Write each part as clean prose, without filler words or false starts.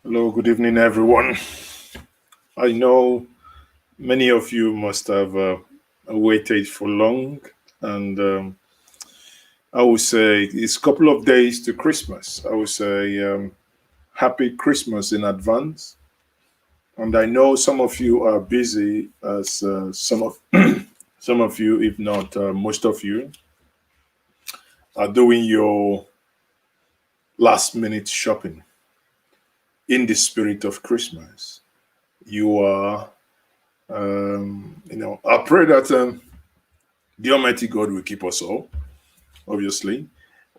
Hello, good evening, everyone. I know many of you must have waited for long, and I would say it's a couple of days to Christmas. I would say happy Christmas in advance. And I know some of you are busy, as some of you, if not most of you, are doing your last minute shopping in the spirit of Christmas. You are, I pray that the Almighty God will keep us all. Obviously,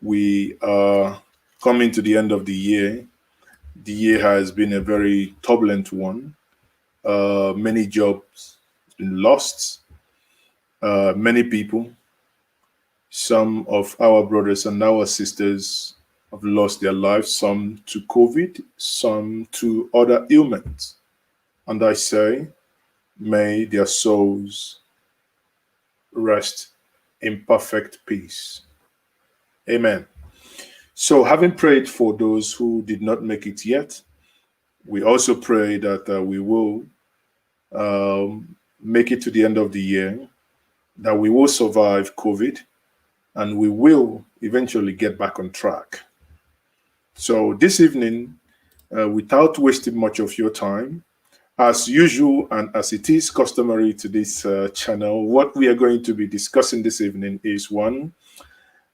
we are coming to the end of the year. The year has been a very turbulent one. Many jobs been lost. Many people, some of our brothers and our sisters, have lost their lives. Some to COVID, some to other ailments. And I say, may their souls rest in perfect peace. Amen. So, having prayed for those who did not make it yet, we also pray that we will make it to the end of the year, that we will survive COVID, and we will eventually get back on track. So, this evening, without wasting much of your time, as usual and as it is customary to this channel, what we are going to be discussing this evening is one,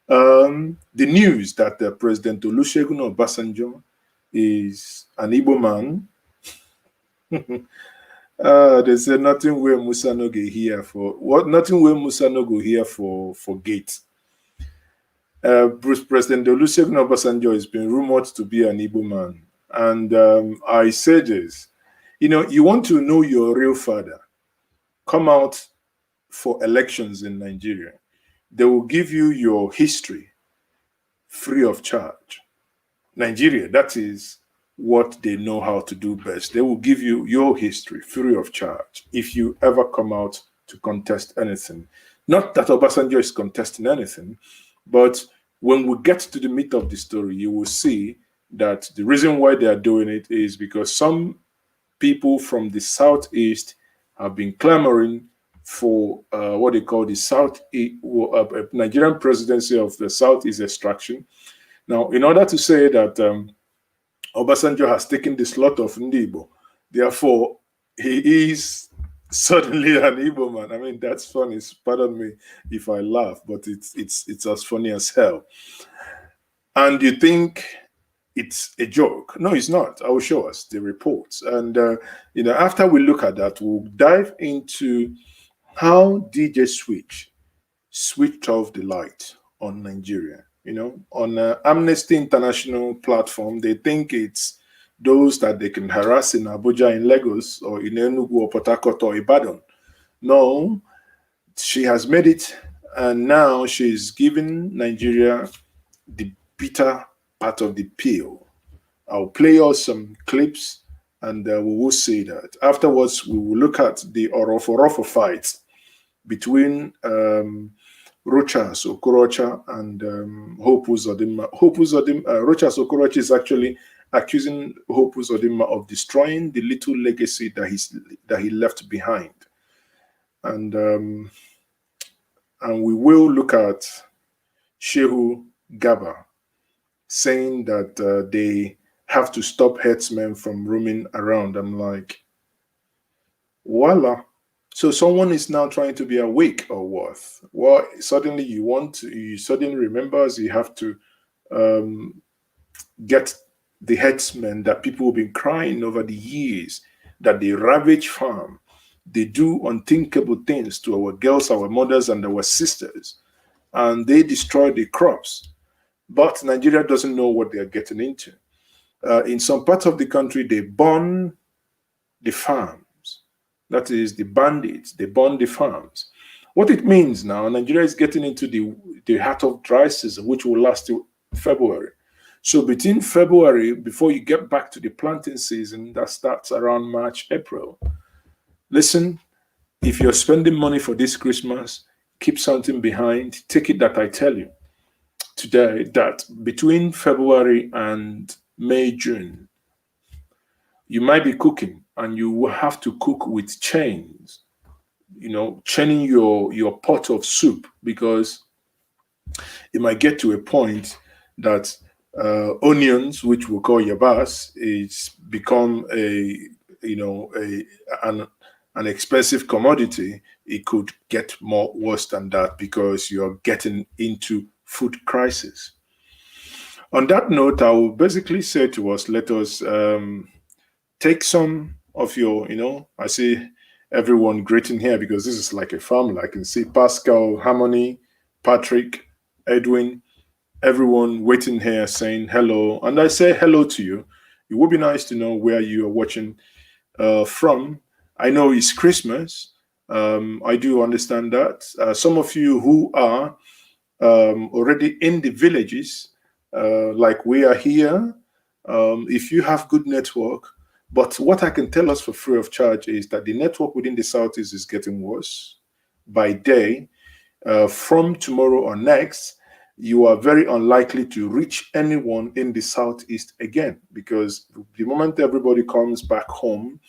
the news that President Olusegun Obasanjo is an Igbo man. They say nothing where Musa no go here for what nothing where Musa no go here for gate. President Olusegun Obasanjo has been rumored to be an Igbo man, and I say this: you want to know your real father, come out for elections in Nigeria. They will give you your history free of charge. Nigeria, that is what they know how to do best. They will give you your history free of charge if you ever come out to contest anything. Not that Obasanjo is contesting anything, but when we get to the meat of the story, you will see that the reason why they are doing it is because some people from the southeast have been clamoring for what they call the Nigerian presidency of the southeast extraction. Now, in order to say that Obasanjo has taken the slot of Ndibo, therefore he is suddenly an Igbo man. I mean, that's funny. Pardon me if I laugh, but it's as funny as hell. And you think it's a joke? No, it's not. I will show us the reports, and after we look at that, we'll dive into how DJ switched off the light on Nigeria. On Amnesty International platform, they think it's those that they can harass in Abuja, in Lagos, or in Enugu, or Port Harcourt, or Ibadan. No, she has made it, and now she's giving Nigeria the bitter part of the pill. I'll play us some clips, and we will see that. Afterwards, we will look at the Orofo fight between Rochas Okorocha and Hope Uzodinma. Rochas Okorocha is actually accusing Hope Uzodinma of destroying the little legacy that he left behind. And we will look at Shehu Gaba saying that they have to stop herdsmen from roaming around. I'm like, voila. So someone is now trying to be awake or what? Well, suddenly you suddenly remembers you have to get the herdsmen that people have been crying over the years, that they ravage farm, they do unthinkable things to our girls, our mothers, and our sisters, and they destroy the crops. But Nigeria doesn't know what they are getting into. In some parts of the country, they burn the farm. That is, the bandits, they burn the farms. What it means now, Nigeria is getting into the heart of dry season, which will last till February. So between February, before you get back to the planting season, that starts around March, April. Listen, if you're spending money for this Christmas, keep something behind. Take it that I tell you today that between February and May, June, You might be cooking and you will have to cook with chains, chaining your pot of soup, because it might get to a point that onions, which we call yabas, is become an expensive commodity. It could get more worse than that because you're getting into food crisis. On that note, I will basically say to us, let us take some of your, I see everyone greeting here because this is like a family. I can see Pascal, Harmony, Patrick, Edwin, everyone waiting here saying hello. And I say hello to you. It would be nice to know where you are watching from. I know it's Christmas. I do understand that. Some of you who are already in the villages, like we are here, if you have good network, but what I can tell us for free of charge is that the network within the Southeast is getting worse by day. From tomorrow or next, you are very unlikely to reach anyone in the Southeast again, because the moment everybody comes back home,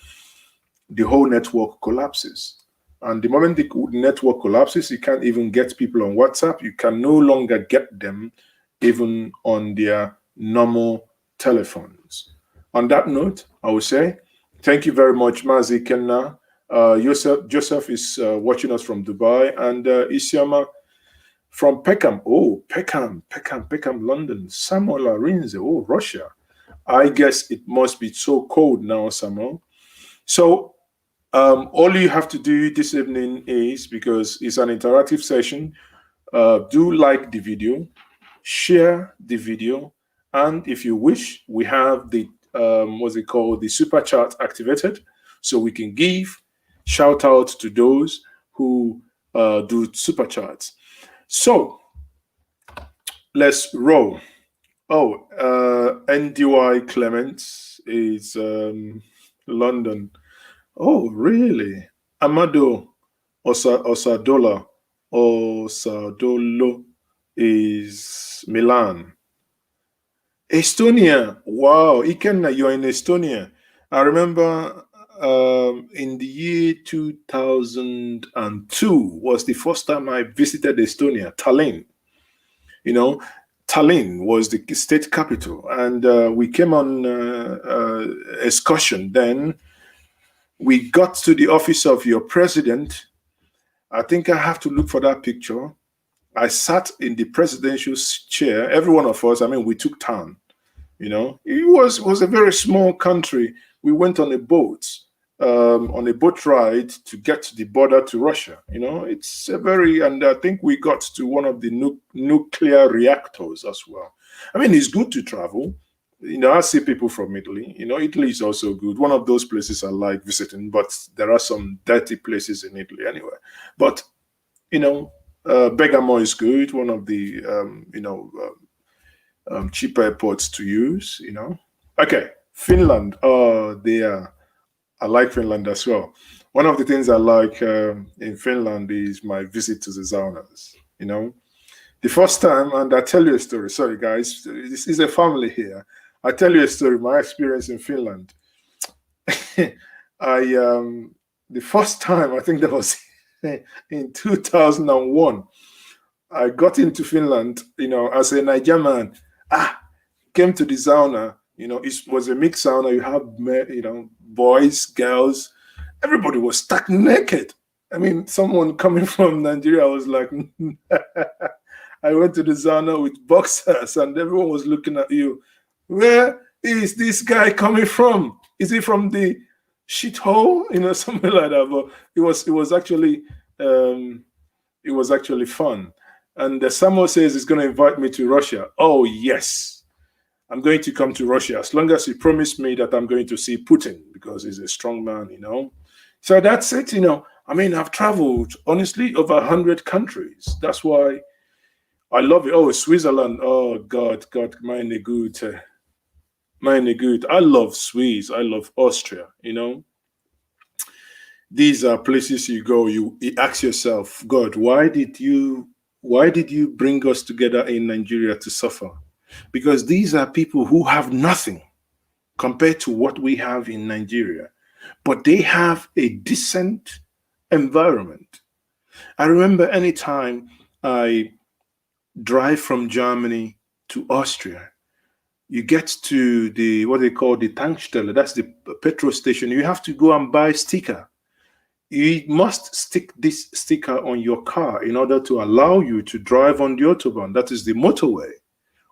the whole network collapses. And the moment the network collapses, you can't even get people on WhatsApp. You can no longer get them even on their normal telephones. On that note, I will say thank you very much, Mazi Kenna. Joseph is watching us from Dubai, and Isiama from Peckham. Oh, Peckham, London. Samuel Arinze. Oh, Russia. I guess it must be so cold now, Samuel. So all you have to do this evening is, because it's an interactive session, do like the video, share the video, and if you wish, we have the the super chat activated, so we can give shout out to those who do super chats. So let's roll. Oh, NDY Clements is London. Oh, really? Amado Osadolo is Milan. Estonia. Wow, Ikenna, you're in Estonia. I remember in the year 2002 was the first time I visited Estonia, Tallinn. Tallinn was the state capital, and we came on excursion. Then we got to the office of your president. I think I have to look for that picture. I sat in the presidential chair. Every one of us, we took turn. It was a very small country. We went on a boat ride to get to the border to Russia. It's and I think we got to one of the nuclear reactors as well. It's good to travel. I see people from Italy. Italy is also good. One of those places I like visiting, but there are some dirty places in Italy anyway. But, Bergamo is good. One of the, cheaper airports to use, Okay, Finland. Oh, I like Finland as well. One of the things I like in Finland is my visit to the saunas, The first time, and I'll tell you a story. Sorry, guys. This is a family here. I'll tell you a story, my experience in Finland. The first time, I think that was in 2001, I got into Finland, as a Nigerian man. Came to the sauna, it was a mixed sauna. You have, boys, girls, everybody was stuck naked. Someone coming from Nigeria was like, I went to the sauna with boxers and everyone was looking at you. Where is this guy coming from? Is he from the shithole? Something like that. But it was actually fun. And Samuel says he's going to invite me to Russia. Oh, yes. I'm going to come to Russia as long as he promised me that I'm going to see Putin, because he's a strong man, So that's it, I've traveled, honestly, over 100 countries. That's why I love it. Oh, Switzerland. Oh, God, meine Güte. Meine Güte. I love Swiss. I love Austria, These are places you go, you ask yourself, God, why did you bring us together in Nigeria to suffer? Because these are people who have nothing. compared to what we have in Nigeria, but they have a decent environment. I remember anytime I drive from Germany to Austria, you get to the what they call the Tankstelle, that's the petrol station. You have to go and buy sticker. You must stick this sticker on your car in order to allow you to drive on the Autobahn, that is the motorway,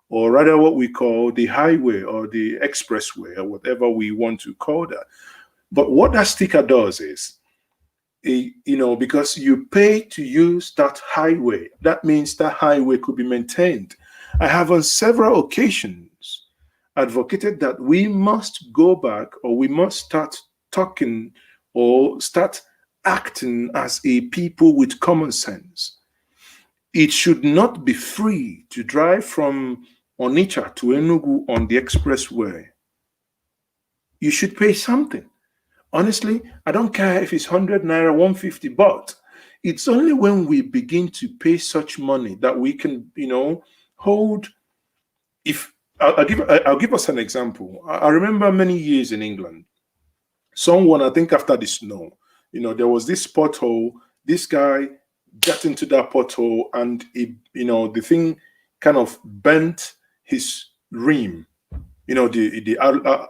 or rather what we call the highway or the expressway or whatever we want to call that. But what that sticker does is, because you pay to use that highway, that means that highway could be maintained. I have on several occasions advocated that we must go back, or we must start talking or start acting as a people with common sense. It should not be free to drive from Onitsha to Enugu on the expressway. You should pay something. Honestly, I don't care if it's 100 naira, 150, but it's only when we begin to pay such money that we can, hold. If I'll give us an example. I remember many years in England, someone, I think after the snow, there was this pothole. This guy got into that pothole, and the thing kind of bent his rim, the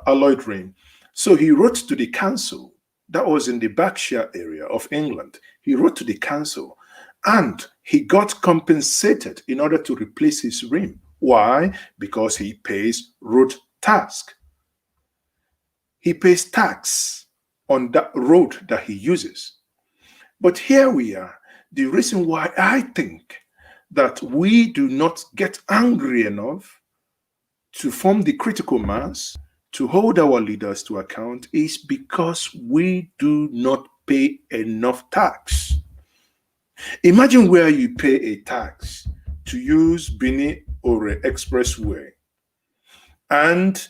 alloyed rim. So he wrote to the council. That was in the Berkshire area of England. He wrote to the council, and he got compensated in order to replace his rim. Why? Because he pays road tax. He pays tax on that road that he uses. But here we are. The reason why I think that we do not get angry enough to form the critical mass to hold our leaders to account is because we do not pay enough tax. Imagine where you pay a tax to use Benin or Expressway, and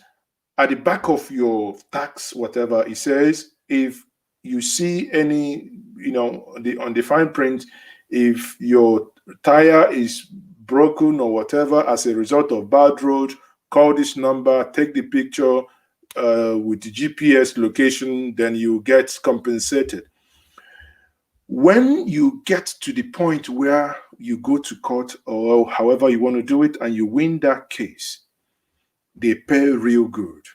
at the back of your tax, whatever, it says, if you see any, on the fine print, if your tire is broken or whatever as a result of bad road, call this number, take the picture with the GPS location, then you get compensated. When you get to the point where you go to court or however you want to do it and you win that case, they pay real good.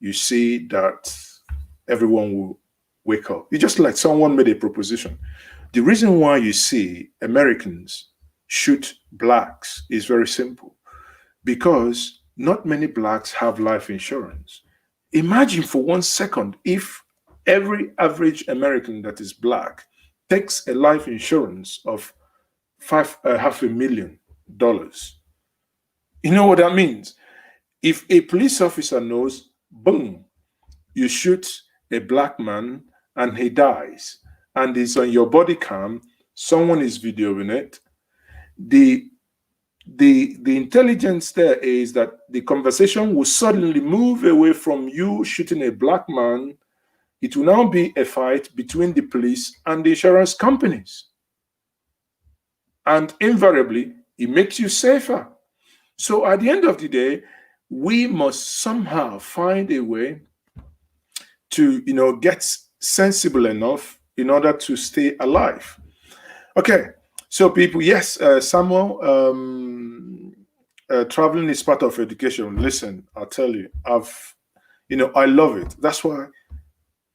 You see that everyone will wake up. It's just like someone made a proposition. The reason why you see Americans shoot blacks is very simple. Because not many blacks have life insurance. Imagine for 1 second if every average American that is black takes a life insurance of $500,000. You know what that means? If a police officer knows, boom, you shoot a black man and he dies, and it's on your body cam, someone is videoing it, the intelligence there is that the conversation will suddenly move away from you shooting a black man. It will now be a fight between the police and the insurance companies. And invariably, it makes you safer. So at the end of the day, we must somehow find a way to, get sensible enough in order to stay alive. Okay. So people, yes, Samuel, traveling is part of education. Listen, I'll tell you, I love it. That's why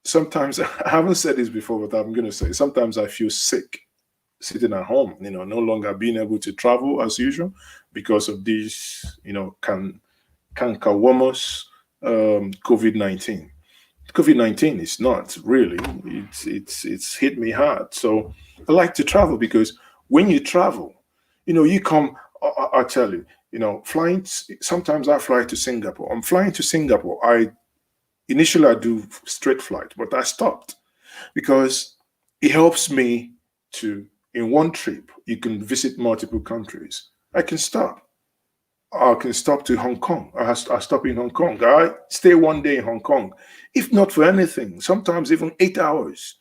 sometimes, I haven't said this before, but I'm going to say, sometimes I feel sick sitting at home, no longer being able to travel as usual because of this, cankerwormous COVID-19. COVID-19 is not really, it's hit me hard. So I like to travel because when you travel, you come, I'll tell you, flying, sometimes I fly to Singapore. I'm flying to Singapore. Initially I do straight flight, but I stopped because it helps me to, in one trip, you can visit multiple countries. I can stop to Hong Kong. I stop in Hong Kong. I stay 1 day in Hong Kong. If not for anything, sometimes even 8 hours.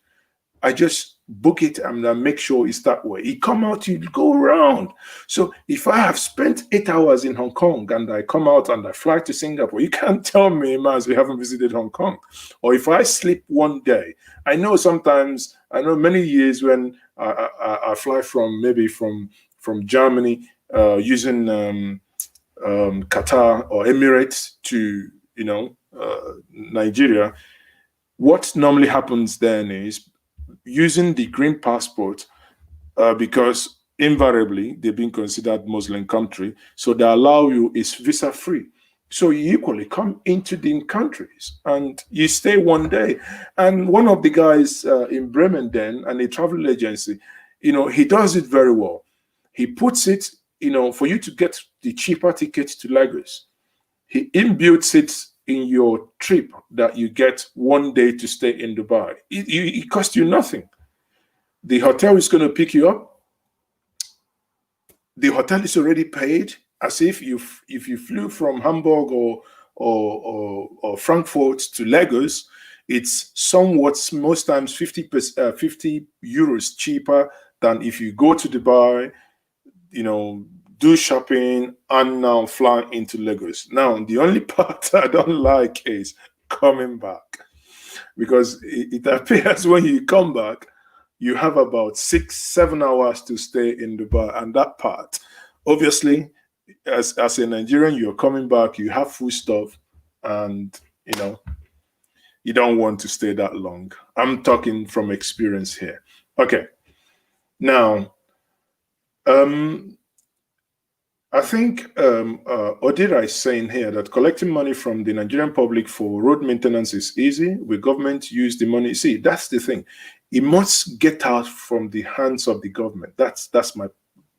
I just book it and then make sure it's that way. You come out, you go around. So if I have spent 8 hours in Hong Kong and I come out and I fly to Singapore, you can't tell me, Maz, you haven't visited Hong Kong. Or if I sleep one day, I know many years when I fly from Germany using Qatar or Emirates to Nigeria. What normally happens then is using the green passport, because invariably they've been considered Muslim country, so they allow you, is visa free. So you equally come into the countries and you stay one day. And one of the guys in Bremen then, and a travel agency, he does it very well. He puts it, for you to get the cheaper ticket to Lagos, he inbuilds it in your trip that you get one day to stay in Dubai. It costs you nothing. The hotel is going to pick you up. The hotel is already paid, as if you flew from Hamburg or Frankfurt to Lagos. It's somewhat, most times 50 euros cheaper than if you go to Dubai, do shopping and now fly into Lagos. Now, the only part I don't like is coming back, because it appears when you come back, you have about 6-7 hours to stay in Dubai. And that part, obviously, as a Nigerian, you're coming back, you have food stuff, and you don't want to stay that long. I'm talking from experience here. Okay. Now, I think Odira is saying here that collecting money from the Nigerian public for road maintenance is easy. Will government use the money? See, that's the thing. It must get out from the hands of the government. That's my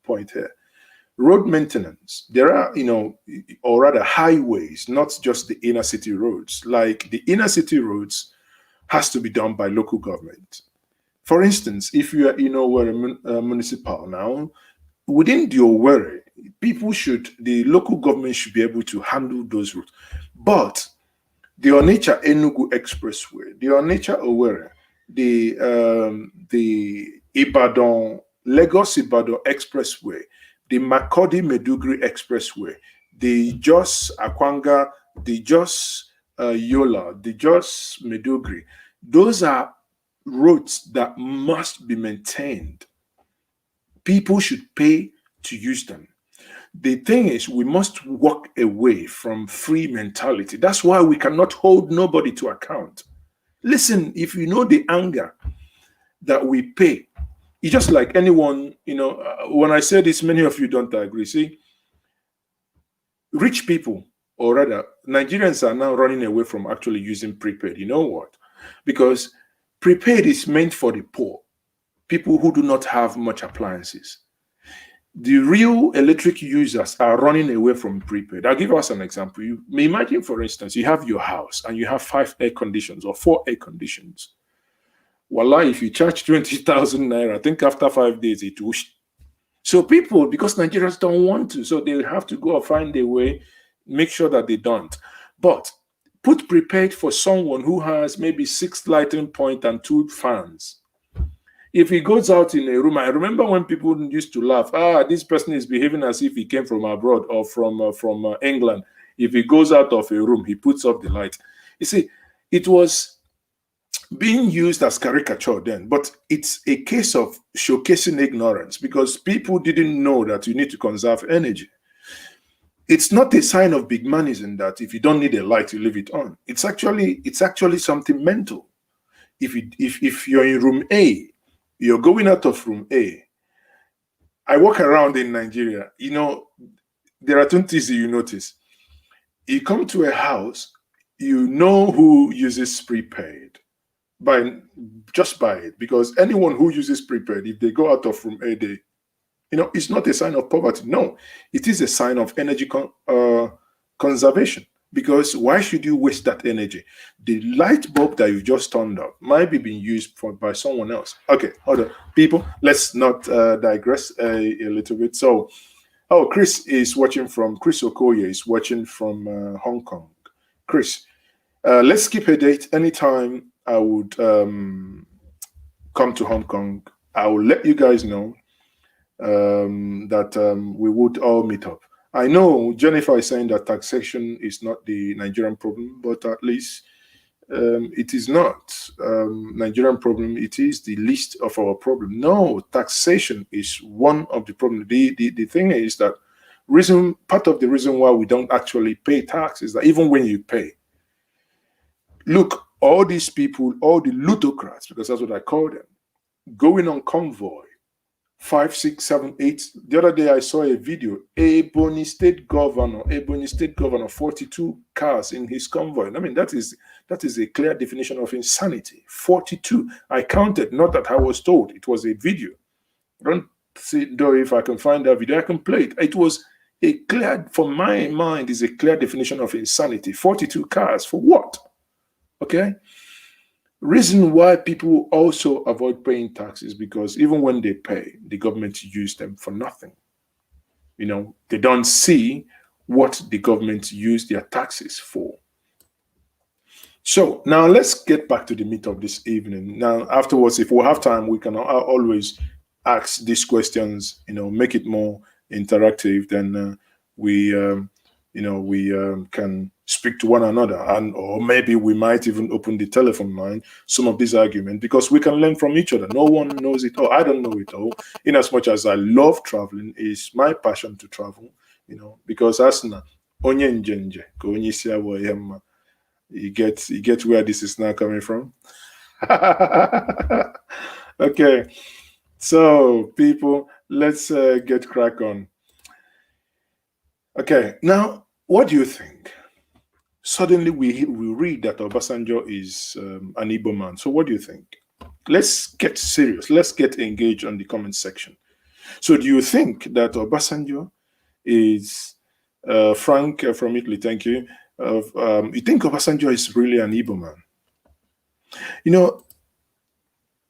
point here. Road maintenance, there are, or rather highways, not just the inner city roads. Like the inner city roads has to be done by local government. For instance, if you are, we're a municipal now, within the Owerri, the local government should be able to handle those routes. But the Onitsha Enugu Expressway, the Onitsha Owerri, the Lagos Ibadan Expressway, the Makurdi Maiduguri Expressway, the Jos Akwanga, the Jos Yola, the Jos Maiduguri, those are roads that must be maintained. People should pay to use them. The thing is, we must walk away from free mentality. That's why we cannot hold nobody to account. Listen, if you know the anger that we pay, it's just like anyone, when I say this, many of you don't agree. See, rich people, or rather, Nigerians are now running away from actually using prepaid. You know what? Because prepaid is meant for the poor, people who do not have much appliances. The real electric users are running away from prepaid. I'll give us an example. You may imagine, for instance, you have your house and you have 5 air conditions or 4 air conditions. Wallah, if you charge 20,000 naira, I think after 5 days it will. So people, because Nigerians don't want to, so they have to go and find a way, make sure that they don't. But put prepaid for someone who has maybe 6 lighting points and 2 fans. If he goes out in a room, I remember when people used to laugh, this person is behaving as if he came from abroad or from England. If he goes out of a room, he puts off the light. You see, it was being used as caricature then, but it's a case of showcasing ignorance, because people didn't know that you need to conserve energy. It's not a sign of big manism that if you don't need a light, you leave it on. It's actually something mental. If you're in room A, you're going out of room A. I walk around in Nigeria, there are 2 things you notice. You come to a house, you know who uses prepaid just by it, because anyone who uses prepaid, if they go out of room A, it's not a sign of poverty. No, it is a sign of energy conservation. Because why should you waste that energy? The light bulb that you just turned on might be being used by someone else. Okay, hold on. People, let's not digress a little bit. So, Chris Okoye is watching from Hong Kong. Chris, let's keep a date. Anytime I would come come to Hong Kong, I will let you guys know that we would all meet up. I know Jennifer is saying that taxation is not the Nigerian problem, but at least it is not Nigerian problem. It is the least of our problem. No, taxation is one of the problems. The thing is that part of the reason why we don't actually pay tax is that even when you pay, look, all these people, all the plutocrats, because that's what I call them, going on convoy, 5, 6, 7, 8. The other day I saw a video, Ebonyi state governor, 42 cars in his convoy. I mean, that is a clear definition of insanity. 42. I counted, not that I was told. It was a video. I don't know if I can find that video. I can play it. It was a clear, for my mind, is a clear definition of insanity. 42 cars for what? Okay. Reason why people also avoid paying taxes because even when they pay, the government use them for nothing. You know, they don't see what the government use their taxes for. So now let's get back to the meat of this evening. Now, afterwards, if we have time, we can always ask these questions, you know, make it more interactive. Then we can speak to one another, or maybe we might even open the telephone line, some of these arguments, because we can learn from each other. No one knows it all. I don't know it all. In as much as I love traveling, it's my passion to travel, you know, because as na onye Njenje, ko onye isi awọ ya mma. You get where this is now coming from. Okay, so people, let's get crack on. Okay, now what do you think? Suddenly we read that Obasanjo is an Igbo man. So what do you think? Let's get serious. Let's get engaged on the comment section. So do you think that Obasanjo is Frank from Italy? Thank you. You think Obasanjo is really an Igbo man? You know,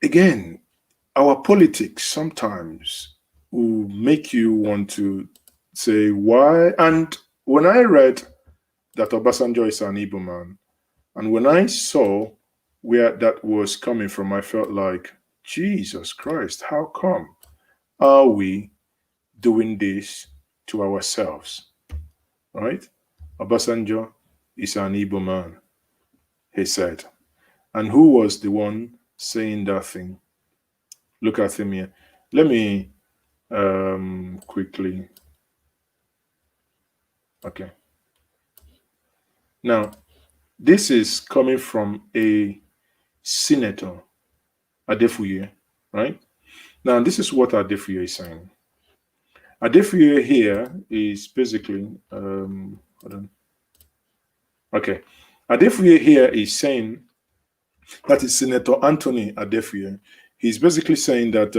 again, our politics sometimes will make you want to say why. And when I read that Obasanjo is an Igbo man, and when I saw where that was coming from, I felt like, Jesus Christ, how come are we doing this to ourselves? Right? Obasanjo is an Igbo man, he said. And who was the one saying that thing? Look at him here. Let me quickly. Okay. Now, this is coming from a senator, Adefuye, right? Now, this is what Adefuye is saying. Adefuye here is basically, hold on. Okay. Adefuye here is saying, that is Senator Anthony Adefuye. He's basically saying that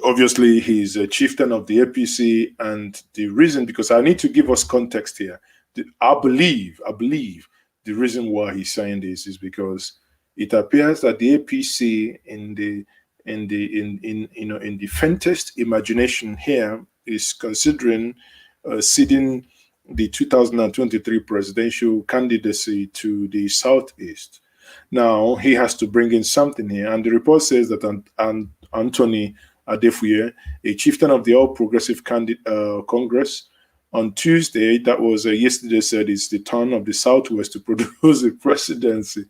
obviously he's a chieftain of the APC, and the reason, because I need to give us context here. I believe the reason why he's saying this is because it appears that the APC in the faintest imagination here is considering ceding the 2023 presidential candidacy to the Southeast. Now he has to bring in something here, and the report says that Anthony Adefuye, a chieftain of the All Progressive Congress, on Tuesday, that was yesterday, said it's the turn of the Southwest to produce a presidency.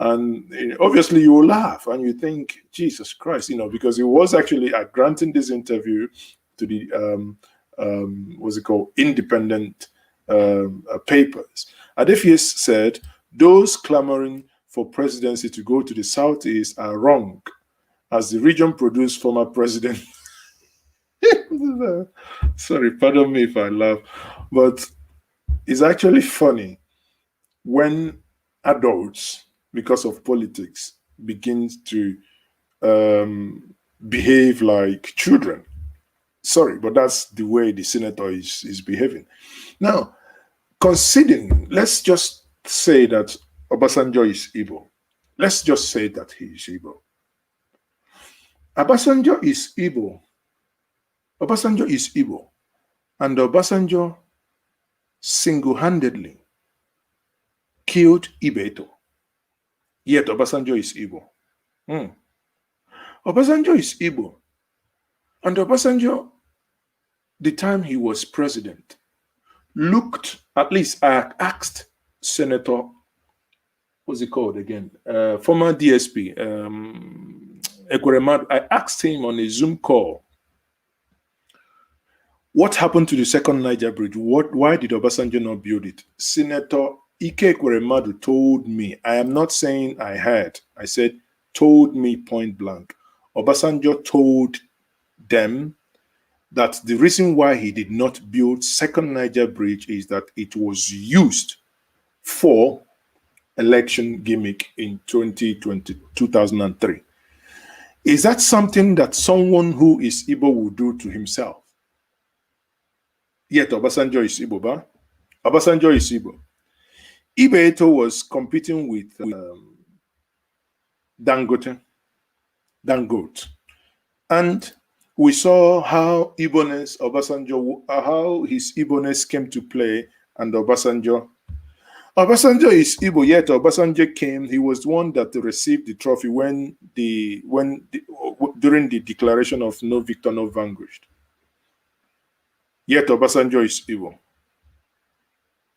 And obviously you will laugh and you think, Jesus Christ, you know, because he was actually granting this interview to the, what's it called, independent papers. Adefuye said, those clamoring for presidency to go to the Southeast are wrong, as the region produced former president. Sorry, pardon me if I laugh, but it's actually funny when adults, because of politics, begin to behave like children. Sorry, but that's the way the senator is behaving. Now, considering, let's just say that Obasanjo is Igbo. Let's just say that he is Igbo. Obasanjo is Igbo. Obasanjo is Igbo. And Obasanjo single-handedly killed Ibeto. Yet Obasanjo is Igbo. Obasanjo is Igbo. And Obasanjo, the time he was president, looked, at least I asked Senator, what's he called again? Former DSP, Ekweremadu. I asked him on a Zoom call, what happened to the second Niger bridge? Why did Obasanjo not build it? Senator Ike Ekweremadu told me, I am not saying I heard, I said, told me point blank. Obasanjo told them that the reason why he did not build second Niger bridge is that it was used for election gimmick in 2003. Is that something that someone who is Igbo will do to himself? Yet Obasanjo is Igbo, ba? Obasanjo is Igbo. Ibeto was competing with Dangote. And we saw how Igbo-ness Obasanjo, how his Igbo-ness came to play, and Obasanjo is Igbo, yet Obasanjo came, he was the one that received the trophy during the declaration of no victor, no vanquished. Yet Obasanjo is Igbo.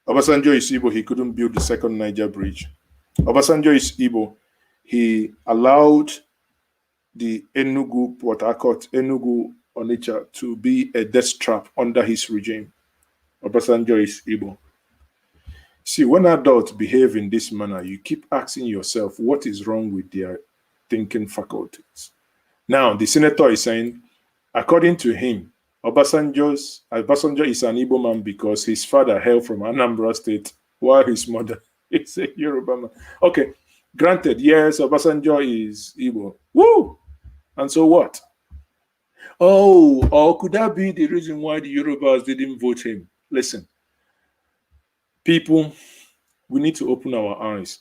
Obasanjo is Igbo, he couldn't build the second Niger bridge. Obasanjo is Igbo, he allowed the Enugu, Port Harcourt, Enugu, Onitsha to be a death trap under his regime. Obasanjo is Igbo. See, when adults behave in this manner, you keep asking yourself what is wrong with their thinking faculties. Now, the senator is saying, according to him, Obasanjo is an Igbo man because his father hailed from Anambra State, while his mother is a Yoruba man. Okay, granted, yes, Obasanjo is Igbo. Woo! And so what? Oh, or could that be the reason why the Yorubas didn't vote him? Listen, people, we need to open our eyes.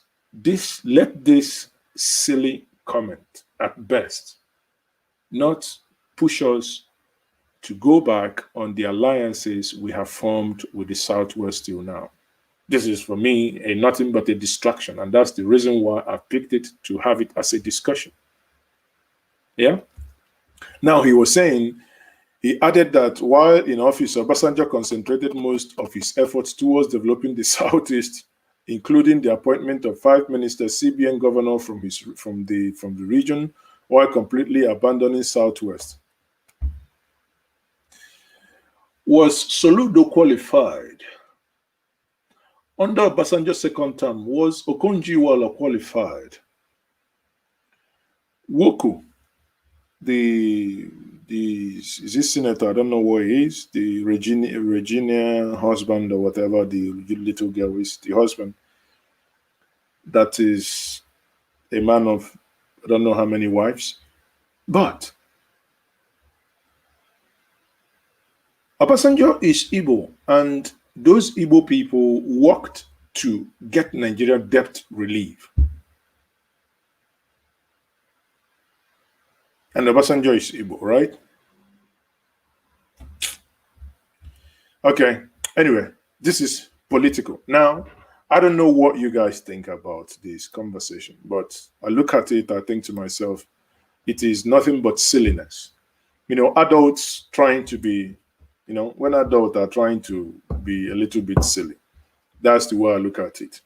Let this silly comment, at best, not push us to go back on the alliances we have formed with the Southwest till now. This is, for me, nothing but a distraction, and that's the reason why I picked it to have it as a discussion. Yeah? Now, he was saying, he added that while in office, Obasanjo concentrated most of his efforts towards developing the Southeast, including the appointment of 5 ministers, CBN governor from the region, while completely abandoning Southwest. Was Soludo qualified? Under Obasanjo's second term, was Okonjo-Iweala qualified? Woku, is this senator, I don't know what he is, the Regina husband or whatever, the little girl is, the husband, that is a man of I don't know how many wives. But Obasanjo is Igbo, and those Igbo people worked to get Nigeria debt relief. And Obasanjo is Igbo, right? Okay, anyway, this is political. Now, I don't know what you guys think about this conversation, but I look at it, I think to myself, it is nothing but silliness. You know, adults trying to be, when adults are trying to be a little bit silly. That's the way I look at it.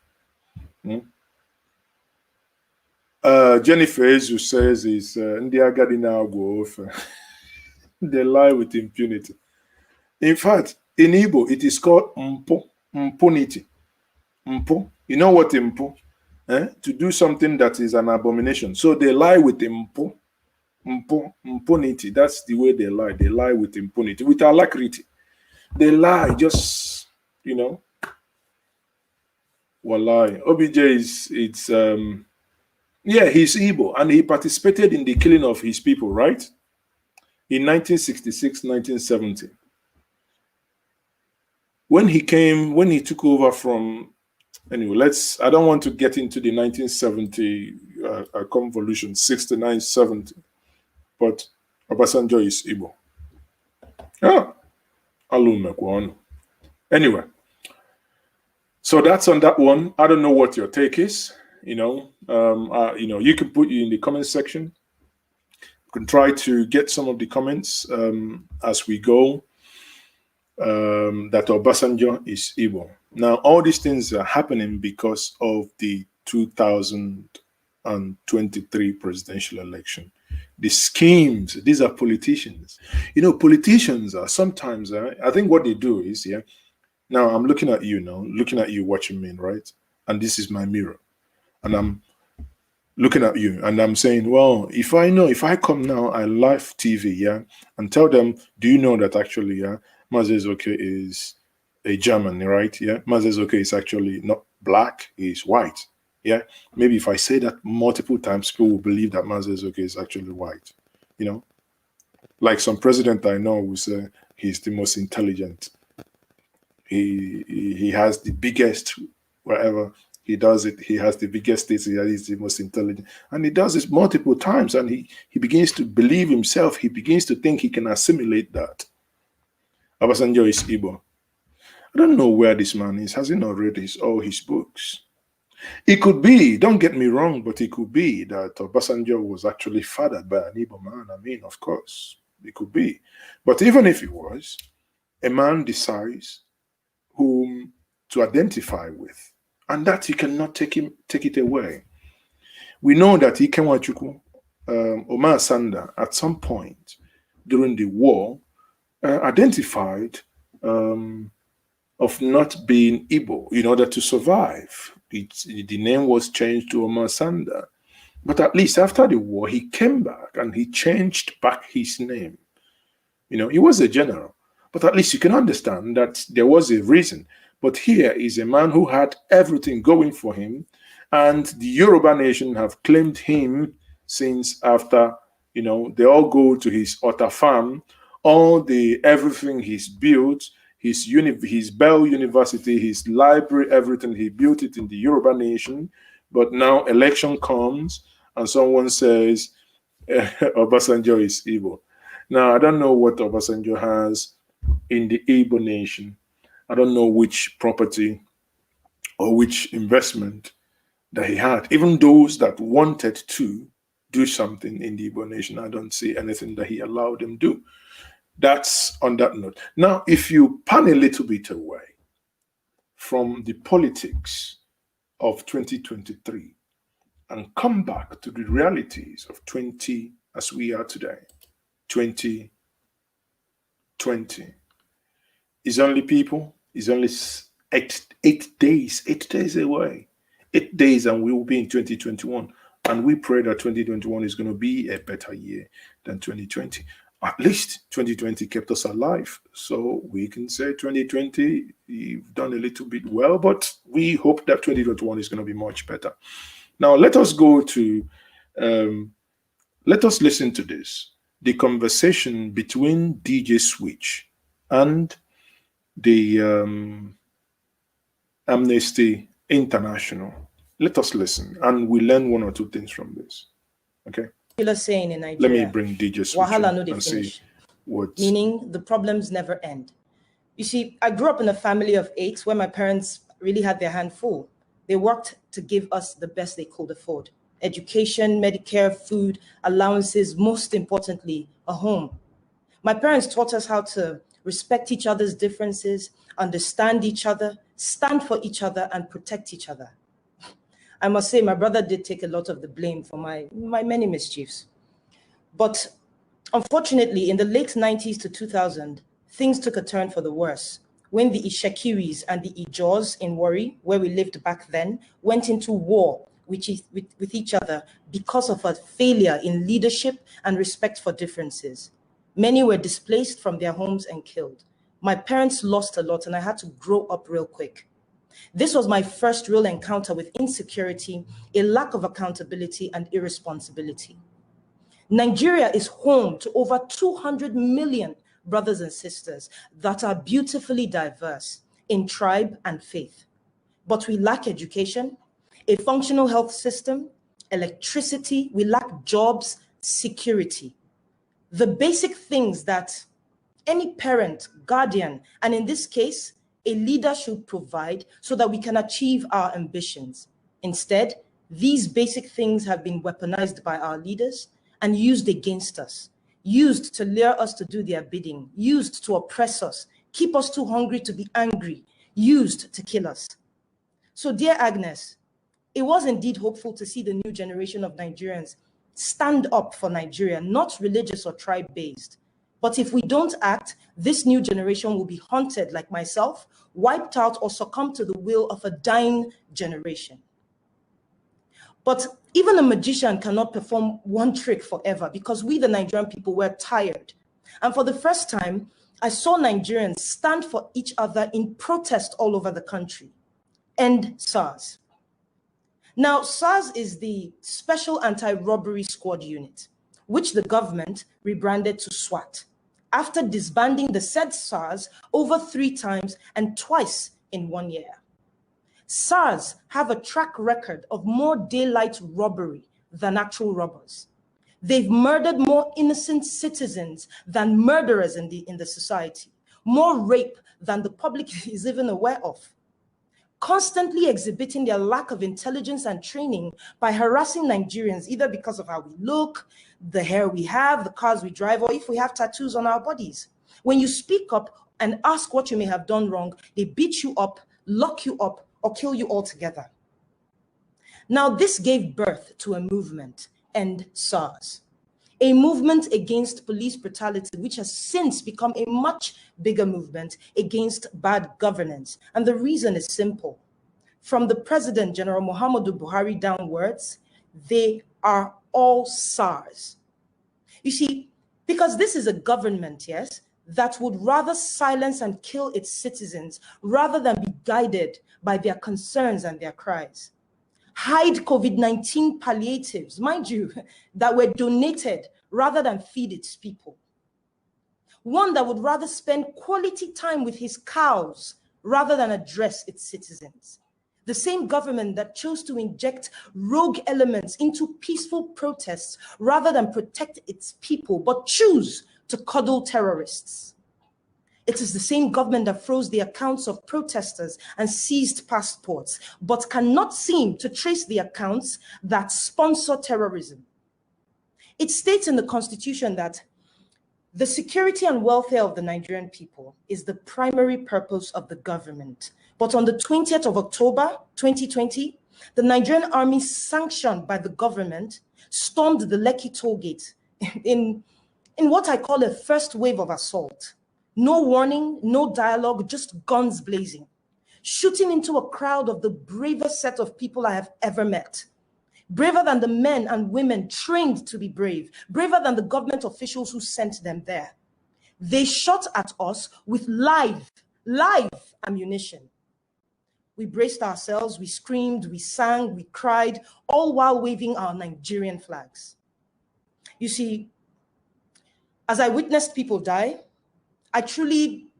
Jennifer Ezu says is Ndi agadi na agwo ofe. They lie with impunity. In fact, in Igbo, it is called impunity. Mpu. You know what impu? To do something that is an abomination. So they lie with impu. Impunity. That's the way they lie. They lie with impunity, with alacrity. They lie, just, Wallahi. OBJ he's Igbo, and he participated in the killing of his people, right? In 1966, 1970. When he took over from, anyway, I don't want to get into the 1970 convolution, 69, 70, but Obasanjo is Igbo. Anyway, so that's on that one. I don't know what your take is. You know, you can put you in the comment section. You can try to get some of the comments as we go. That Obasanjo is Igbo. Now, all these things are happening because of the 2023 presidential election. The schemes, these are politicians. You know, politicians are sometimes, I think what they do is, yeah, now I'm looking at you now, looking at you watching me, right? And this is my mirror. And I'm looking at you and I'm saying, well, if I come now, I live TV, yeah, and tell them, do you know that actually, yeah, Mazezoke is a German, right? Yeah, Mazezoke is actually not black, he's white. Yeah, maybe if I say that multiple times, people will believe that Mazezoke is actually white. You know, like some president I know who say he's the most intelligent. He has the biggest, wherever he does it, he has the biggest states, he's the most intelligent. And he does this multiple times and he begins to believe himself, he begins to think he can assimilate that. Obasanjo is Igbo. I don't know where this man is. Has he not read all his books? It could be, don't get me wrong, but it could be that Obasanjo was actually fathered by an Igbo man. I mean, of course, it could be. But even if it was, a man decides whom to identify with, and that he cannot take it away. We know that Ikenwachuku, Omar Sanda, at some point during the war, identified of not being Igbo in order to survive. The name was changed to Omar Sanda. But at least after the war, he came back and he changed back his name. You know, he was a general. But at least you can understand that there was a reason. But here is a man who had everything going for him. And the Yoruba nation have claimed him since after, you know, they all go to his Otta farm, everything he's built, his Bell University, his library, everything, he built it in the Yoruba nation. But now election comes and someone says, Obasanjo is Igbo. Now, I don't know what Obasanjo has in the Igbo nation. I don't know which property or which investment that he had. Even those that wanted to do something in the Igbo nation, I don't see anything that he allowed them do. That's on that note. Now, if you pan a little bit away from the politics of 2023 and come back to the realities of as we are today, 2020, is only 8 days away. 8 days and we will be in 2021. And we pray that 2021 is going to be a better year than 2020. At least 2020 kept us alive. So we can say 2020, you've done a little bit well, but we hope that 2021 is going to be much better. Now, let us listen to this. The conversation between DJ Switch and the Amnesty International. Let us listen and we learn one or two things from this. Okay? Saying in Nigeria, let me bring DJ Switch and see what. Meaning the problems never end. You see, I grew up in a family of 8 where my parents really had their hand full. They worked to give us the best they could afford. Education, Medicare, food, allowances, most importantly, a home. My parents taught us how to respect each other's differences, understand each other, stand for each other, and protect each other. I must say, my brother did take a lot of the blame for my many mischiefs. But unfortunately, in the late 90s to 2000, things took a turn for the worse when the Ishekiris and the Ijors in Warri, where we lived back then, went into war with each other because of a failure in leadership and respect for differences. Many were displaced from their homes and killed. My parents lost a lot and I had to grow up real quick. This was my first real encounter with insecurity, a lack of accountability, and irresponsibility. Nigeria is home to over 200 million brothers and sisters that are beautifully diverse in tribe and faith. But we lack education, a functional health system, electricity, we lack jobs, security. The basic things that any parent, guardian, and in this case, a leader should provide so that we can achieve our ambitions. Instead, These basic things have been weaponized by our leaders and used against us, used to lure us to do their bidding, used to oppress us, keep us too hungry to be angry, used to kill us. So, dear Agnes, it was indeed hopeful to see the new generation of Nigerians stand up for Nigeria, not religious or tribe-based. But if we don't act, this new generation will be haunted like myself, wiped out or succumb to the will of a dying generation. But even a magician cannot perform one trick forever, because we, the Nigerian people, were tired. And for the first time, I saw Nigerians stand for each other in protest all over the country. End SARS. Now, SARS is the Special Anti-Robbery Squad Unit, which the government rebranded to SWAT, after disbanding the said SARS over 3 times and twice in 1 year. SARS have a track record of more daylight robbery than actual robbers. They've murdered more innocent citizens than murderers in the society, more rape than the public is even aware of, constantly exhibiting their lack of intelligence and training by harassing Nigerians, either because of how we look, the hair we have, the cars we drive, or if we have tattoos on our bodies. When you speak up and ask what you may have done wrong, they beat you up, lock you up, or kill you altogether. Now, this gave birth to a movement, End SARS, a movement against police brutality, which has since become a much bigger movement against bad governance. And the reason is simple. From the President, General Muhammadu Buhari, downwards, they are all SARS. You see, because this is a government, yes, that would rather silence and kill its citizens rather than be guided by their concerns and their cries. Hide COVID-19 palliatives, mind you, that were donated rather than feed its people. One that would rather spend quality time with his cows rather than address its citizens. The same government that chose to inject rogue elements into peaceful protests rather than protect its people, but choose to coddle terrorists. It is the same government that froze the accounts of protesters and seized passports, but cannot seem to trace the accounts that sponsor terrorism. It states in the Constitution that the security and welfare of the Nigerian people is the primary purpose of the government. But on the 20th of October, 2020, the Nigerian army, sanctioned by the government, stormed the Lekki toll gate in what I call a first wave of assault. No warning, no dialogue, just guns blazing, shooting into a crowd of the bravest set of people I have ever met. Braver than the men and women trained to be brave, braver than the government officials who sent them there. They shot at us with live ammunition. We braced ourselves, we screamed, we sang, we cried, all while waving our Nigerian flags. You see, as I witnessed people die, I truly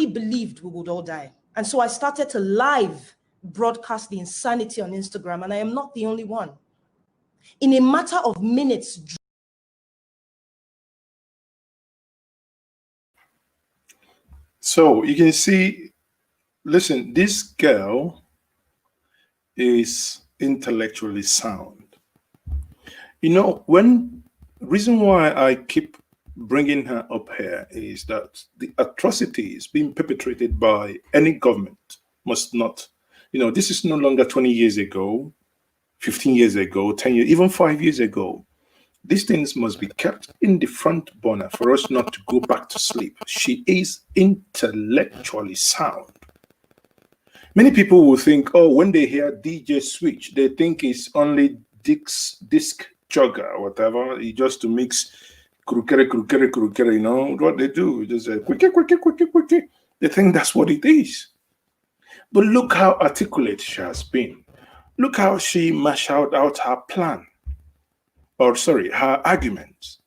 believed we would all die. And so I started to live broadcast the insanity on Instagram, and I am not the only one. In a matter of minutes. So you can see, listen, this girl is intellectually sound. You know, reason why I keep bringing her up here is that the atrocities being perpetrated by any government must not, this is no longer 20 years ago, 15 years ago, 10 years, even 5 years ago. These things must be kept in the front burner for us not to go back to sleep. She is intellectually sound. Many people will think, oh, when they hear DJ Switch, they think it's only disc jogger or whatever, just to mix krukere, what they do, just quickie. They think that's what it is. But look how articulate she has been. Look how she marshaled out her plan, her arguments.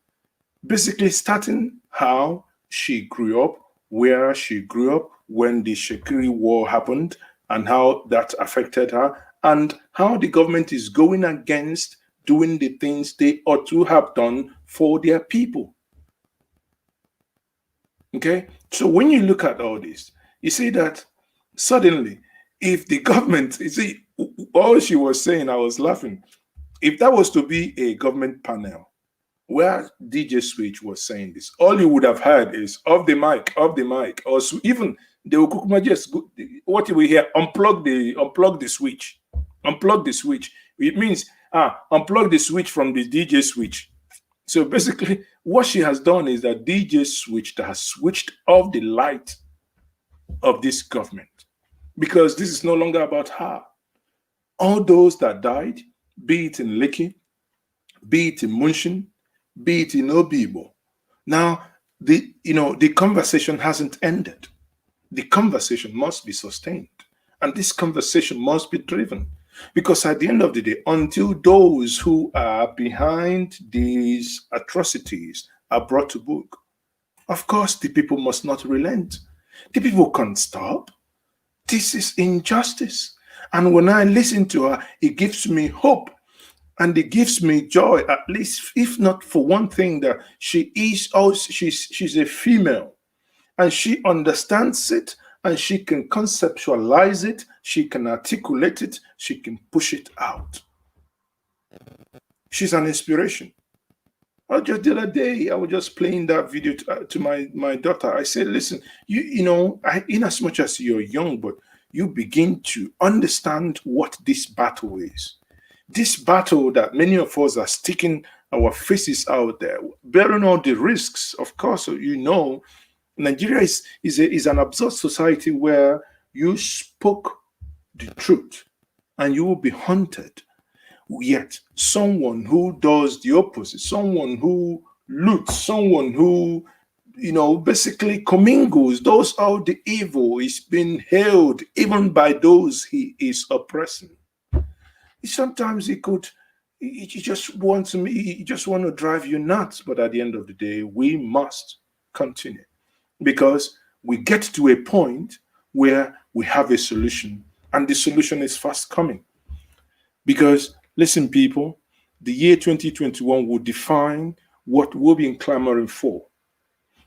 Basically starting how she grew up, where she grew up when the Shekiri War happened, and how that affected her, and how the government is going against doing the things they ought to have done for their people. Okay, so when you look at all this, you see that suddenly, if the government, you see, all she was saying, I was laughing. If that was to be a government panel where DJ Switch was saying this, all you would have heard is off the mic, or even they will just what we hear, unplug the switch, unplug the switch. It means unplug the switch from the DJ Switch. So basically, what she has done is that DJ Switch has switched off the light of this government, because this is no longer about her. All those that died, be it in Lekki, be it in Munshin, be it in Obibo. Now, the conversation hasn't ended. The conversation must be sustained. And this conversation must be driven. Because at the end of the day, until those who are behind these atrocities are brought to book, of course, the people must not relent. The people can't stop. This is injustice. And when I listen to her, it gives me hope. And it gives me joy, at least, if not for one thing, that she is also, she's a female, and she understands it, and she can conceptualize it, she can articulate it, she can push it out. She's an inspiration. Just the other day, I was just playing that video to my daughter. I said, listen, in as much as you're young, but you begin to understand what this battle is. This battle that many of us are sticking our faces out there, bearing all the risks. Of course, Nigeria is an absurd society where you spoke the truth and you will be haunted. Yet, someone who does the opposite, someone who loots, someone who, basically commingles, those are the evil is being held even by those he is oppressing. Sometimes he just want to drive you nuts, but at the end of the day, we must continue, because we get to a point where we have a solution, and the solution is fast coming. Because listen, people, the year 2021 will define what we've been clamoring for.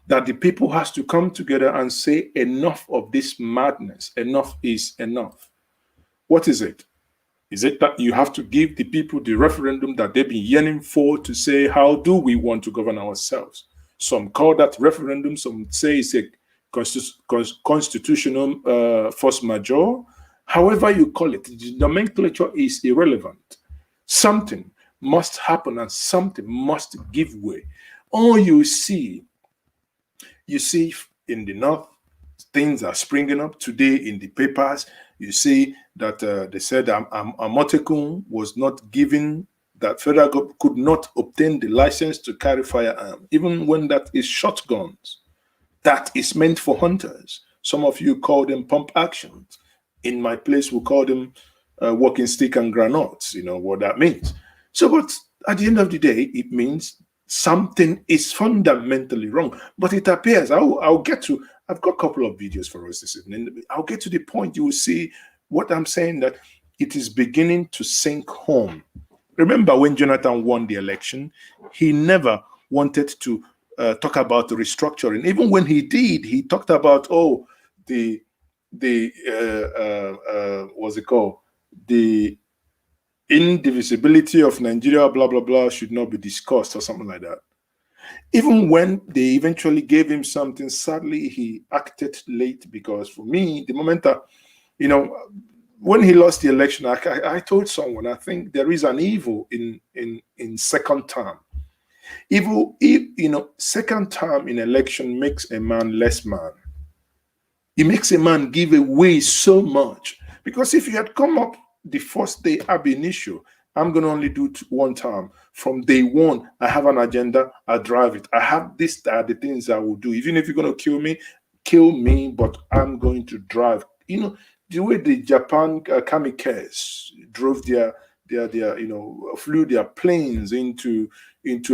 That the people has to come together and say enough of this madness. Enough is enough. What is it? Is it that you have to give the people the referendum that they've been yearning for, to say, how do we want to govern ourselves? Some call that referendum, some say it's a constitutional force majeure. However you call it, the nomenclature is irrelevant. Something must happen and something must give way. All you see in the north, things are springing up today in the papers. You see that they said Amotekun was not given, that federal government could not obtain the license to carry firearm, even when that is shotguns. That is meant for hunters. Some of you call them pump actions. In my place, we call them walking stick and granates. You know what that means. So, but at the end of the day, it means something is fundamentally wrong. But it appears, I'll get to, I've got a couple of videos for us this evening. I'll get to the point. You will see what I'm saying, that it is beginning to sink home. Remember when Jonathan won the election, he never wanted to talk about the restructuring. Even when he did, he talked about, what's it called? The indivisibility of Nigeria, blah, blah, blah, should not be discussed or something like that. Even when they eventually gave him something, sadly, he acted late, because for me, the moment that, when he lost the election, I told someone, I think there is an evil in second term. Evil, second term in election makes a man less man. It makes a man give away so much. Because if you had come up the first day ab initio, I'm going to only do one term. From day one, I have an agenda, I drive it. I have this, are the things I will do. Even if you're going to kill me, but I'm going to drive. The way the Japan kamikazes drove flew their planes into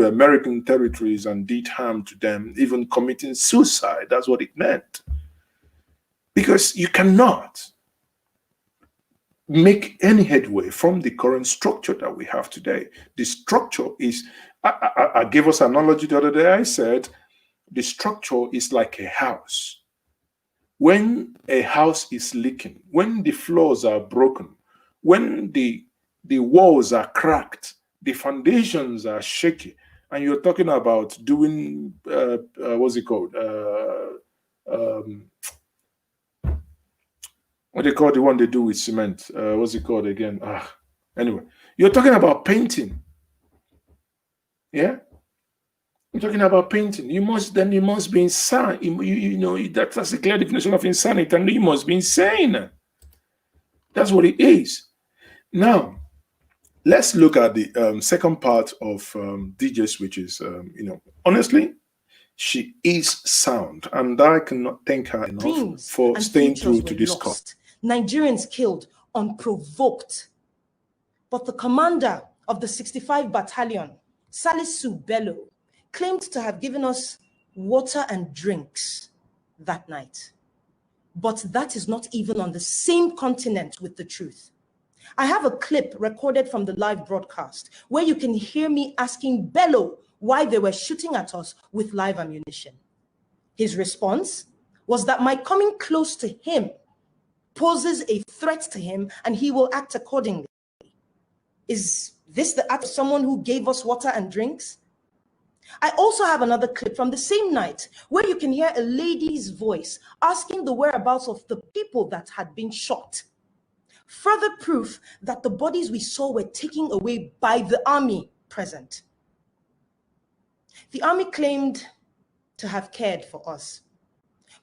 American territories and did harm to them, even committing suicide. That's what it meant. Because you cannot make any headway from the current structure that we have today. The structure is, I gave us an analogy the other day. I said, the structure is like a house. When a house is leaking, when the floors are broken, when the walls are cracked, the foundations are shaky, and you're talking about doing what's it called? What they call the one they do with cement? What's it called again? Anyway, you're talking about painting. Yeah, you're talking about painting. You must be insane. You know that's a clear definition of insanity, and you must be insane. That's what it is. Now, let's look at the second part of DJ Switches. Honestly, she is sound, and I cannot thank her enough for staying true to this cause. Nigerians killed unprovoked. But the commander of the 65 Battalion, Salisu Bello, claimed to have given us water and drinks that night. But that is not even on the same continent with the truth. I have a clip recorded from the live broadcast where you can hear me asking Bello why they were shooting at us with live ammunition. His response was that my coming close to him poses a threat to him and he will act accordingly. Is this the act of someone who gave us water and drinks? I also have another clip from the same night where you can hear a lady's voice asking the whereabouts of the people that had been shot. Further proof that the bodies we saw were taken away by the army present. The army claimed to have cared for us.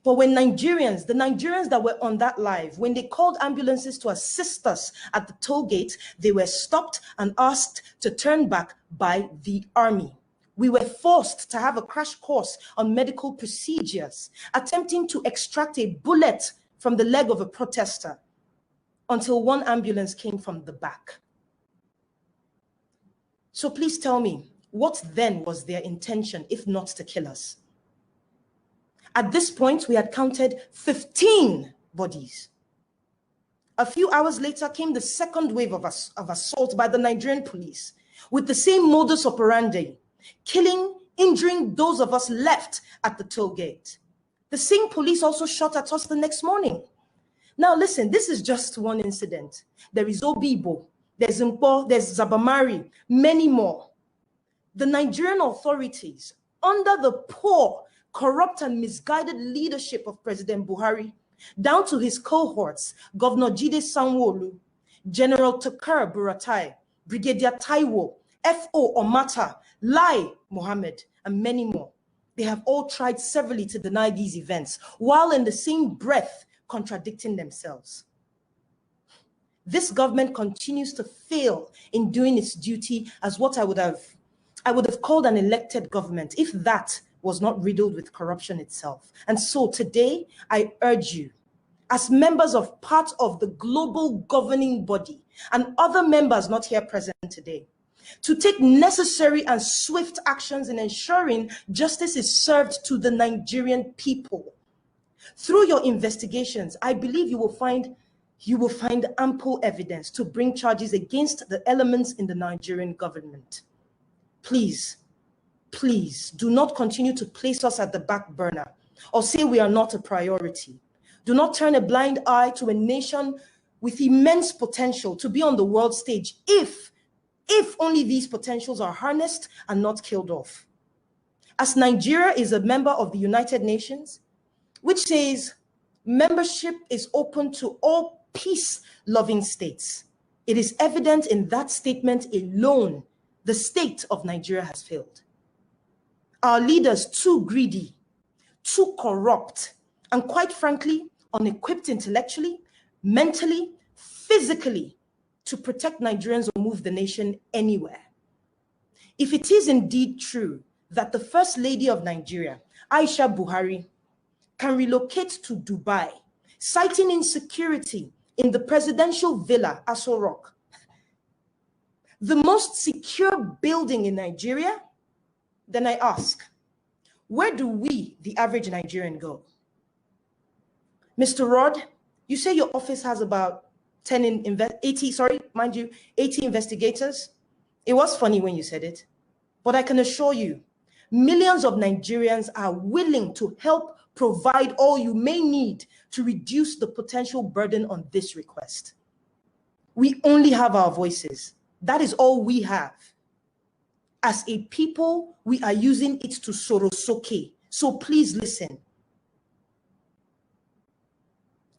But when the Nigerians that were on that live, when they called ambulances to assist us at the toll gate, they were stopped and asked to turn back by the army. We were forced to have a crash course on medical procedures, attempting to extract a bullet from the leg of a protester until one ambulance came from the back. So please tell me, what then was their intention if not to kill us? At this point, we had counted 15 bodies. A few hours later came the second wave of assault by the Nigerian police with the same modus operandi, killing, injuring those of us left at the toll gate. The same police also shot at us the next morning. Now listen, this is just one incident. There is Obibo, there's Mpo, there's Zabamari, many more. The Nigerian authorities, under the poor, corrupt and misguided leadership of President Buhari, down to his cohorts, Governor Jide Sanwo-Olu, General Takara Buratai, Brigadier Taiwo, F.O. Omata, Lai Mohammed, and many more. They have all tried severally to deny these events, while in the same breath contradicting themselves. This government continues to fail in doing its duty as what I would have called an elected government, if that was not riddled with corruption itself. And so today, I urge you, as members of part of the global governing body and other members not here present today, to take necessary and swift actions in ensuring justice is served to the Nigerian people. Through your investigations, I believe you will find ample evidence to bring charges against the elements in the Nigerian government. Please do not continue to place us at the back burner or say we are not a priority. Do not turn a blind eye to a nation with immense potential to be on the world stage if only these potentials are harnessed and not killed off. As Nigeria is a member of the United Nations, which says membership is open to all peace-loving states, it is evident in that statement alone the state of Nigeria has failed. Our leaders too greedy, too corrupt, and quite frankly, unequipped intellectually, mentally, physically to protect Nigerians or move the nation anywhere. If it is indeed true that the First Lady of Nigeria, Aisha Buhari, can relocate to Dubai, citing insecurity in the presidential villa, Aso Rock, the most secure building in Nigeria, then I ask, where do we, the average Nigerian, go? Mr. Rod, you say your office has about 80 investigators. It was funny when you said it, but I can assure you, millions of Nigerians are willing to help provide all you may need to reduce the potential burden on this request. We only have our voices. That is all we have. As a people, we are using it to sorosoke. So please listen.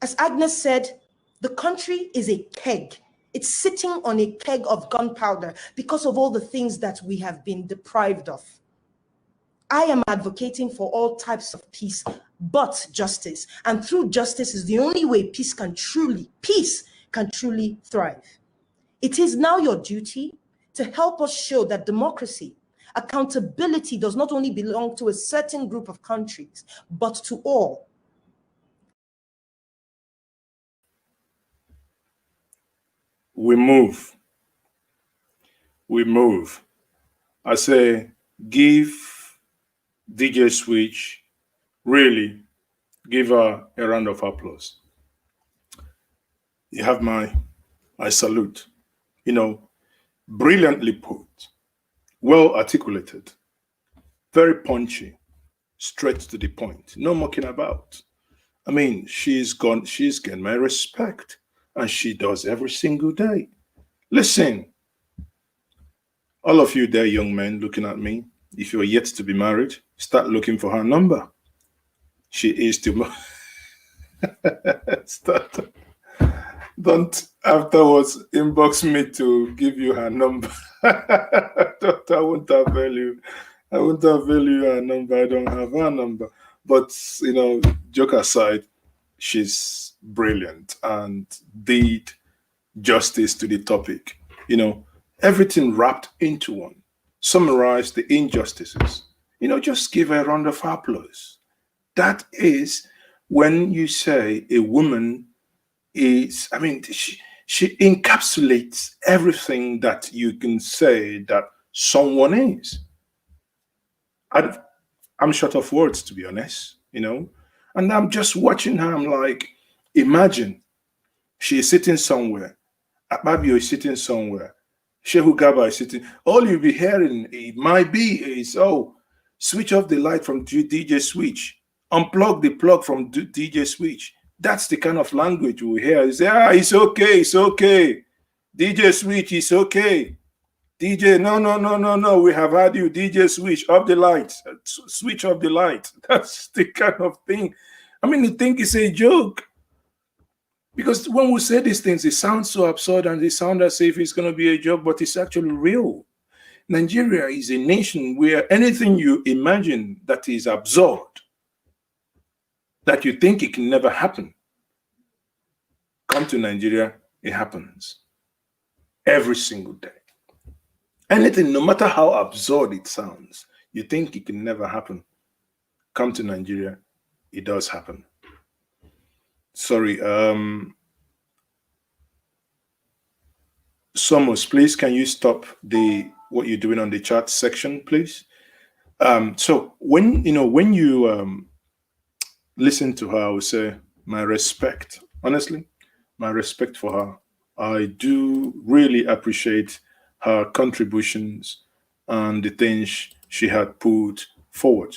As Agnes said, the country is a keg. It's sitting on a keg of gunpowder because of all the things that we have been deprived of. I am advocating for all types of peace, but justice. And through justice is the only way peace can truly thrive. It is now your duty to help us show that democracy, accountability does not only belong to a certain group of countries, but to all. We move. We move. I say, give DJ Switch, really, give her a round of applause. You have my salute. You know, brilliantly put, well articulated, very punchy, straight to the point, no mucking about. I mean, she's gained my respect, and she does every single day. Listen, all of you there, young men looking at me, if you're yet to be married, start looking for her number. She is to start. Don't afterwards inbox me to give you her number. I won't avail you. I won't avail you her number. I don't have her number. But, you know, joke aside, she's brilliant and did justice to the topic. You know, everything wrapped into one. Summarize the injustices. You know, just give her a round of applause. That is when you say a woman is, I mean, she encapsulates everything that you can say that someone is. I'm short of words, to be honest, you know. And I'm just watching her. I'm like, imagine she's sitting somewhere. Akpabio is sitting somewhere. Shehu Gaba is sitting. All you'll be hearing, it might be, is, oh, switch off the light from DJ Switch. Unplug the plug from DJ Switch. That's the kind of language we hear. You say, it's okay, it's okay. DJ Switch, it's okay. DJ, no, we have had you. DJ Switch, off the light. Switch off the light. That's the kind of thing. I mean, you think it's a joke. Because when we say these things, it sounds so absurd and they sound as if it's going to be a joke, but it's actually real. Nigeria is a nation where anything you imagine that is absurd, that you think it can never happen, come to Nigeria, it happens. Every single day. Anything, no matter how absurd it sounds, you think it can never happen, come to Nigeria, it does happen. Sorry, Somos, please, can you stop what you're doing on the chat section, please? So when you listen to her, I would say my respect, honestly, my respect for her. I do really appreciate her contributions and the things she had put forward.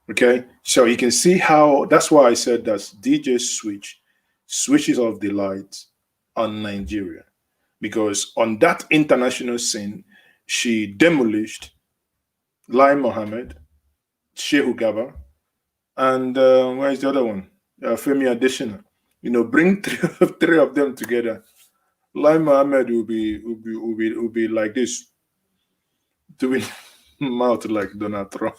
Okay, so you can see how, that's why I said that DJ Switch switches off the lights on Nigeria, because on that international scene, she demolished Lai Mohammed, Shehu Gaba, and where is the other one? Femi Adesina. You know, bring three of them together. Lai Mohammed will be like this, doing mouth like Donald Trump.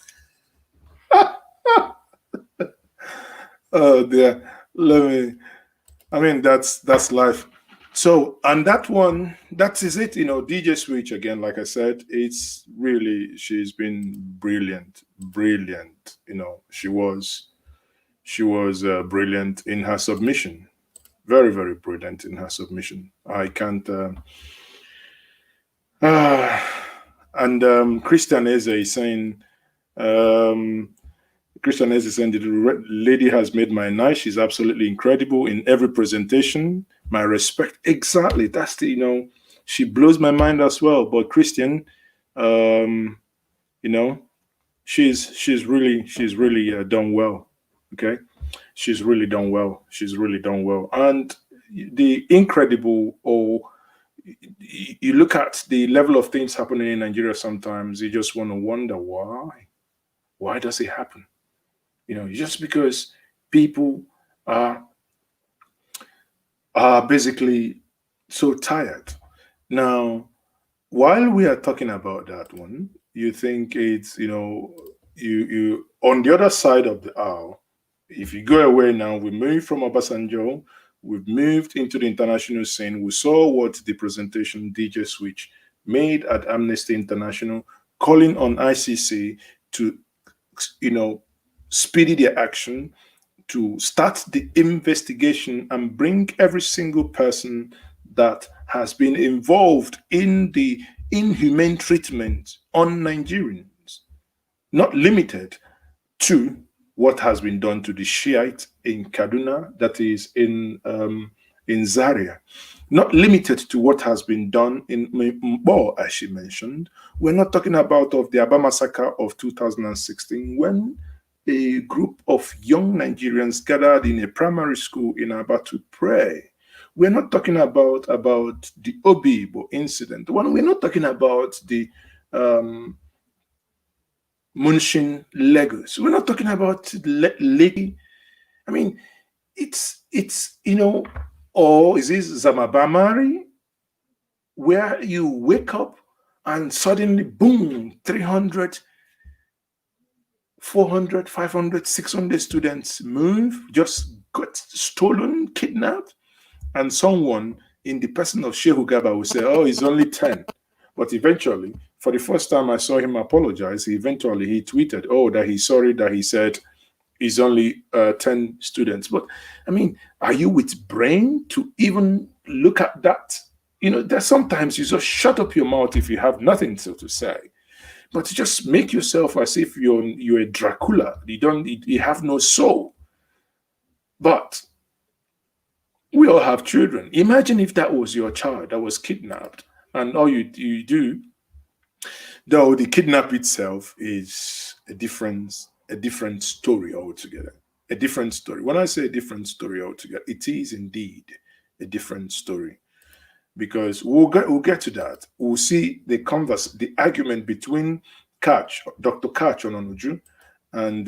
Oh dear, I mean, that's life. So, and that one, that is it, you know, DJ Switch, again, like I said, it's really, she's been brilliant, you know, she was brilliant in her submission, very, very brilliant in her submission. I can't, and Christian Eze is saying, Christian Eze is saying, the lady has made my night. She's absolutely incredible in every presentation. My respect. Exactly. That's the, you know, she blows my mind as well. But Christian, you know, she's really done well. Okay. She's really done well. And the incredible, or you look at the level of things happening in Nigeria. Sometimes you just want to wonder why. Why does it happen? Just because people are basically so tired. Now, while we are talking about that one, you think it's, you on the other side of the aisle, if you go away now, we moved from Obasanjo, we've moved into the international scene. We saw what the presentation DJ Switch made at Amnesty International, calling on ICC to, speedy their action, to start the investigation and bring every single person that has been involved in the inhumane treatment on Nigerians, not limited to what has been done to the Shiite in Kaduna, that is in Zaria, not limited to what has been done in Mbo, as she mentioned. We're not talking about of the Aba massacre of 2016, when a group of young Nigerians gathered in a primary school in Aba to pray. We're not talking about the Obibo incident. We're not talking about the Munshin Lagos. We're not talking about Lady. I mean, it's or is this Zamabamari, where you wake up and suddenly, boom, 300, 400, 500, 600 students move, just got stolen, kidnapped, and someone in the person of Shehu Gaba will say, oh, it's only 10. But eventually, for the first time I saw him apologize, he tweeted, oh, that he's sorry that he said it's only 10 students. But I mean, are you with brain to even look at that? There's sometimes you just shut up your mouth if you have nothing to say. But just make yourself as if you're a Dracula. You have no soul. But we all have children. Imagine if that was your child that was kidnapped, and all you do, though the kidnap itself is a different story altogether. A different story. When I say a different story altogether, it is indeed a different story. Because we'll get to that. We'll see the argument between Dr. Kach Ononuju and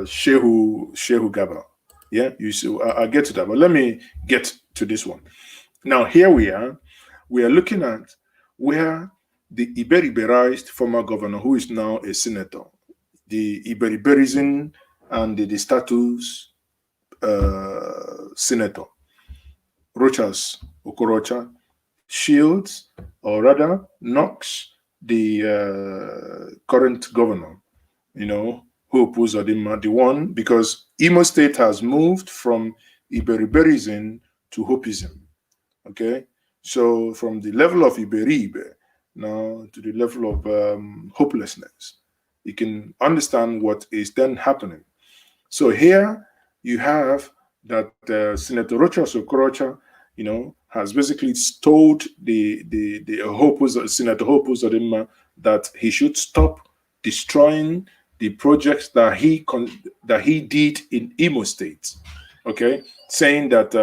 Shehu Gaba. Yeah, you see, I'll get to that. But let me get to this one. Now, here we are looking at where the Iberiberized former governor, who is now a senator, the Iberiberizing and the status senator, Rochas Okorocha, shields, or rather knocks the current governor, Hope Uzodinma, the one, because Imo State has moved from Iberiberizing to Hopism. Okay, so from the level of Iberibe now to the level of hopelessness, you can understand what is then happening. So here you have that Senator Rochas Okorocha, has basically told the Senator Hope Uzodinma that he should stop destroying the projects that he did in Imo State. Okay, saying that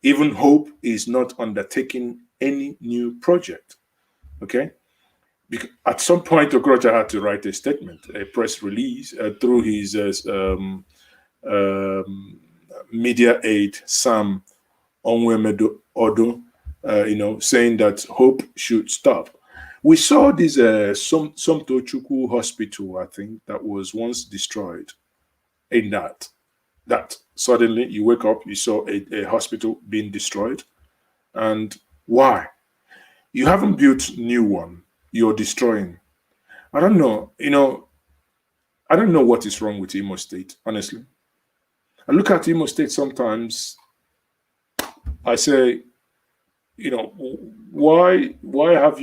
even Hope is not undertaking any new project. Okay, because at some point Okorocha had to write a statement, a press release through his media aide Sam Onwemedo Odo, saying that Hope should stop. We saw this Somto Chukwu hospital, I think, that was once destroyed. In that suddenly you wake up, you saw a hospital being destroyed. And why? You haven't built new one, you're destroying. I don't know, I don't know what is wrong with Imo State, honestly. I look at Imo State sometimes, I say, why have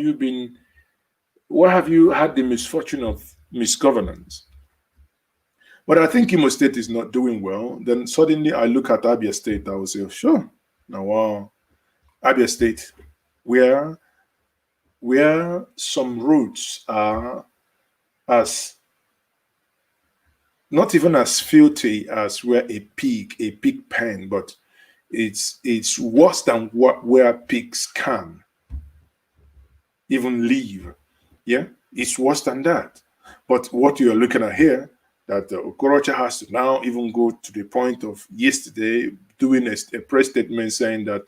you had the misfortune of misgovernance? But I think Imo State is not doing well. Then suddenly I look at Abia State, I will say, sure, now wow, Abia State, where some roads are as not even as filthy as where a pig pen, but it's worse than where pigs can even live. Yeah, it's worse than that. But what you're looking at here, that Okorocha has to now even go to the point of yesterday doing a press statement saying that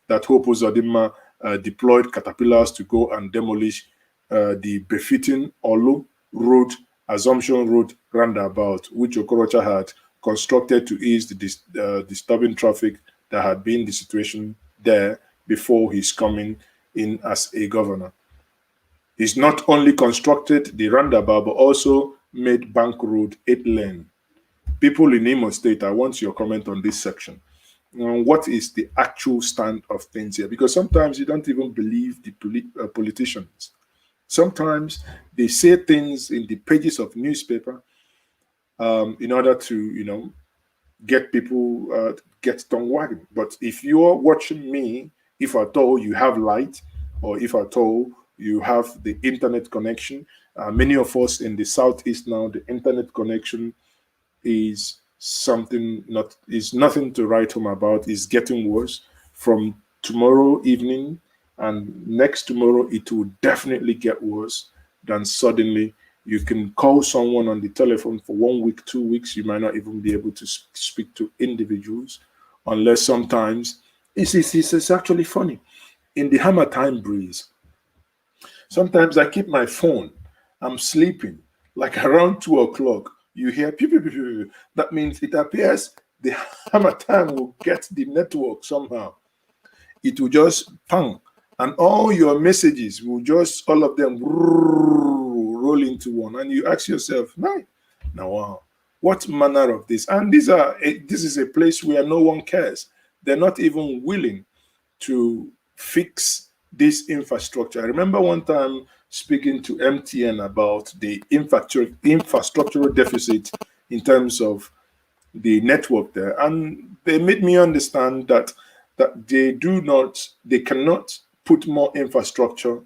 that Hope Uzodinma deployed caterpillars to go and demolish the befitting Olu Road, Assumption Road roundabout, which Okorocha had constructed to ease the disturbing traffic that had been the situation there before his coming in as a governor. He's not only constructed the roundabout, but also made Bank Road 8-lane. People in Imo State, I want your comment on this section. What is the actual stand of things here? Because sometimes you don't even believe the politicians. Sometimes they say things in the pages of newspaper in order to, get people get tongue wagging. But if you're watching me, if at all you have light, or if at all you have the internet connection, many of us in the Southeast now, the internet connection is nothing to write home about. It's getting worse. From tomorrow evening and next tomorrow, it will definitely get worse. Then suddenly you can call someone on the telephone for 1 week, 2 weeks. You might not even be able to speak to individuals, unless sometimes it's actually funny. In the hammer time breeze, sometimes I keep my phone. I'm sleeping, like around 2 o'clock. You hear pew, pew, pew, pew. That means it appears the hammer time will get the network somehow. It will just pang, and all your messages will just, all of them roll into one. And you ask yourself, now, wow, what manner of this? And this is a place where no one cares. They're not even willing to fix this infrastructure. I remember one time speaking to MTN about the infrastructural deficit in terms of the network there, and they made me understand that they cannot put more infrastructure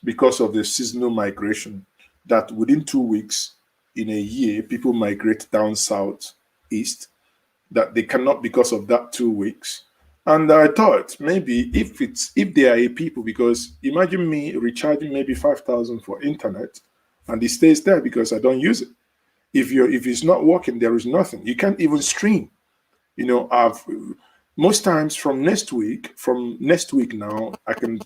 because of the seasonal migration. That within 2 weeks in a year, people migrate down south east. That they cannot because of that 2 weeks. And I thought maybe if they are a people, because imagine me recharging maybe 5,000 for internet, and it stays there because I don't use it. If it's not working, there is nothing. You can't even stream. Most times from next week now, I can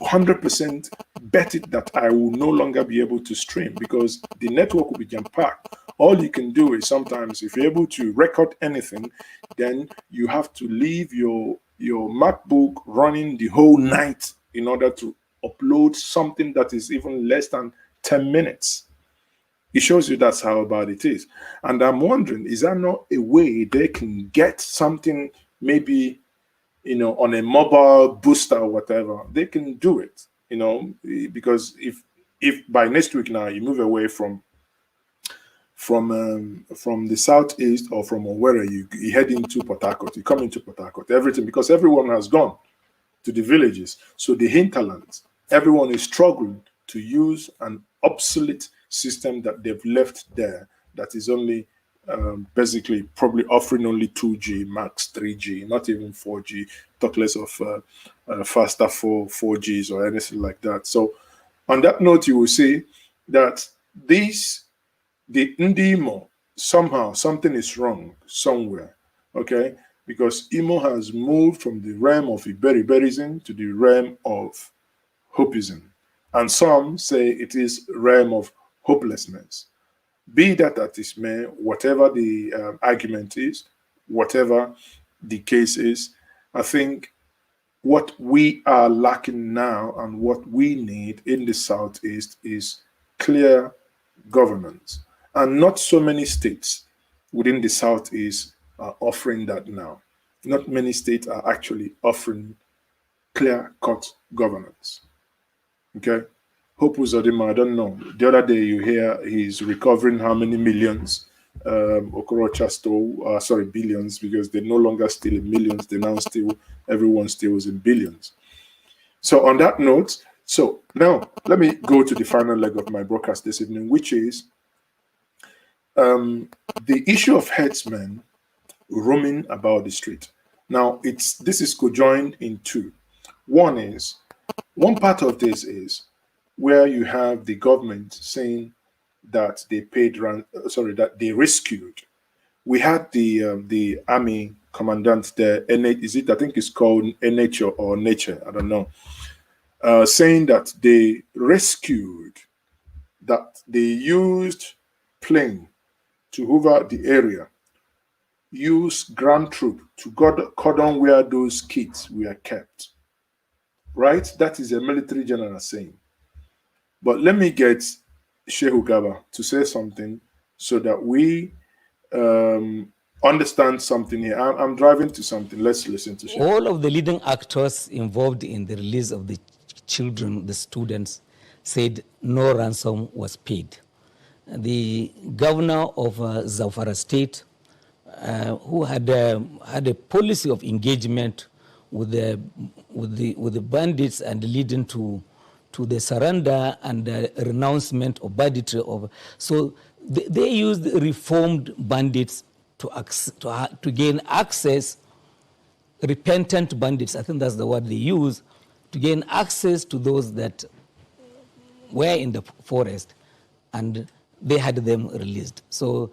100% bet it that I will no longer be able to stream because the network will be jam-packed. All you can do is sometimes, if you're able to record anything, then you have to leave your MacBook running the whole night in order to upload something that is even less than 10 minutes. It shows you that's how bad it is. And I'm wondering, is there not a way they can get something, maybe, on a mobile booster or whatever? They can do it, because if by next week now you move away from the southeast or from wherever you head into Port Harcourt, you come into Port Harcourt, everything, because everyone has gone to the villages. So the hinterlands, everyone is struggling to use an obsolete system that they've left there that is only basically probably offering only 2G, max 3G, not even 4G, talk less of faster 4Gs or anything like that. So on that note, you will see that the Ndimo, somehow something is wrong somewhere, okay? Because Imo has moved from the realm of Iberiberism to the realm of hopism. And some say it is realm of hopelessness. Be that as it may, whatever the argument is, whatever the case is, I think what we are lacking now and what we need in the Southeast is clear governance. And not so many states within the Southeast are offering that now. Not many states are actually offering clear-cut governance. Okay? Hope Uzodinma, I don't know. The other day you hear he's recovering how many millions Okorocha stole, billions, because they no longer steal in millions, they now steal, everyone steals in billions. So on that note, so now let me go to the final leg of my broadcast this evening, which is the issue of headsmen roaming about the street. Now, this is conjoined in two. One part of this is where you have the government saying that they that they rescued. We had the army commandant there, is it? I think it's called NH or Nature. I don't know. Saying that they rescued, that they used plane to hover the area, use ground troop to cordon where those kids were kept. Right? That is a military general saying. But let me get Shehu Gaba to say something so that we understand something here. I'm driving to something. Let's listen to Shehu. All of the leading actors involved in the release of the children, the students, said no ransom was paid. The governor of Zamfara State, who had a policy of engagement with the bandits and leading to the surrender and the renouncement of banditry. So they used reformed bandits to gain access, repentant bandits, I think that's the word they use, to gain access to those that were in the forest, and they had them released. So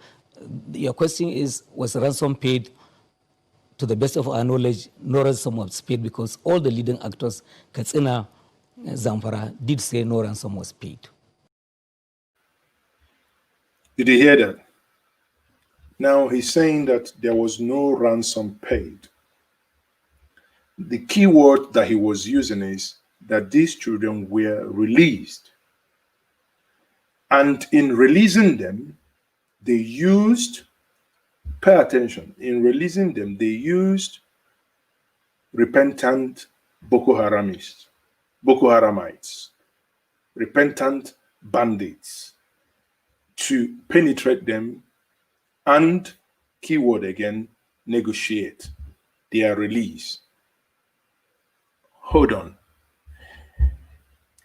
your question is, was ransom paid? To the best of our knowledge, no ransom was paid because all the leading actors, Katsina, Zamfara, did say no ransom was paid. Did you hear that? Now he's saying that there was no ransom paid. The key word that he was using is that these children were released. And in releasing them, they used, pay attention, in releasing them, they used repentant Boko Haramites, repentant bandits to penetrate them and, keyword again, negotiate their release. Hold on.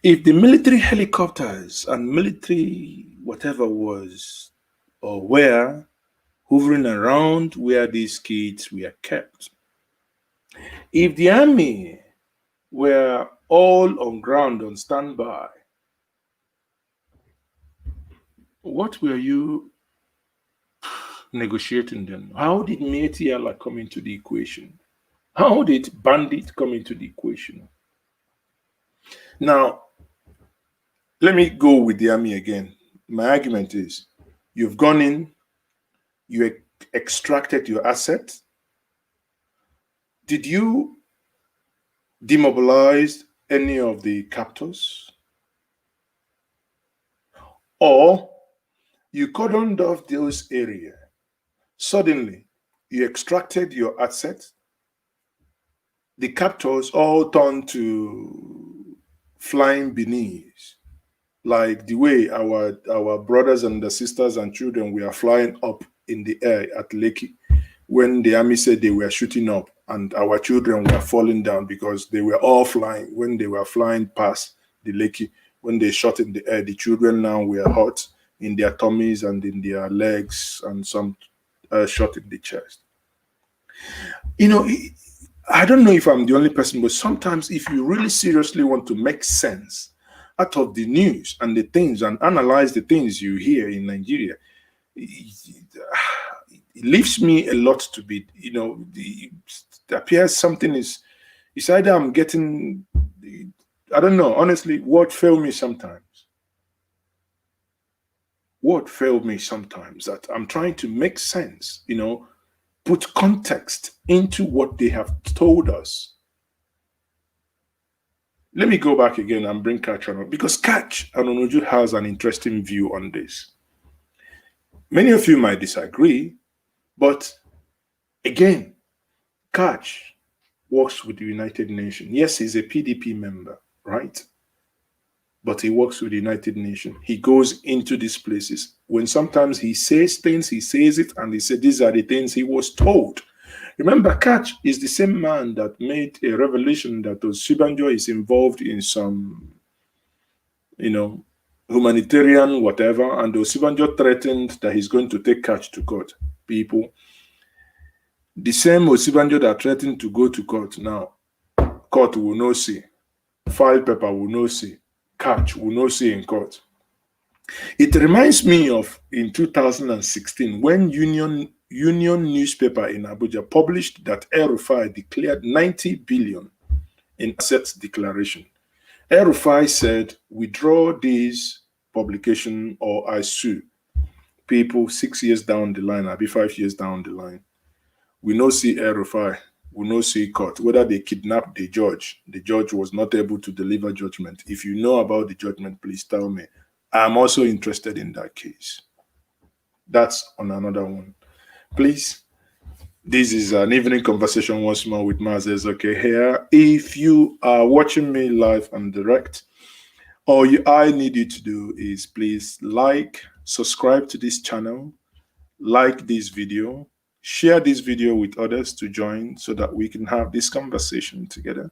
If the military helicopters and military whatever was or were hovering around where these kids were kept, if the army were all on ground on standby, what were you negotiating then? How did Mietiala come into the equation? How did bandit come into the equation? Now, let me go with the army again. My argument is, you've gone in, you extracted your asset. Did you demobilize any of the captors? Or you cordoned off those areas. Suddenly, you extracted your asset. The captors all turned to flying beneath, like the way our brothers and the sisters and children were flying up in the air at Lekki when the army said they were shooting up, and our children were falling down because they were all flying. When they were flying past the Lekki, when they shot in the air, the children now were hurt in their tummies and in their legs, and some shot in the chest. You know, I don't know if I'm the only person, but sometimes if you really seriously want to make sense out of the news and the things and analyze the things you hear in Nigeria, it leaves me a lot to be, it appears something is, it's either I'm getting, I don't know, honestly, word fail me sometimes. Word fail me sometimes that I'm trying to make sense, put context into what they have told us. Let me go back again and bring Catch on, because Catch and Onoju has an interesting view on this. Many of you might disagree, but again, Catch works with the United Nations. Yes, he's a PDP member, right? But he works with the United Nations. He goes into these places. When sometimes he says things, he says it, and he said these are the things he was told. Remember, Catch is the same man that made a revelation that Obasanjo is involved in some, humanitarian whatever, and Obasanjo threatened that he's going to take Catch to court. People, The same Obasanjo that threatened to go to court now, court will not see. File paper will not see. Catch will not see in court. It reminds me of in 2016 when Union newspaper in Abuja published that El-Rufai declared 90 billion in assets declaration. El-Rufai said, withdraw this publication or I sue. People 6 years down the line, I'll be 5 years down the line. We no see El-Rufai, we no see court. Whether they kidnapped the judge was not able to deliver judgment. If you know about the judgment, please tell me. I'm also interested in that case. That's on another one. Please, this is an evening conversation once more with Mazes. Okay, here. If you are watching me live and direct, all I need you to do is please like, subscribe to this channel, like this video, share this video with others to join so that we can have this conversation together.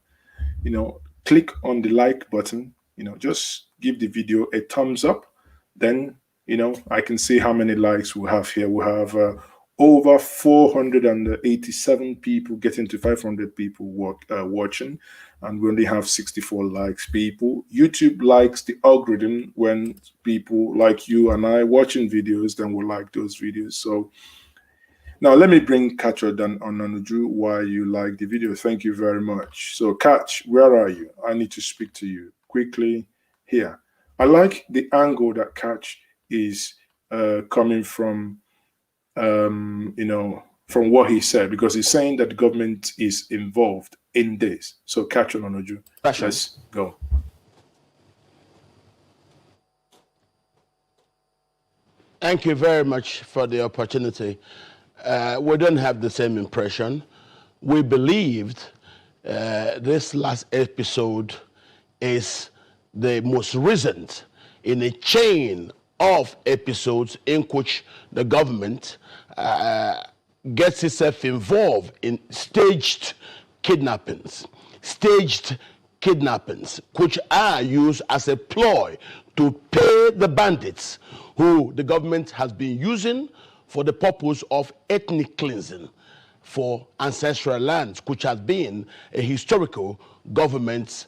You know, click on the like button, you know, just give the video a thumbs up. Then, you know, I can see how many likes we have here. We have over 487 people getting to 500 people watching, and we only have 64 likes. People, YouTube likes the algorithm when people like you and I watching videos, then we like those videos. So now let me bring Kacho down on Onuju why you like the video. Thank you very much. So Kach, where are you? I need to speak to you quickly here. I like the angle that Kach is coming from, you know, from what he said, because he's saying that the government is involved in this. So Kach on Onuju, let's go. Thank you very much for the opportunity. We don't have the same impression. We believed this last episode is the most recent in a chain of episodes in which the government gets itself involved in staged kidnappings, which are used as a ploy to pay the bandits who the government has been using for the purpose of ethnic cleansing for ancestral lands, which has been a historical government's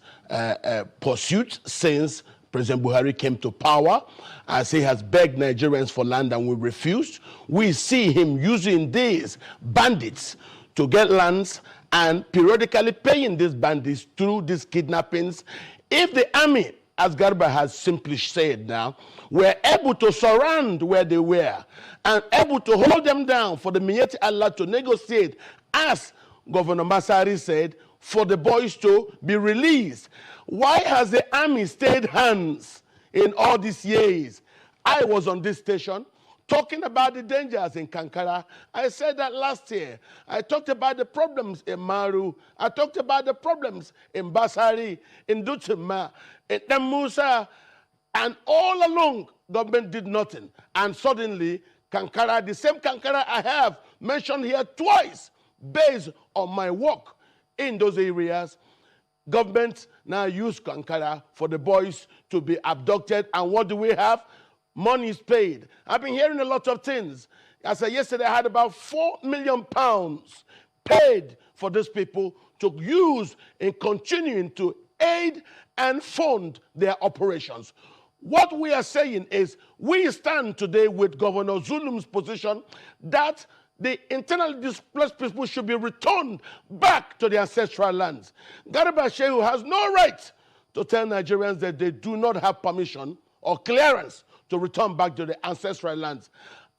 pursuit since President Buhari came to power, as he has begged Nigerians for land and we refused. We see him using these bandits to get lands and periodically paying these bandits through these kidnappings. If the army, as Garba has simply said now, were able to surround where they were and able to hold them down for the Miyetti Allah to negotiate, as Governor Masari said, for the boys to be released. Why has the army stayed hands in all these years? I was on this station talking about the dangers in Kankara. I said that last year. I talked about the problems in Maru. I talked about the problems in Basari, in Dutima, in Musa, and all along, government did nothing. And suddenly, Kankara, the same Kankara I have mentioned here twice, based on my work in those areas, government now use Kankara for the boys to be abducted. And what do we have? Money is paid. I've been hearing a lot of things. I said yesterday I had about £4 million paid for these people to use in continuing to aid and fund their operations. What we are saying is we stand today with Governor Zulum's position that the internally displaced people should be returned back to their ancestral lands. Garba Shehu has no right to tell Nigerians that they do not have permission or clearance to return back to the ancestral lands.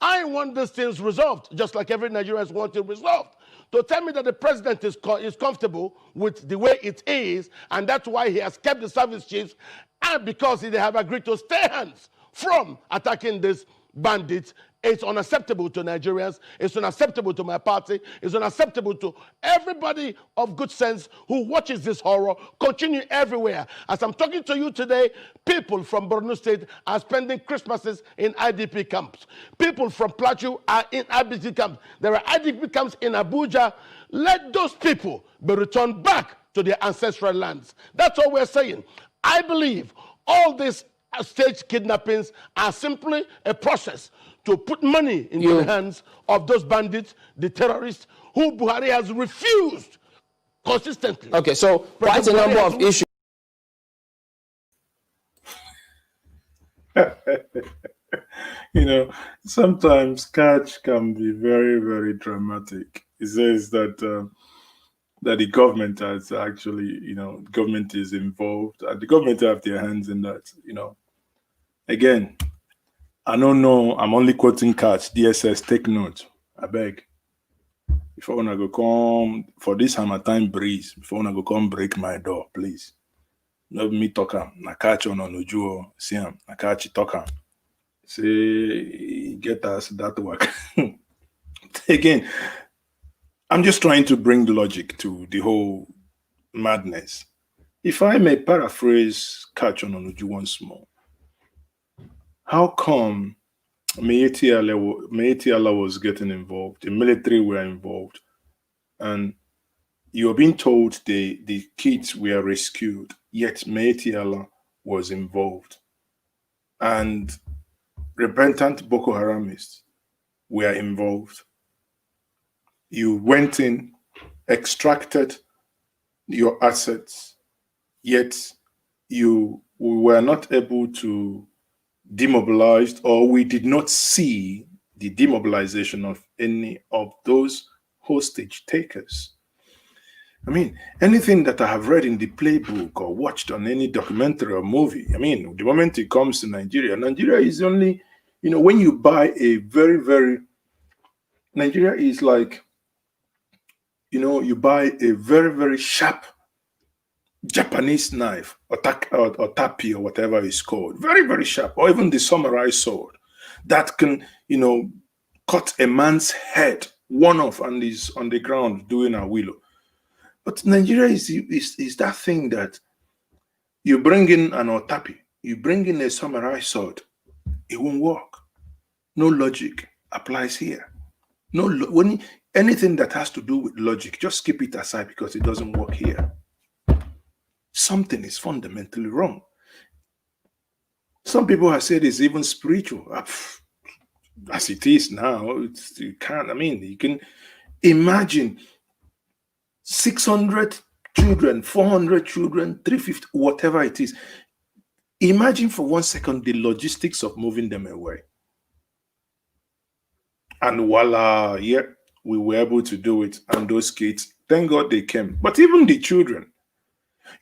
I want these things resolved, just like every Nigerian wants it resolved. To tell me that the president is comfortable with the way it is, and that's why he has kept the service chiefs, and because they have agreed to stay hands from attacking these bandits, it's unacceptable to Nigerians, it's unacceptable to my party, it's unacceptable to everybody of good sense who watches this horror continue everywhere. As I'm talking to you today, people from Borno State are spending Christmases in IDP camps. People from Plateau are in IDP camps. There are IDP camps in Abuja. Let those people be returned back to their ancestral lands. That's all we're saying. I believe all these staged kidnappings are simply a process to put money into the hands of those bandits, the terrorists, who Buhari has refused consistently. Okay, so quite a President number Buhari of issues. You know, sometimes catch can be very, very dramatic. It says that that the government has actually, government is involved, and the government have their hands in that. Again, I don't know. I'm only quoting catch. DSS, take note. I beg. If I wanna go come for this Hammertime breeze, if I wanna go come break my door, please. Not me talk am. Na catch on Ojuo. See am. Na catch talk am. Say get us that work. Again, I'm just trying to bring logic to the whole madness. If I may paraphrase Catch on Onuju once more, how come Meiti Allah was getting involved, the military were involved, and you're being told the kids were rescued, yet Meiti Allah was involved, and repentant Boko Haramists were involved. You went in, extracted your assets, yet we were not able to demobilize, or we did not see the demobilization of any of those hostage takers. I mean, anything that I have read in the playbook or watched on any documentary or movie, I mean, the moment it comes to Nigeria, Nigeria is only, when you buy a very, very, Nigeria is like, you buy a very, very sharp Japanese knife or tapi or whatever it's called, very, very sharp, or even the samurai sword that can, cut a man's head one off and is on the ground doing a willow. But Nigeria is that thing that you bring in an otapi, you bring in a samurai sword, it won't work. No logic applies here. When anything that has to do with logic, just keep it aside because it doesn't work here. Something is fundamentally wrong. Some people have said it's even spiritual. As it is now, you can imagine 600 children, 400 children, 350, whatever it is. Imagine for 1 second the logistics of moving them away. And voila, yeah, we were able to do it. And those kids, thank God they came. But even the children,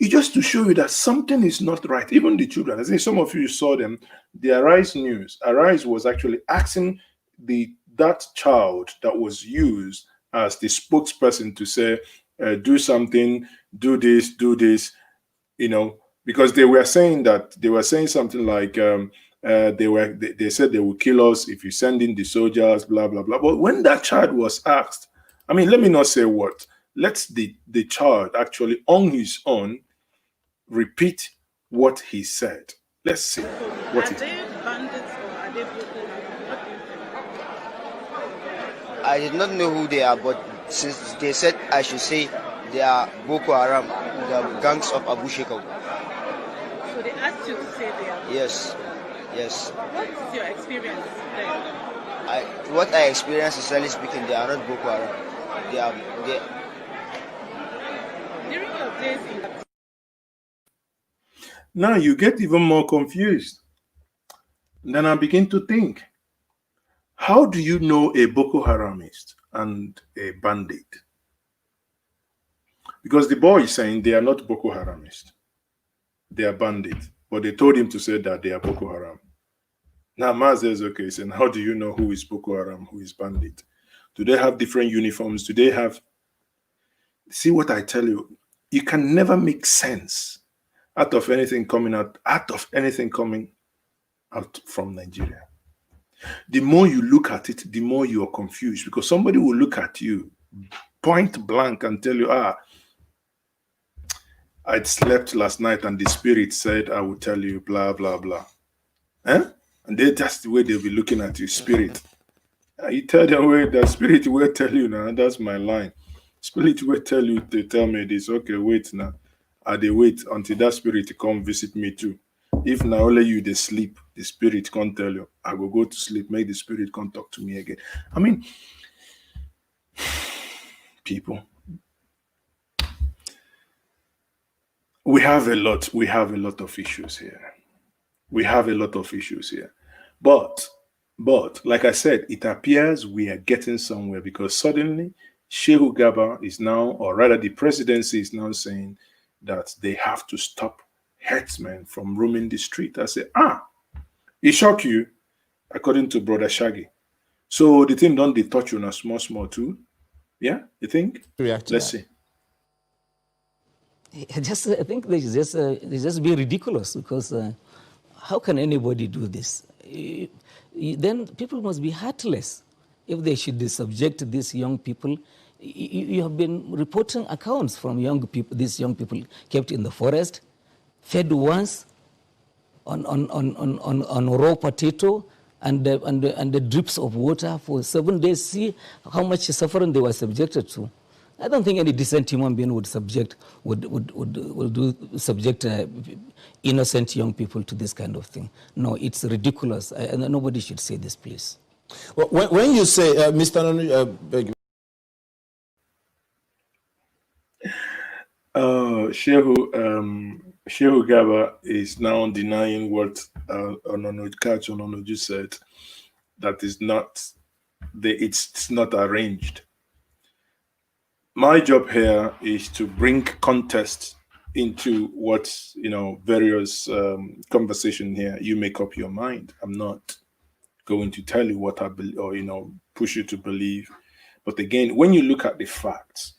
it's just to show you that something is not right. Even the children, I think some of you saw them, the Arise News. Arise was actually asking that child that was used as the spokesperson to say, do something, do this, because they were saying something like, they said they will kill us if you send in the soldiers, blah, blah, blah. But when that child was asked, let me not say what, let the child actually on his own repeat what he said. Let's see what Are they bandits or are they Boko Haram? What do you think? I did not know who they are, but since they said I should say they are Boko Haram, the gangs of Abu Shekau. So they asked you to say they are. Yes. What is your experience there? What I experienced, sincerely speaking, they are not Boko Haram. They During your days in Now you get even more confused. Then I begin to think, how do you know a Boko Haramist and a bandit? Because the boy is saying they are not Boko Haramist. They are bandit. But they told him to say that they are Boko Haram. Now Maz says, okay, so how do you know who is Boko Haram, who is bandit? Do they have different uniforms? Do they have... See what I tell you? You can never make sense out of anything coming out from Nigeria. The more you look at it, the more you are confused, because somebody will look at you point blank and tell you, I slept last night and the spirit said, I will tell you, blah, blah, blah. And that's the way they'll be looking at you, spirit. You tell them where the spirit will tell you now, that's my line. Spirit will tell you to tell me this. Okay, wait now. They wait until that spirit come visit me too. If now only you they sleep, the spirit can't tell you. I will go to sleep, make the spirit come talk to me again. people. We have a lot of issues here. But like I said, it appears we are getting somewhere, because suddenly Shehu Gaba is now, or rather the presidency is now saying that they have to stop herdsmen from roaming the street. I say, it shock you, according to Brother Shaggy. So the thing don't they touch you on a small too? Yeah, you think? Let's see. I think they just be ridiculous, because how can anybody do this? Then people must be heartless if they should subject these young people. You have been reporting accounts from these young people kept in the forest, fed once on raw potato and the drips of water for 7 days. See how much suffering they were subjected to. I don't think any decent human being would subject innocent young people to this kind of thing. No, it's ridiculous. Nobody should say this, please. Well, when you say, Mr. Shehu Gaba is now denying what Ononoju said, that is not it's not arranged. My job here is to bring context into what, various conversation here. You make up your mind. I'm not going to tell you what I believe, or push you to believe. But again, when you look at the facts,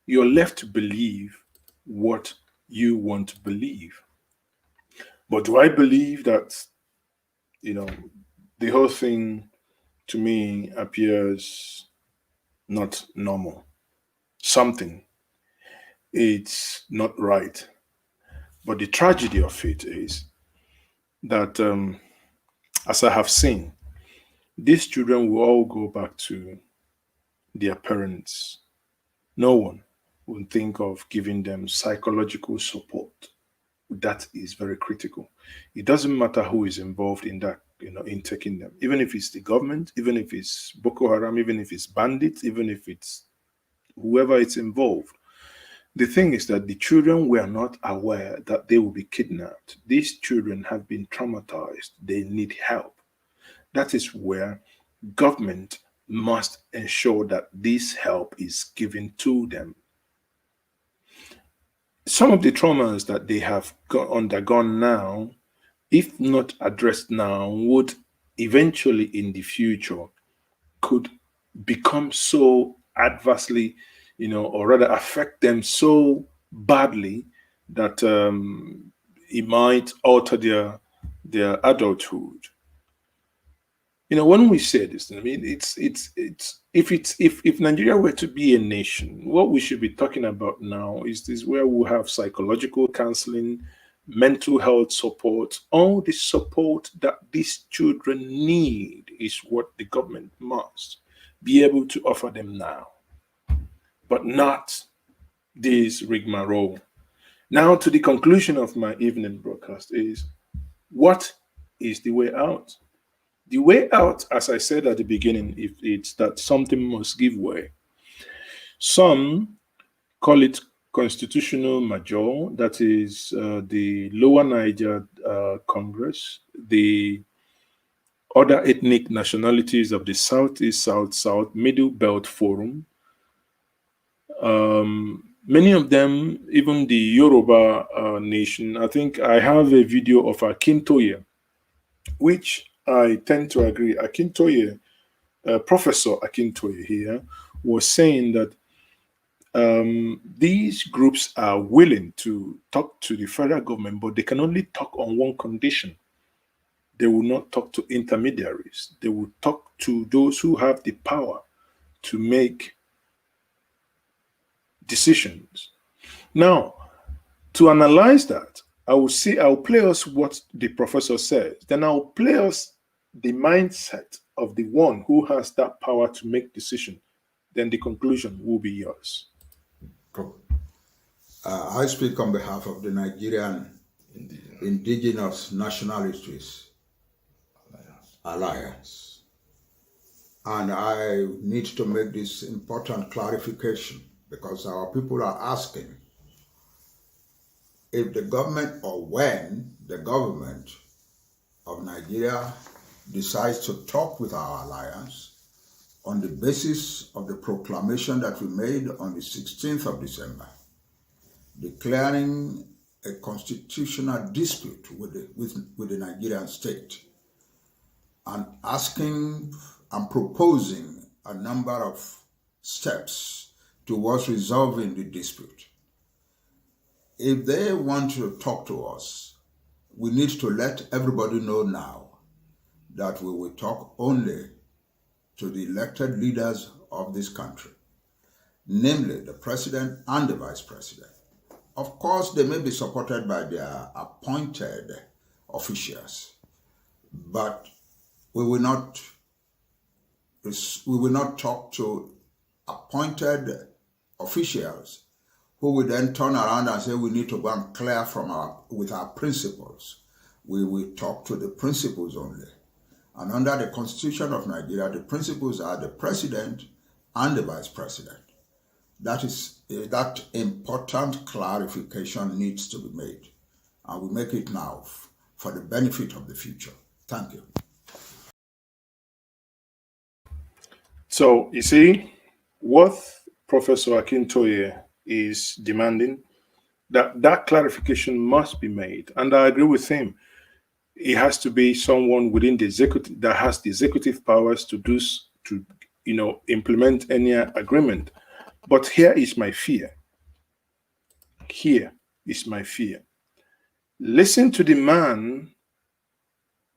you're left to believe what you want to believe. But do I believe that, the whole thing to me appears not normal? Something, it's not right. But the tragedy of it is that, as I have seen, these children will all go back to their parents. No one will think of giving them psychological support. That is very critical. It doesn't matter who is involved in that, in taking them. Even if it's the government, even if it's Boko Haram, even if it's bandits, even if it's whoever it's involved. The thing is that the children were not aware that they will be kidnapped. These children have been traumatized. They need help. That is where government must ensure that this help is given to them. Some of the traumas that they have undergone now, if not addressed now, would eventually in the future could become so adversely, or rather affect them so badly that it might alter their adulthood. When we say this, I mean, if Nigeria were to be a nation, what we should be talking about now is this, where we have psychological counseling, mental health support, all the support that these children need is what the government must be able to offer them now, but not this rigmarole. Now, to the conclusion of my evening broadcast is, what is the way out? The way out, as I said at the beginning, it's that something must give way. Some call it constitutional major, that is the Lower Niger Congress, the other ethnic nationalities of the Southeast, South, Middle Belt Forum. Many of them, even the Yoruba nation. I think I have a video of Akintoye, which I tend to agree. Akintoye, Professor Akintoye here, was saying that these groups are willing to talk to the federal government, but they can only talk on one condition. They will not talk to intermediaries. They will talk to those who have the power to make decisions. Now, to analyze that, I'll play us what the professor says. Then I'll play us the mindset of the one who has that power to make decision. Then the conclusion will be yours. I speak on behalf of the Nigerian Indigenous Nationalities Alliance. And I need to make this important clarification because our people are asking if the government or when the government of Nigeria decides to talk with our alliance on the basis of the proclamation that we made on the 16th of December, declaring a constitutional dispute with the Nigerian state and asking and proposing a number of steps towards resolving the dispute. If they want to talk to us, we need to let everybody know now that we will talk only to the elected leaders of this country, namely the president and the vice president. Of course, they may be supported by their appointed officials, but we will not talk to appointed officials who will then turn around and say we need to go and clear with our principles. We will talk to the principles only. And under the Constitution of Nigeria, the principles are the president and the vice president. That important clarification needs to be made. And we make it now for the benefit of the future. Thank you. So, you see, what Professor Akintoye is demanding, that clarification must be made. And I agree with him. It has to be someone within the executive that has the executive powers to implement any agreement. But here is my fear. Here is my fear. Listen to the man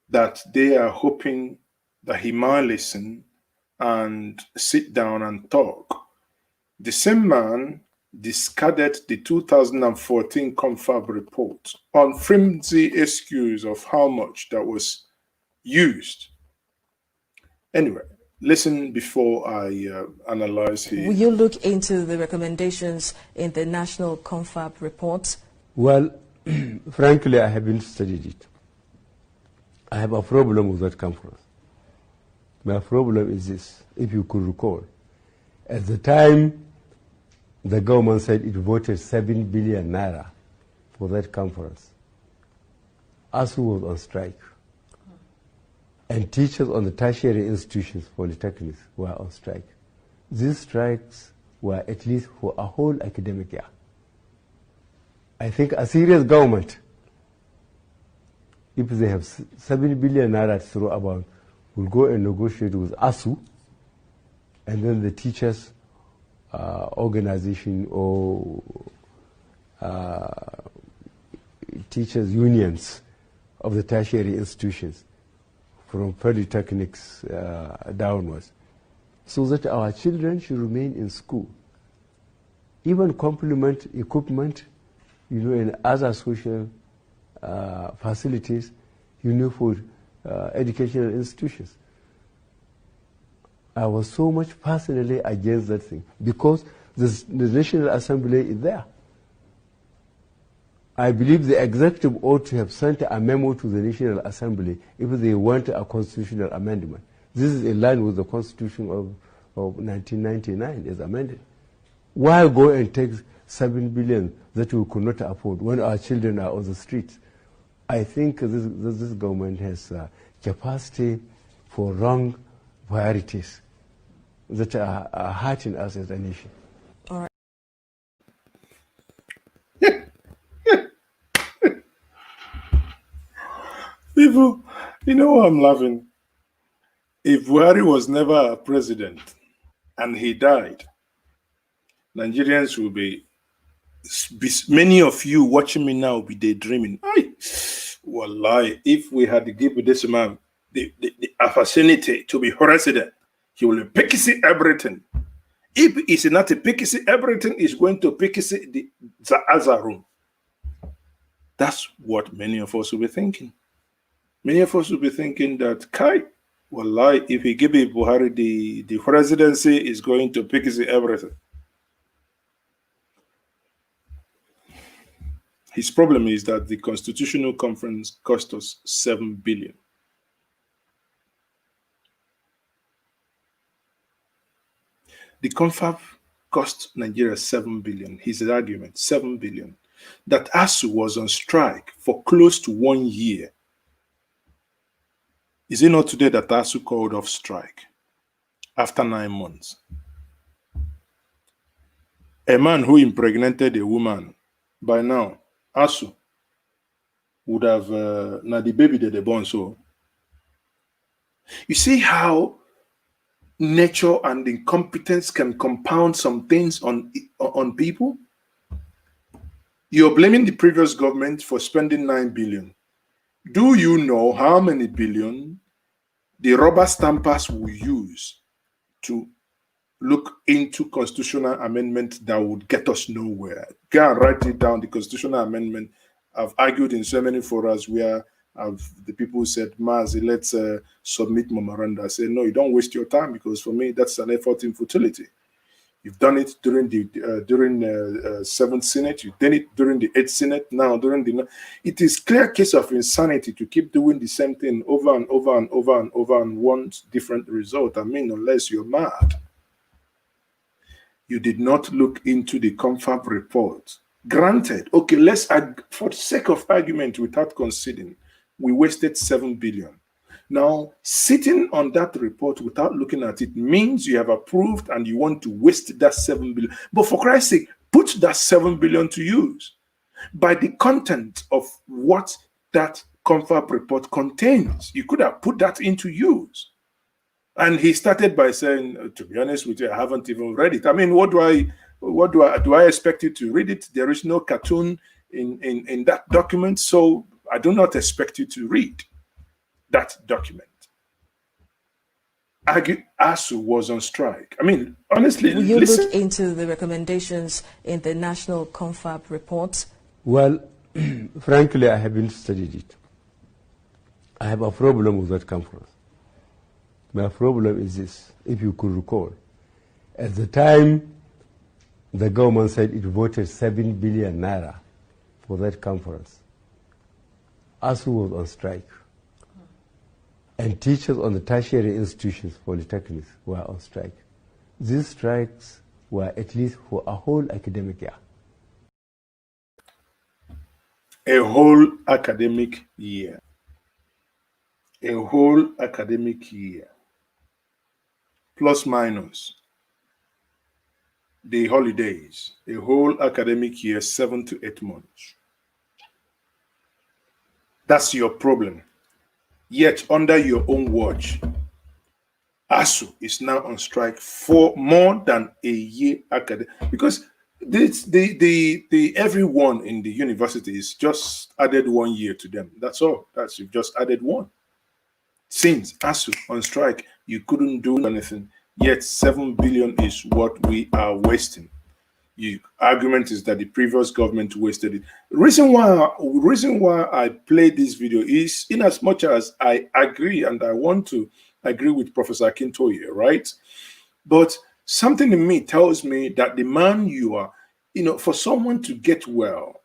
that they are hoping that he might listen and sit down and talk. The same man discarded the 2014 confab report on flimsy excuse of how much that was used. Anyway, listen before I analyze here. Will you look into the recommendations in the national confab report? Well, frankly, I haven't studied it. I have a problem with that conference. My problem is this, if you could recall. At the time, the government said it voted 7 billion naira for that conference. ASU was on strike. And teachers on the tertiary institutions, polytechnics, were on strike. These strikes were at least for a whole academic year. I think a serious government, if they have 7 billion naira to throw about, will go and negotiate with ASU, and then the teachers organization or teachers unions of the tertiary institutions from polytechnics downwards, so that our children should remain in school. Even complement equipment, and other social facilities, for educational institutions. I was so much personally against that thing because the National Assembly is there. I believe the executive ought to have sent a memo to the National Assembly if they want a constitutional amendment. This is in line with the Constitution of 1999 as amended. Why go and take 7 billion that we could not afford when our children are on the streets? I think this government has capacity for wrong priorities that are hurting us as a nation. All right. People, you know why I'm laughing? If Buhari was never a president and he died, Nigerians will be many of you watching me now will be daydreaming. Wallahi, if we had given this man the opportunity to be president, he will pickisy everything. If it's not a pickisy everything, is going to pickisy the other room. That's what many of us will be thinking. Many of us will be thinking that, wallahi, if he give Buhari the presidency, is going to pickisy everything. His problem is that the Constitutional Conference cost us 7 billion. The confab cost Nigeria 7 billion. His argument, 7 billion. That ASU was on strike for close to 1 year. Is it not today that ASU called off strike after 9 months? A man who impregnated a woman, by now, ASU would have, now the baby that they born, so. You see how nature and incompetence can compound some things on people? You're blaming the previous government for spending 9 billion. Do you know how many billion the rubber stampers will use to look into constitutional amendment that would get us nowhere? Go and write it down, the constitutional amendment. I've argued in so many forums where the people said, Mazi, let's submit memoranda. I said, no, you don't waste your time, because for me, that's an effort in futility. You've done it during the 7th Senate. You've done it during the 8th Senate. Now, it is clear case of insanity to keep doing the same thing over and over and over and over and want different result. I mean, unless you're mad. You did not look into the confab report. Granted, okay, for the sake of argument, without conceding, we wasted 7 billion. Now, sitting on that report without looking at it means you have approved and you want to waste that 7 billion. But for Christ's sake, put that 7 billion to use by the content of what that confab report contains. You could have put that into use. And he started by saying, to be honest with you, I haven't even read it. I mean, do I expect you to read it? There is no cartoon in that document, so I do not expect you to read that document. ASU was on strike. I mean, honestly, will you look into the recommendations in the National Confab report? Well, frankly, I haven't studied it. I have a problem with that conference. My problem is this: if you could recall, at the time the government said it voted 7 billion naira for that conference, ASU was on strike. And teachers on the tertiary institutions, polytechnics, were on strike. These strikes were at least for a whole academic year. A whole academic year. A whole academic year. Plus minus the holidays. A whole academic year, 7 to 8 months. That's your problem. Yet, under your own watch, ASU is now on strike for more than a year academic, because everyone in the universities just added 1 year to them. That's all. You've just added one. Since ASU on strike, you couldn't do anything. Yet 7 billion is what we are wasting. Your argument is that the previous government wasted it. Reason why I played this video is, in as much as I agree, and I want to agree with Professor Akintoye, right? But something in me tells me that the man you are, for someone to get well,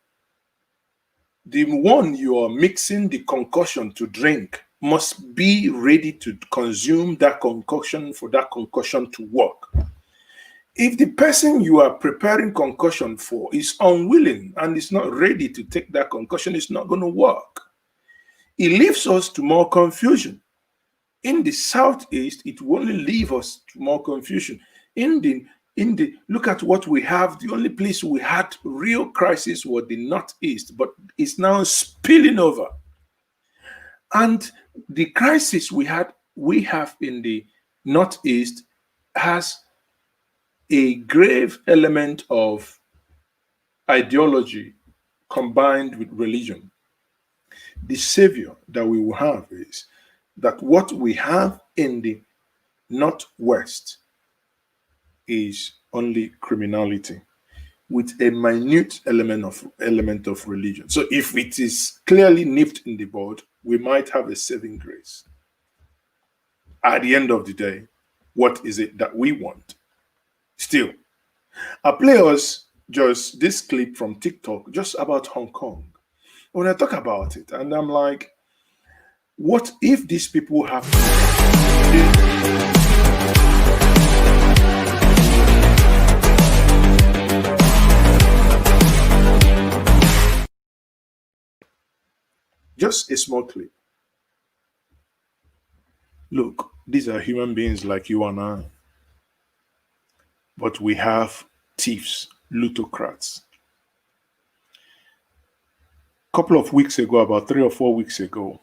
the one you are mixing the concoction to drink must be ready to consume that concoction for that concoction to work. If the person you are preparing concussion for is unwilling and is not ready to take that concussion, it's not going to work. It leaves us to more confusion. In the Southeast, it will only leave us to more confusion. Look at what we have. The only place we had real crisis was the Northeast, but it's now spilling over. And the crisis we have in the Northeast has a grave element of ideology combined with religion. The savior that we will have is that what we have in the Northwest is only criminality with a minute element of religion. So if it is clearly nipped in the bud, we might have a saving grace. At the end of the day, what is it that we want? Still, I play us just this clip from TikTok just about Hong Kong. When I talk about it, and I'm like, what if these people have Just a small clip. Look, these are human beings like you and I. But we have thieves, plutocrats. A couple of weeks ago, about 3 or 4 weeks ago,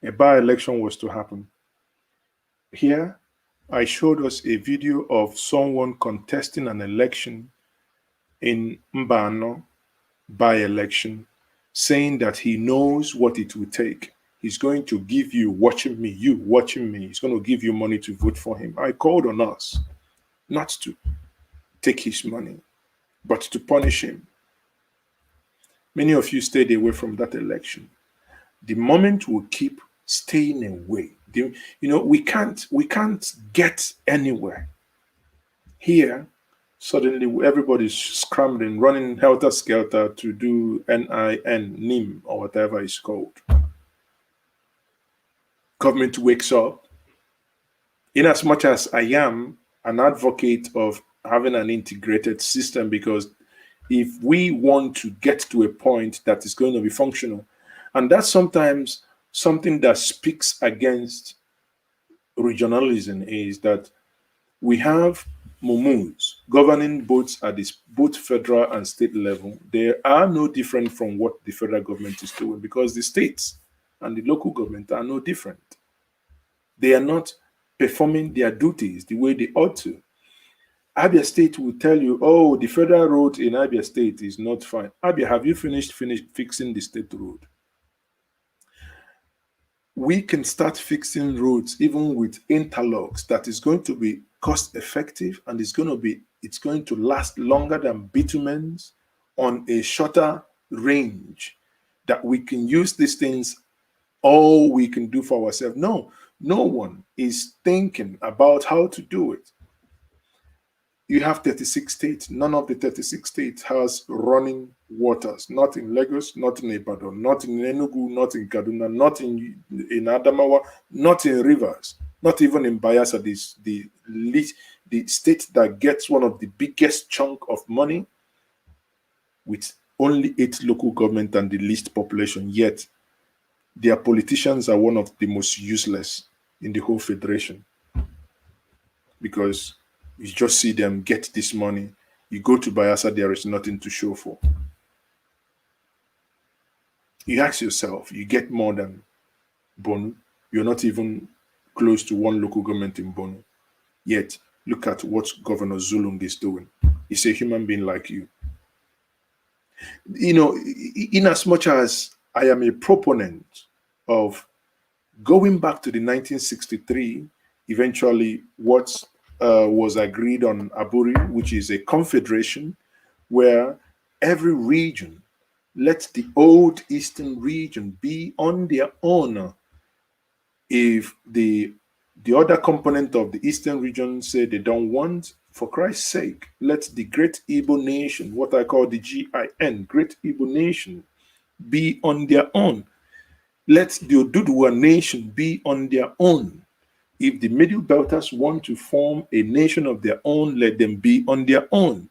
a by-election was to happen. Here, I showed us a video of someone contesting an election in Mbano by-election, saying that he knows what it will take. He's going to give you watching me, he's going to give you money to vote for him. I called on us not to take his money, but to punish him. Many of you stayed away from that election. The moment we keep staying away, we can't get anywhere. Here, suddenly everybody's scrambling, running helter-skelter to do NIM, or whatever it's called. Government wakes up. In as much as I am an advocate of having an integrated system, because if we want to get to a point that is going to be functional, and that's sometimes something that speaks against regionalism, is that we have mumus governing both at both federal and state level. They are no different from what the federal government is doing, because the states and the local government are no different. They are not performing their duties the way they ought to. Abia State will tell you, oh, the federal road in Abia State is not fine. Abia, have you finished fixing the state road? We can start fixing roads even with interlocks that is going to be cost effective, and it's going to last longer than bitumens on a shorter range, that we can use these things, all we can do for ourselves. No one is thinking about how to do it. You have 36 states. None of the 36 states has running waters. Not in Lagos, not in Ibadan, not in Enugu, not in Kaduna, not in Adamawa, not in rivers, not even in Bayelsa, the state that gets one of the biggest chunk of money, with only 8 local government and the least population. Yet their politicians are one of the most useless in the whole federation, because you just see them get this money. You go to Bayelsa, there is nothing to show for. You ask yourself, you get more than Bonu. You're not even close to one local government in Bonu. Yet, look at what Governor Zulung is doing. He's a human being like you. In as much as I am a proponent of going back to the 1963, eventually what was agreed on Aburi, which is a confederation where every region, let the old eastern region be on their own. If the other component of the eastern region say they don't want, for Christ's sake, let the great Igbo nation, what I call the GIN, great Igbo nation, be on their own. Let the Oduduwa nation be on their own. If the Middle Belters want to form a nation of their own, let them be on their own.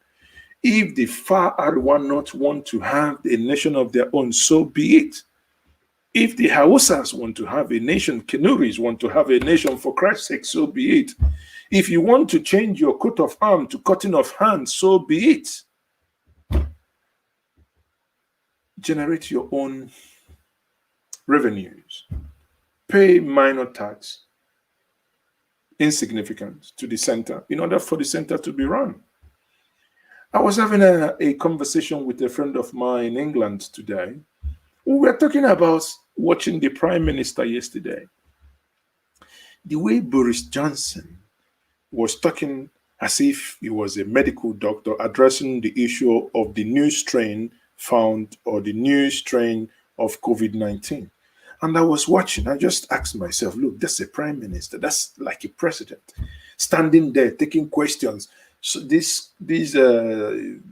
If the far Arwa not want to have a nation of their own, so be it. If the Hausas want to have a nation, Kenuris want to have a nation, for Christ's sake, so be it. If you want to change your coat of arms to cutting of hands, so be it. Generate your own revenues. Pay minor tax, insignificant, to the center in order for the center to be run. I was having a conversation with a friend of mine in England today. We were talking about watching the Prime Minister yesterday. The way Boris Johnson was talking as if he was a medical doctor, addressing the issue of the new strain found, or the new strain of COVID-19. And I was watching, I just asked myself, look, that's a prime minister, that's like a president, standing there taking questions. So this person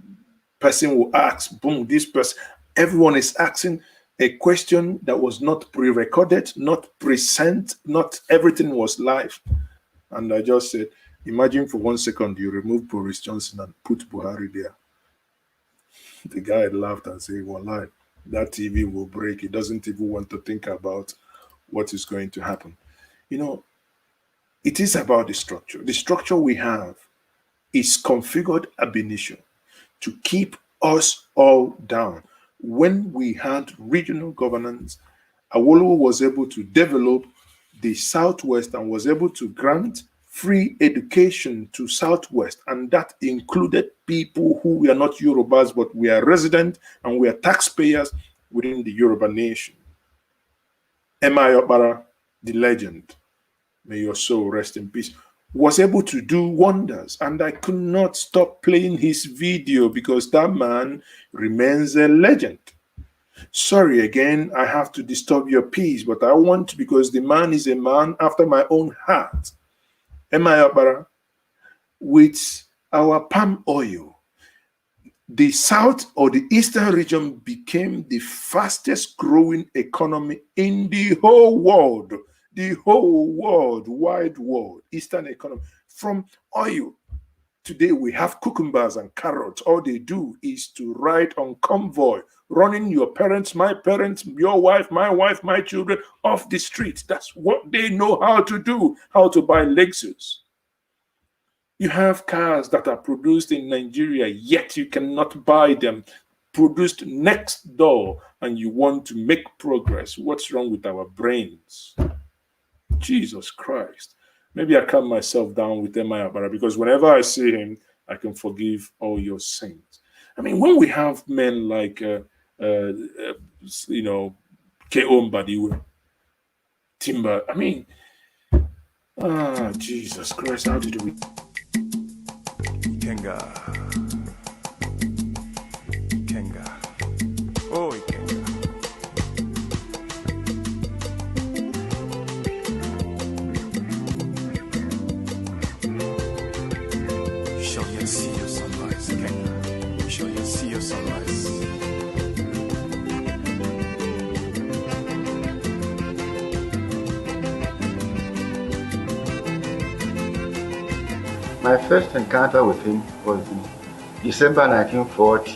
will ask, boom, this person, everyone is asking a question that was not pre-recorded, not present, not everything was live. And I just said, imagine for 1 second you remove Boris Johnson and put Buhari there. The guy laughed and said, well, live. that TV will break. He doesn't even want to think about what is going to happen. You know, it is about the structure. The structure we have is configured ab initio to keep us all down. When we had regional governance, Awolowo was able to develop the Southwest and was able to grant free education to Southwest, and that included people who were not Yorubas but were resident and were taxpayers within the Yoruba nation. M.I. Okpara, the legend, may your soul rest in peace, was able to do wonders, and I could not stop playing his video because that man remains a legend. Sorry again, I have to disturb your peace, but I want to, because the man is a man after my own heart. M.I. Okpara, with our palm oil, the South or the Eastern region became the fastest growing economy in the whole world. The whole world, wide world, Eastern economy. From oil, today we have cucumbers and carrots. All they do is to ride on convoy, running your parents, your wife, my children off the street. That's what they know how to do, how to buy Lexus. You have cars that are produced in Nigeria, yet you cannot buy them, produced next door, and you want to make progress. What's wrong with our brains? Jesus Christ. Maybe I calm myself down with M.I. Okpara, because whenever I see him, I can forgive all your sins. I mean, when we have men like, K.O. Mbadiwe, Timber, I mean, Jesus Christ, how did we... Ikenga. Oh, Ikenga. You shall yet see your sunrise, Ikenga. You shall yet see your sunrise. My first encounter with him was in December 1940.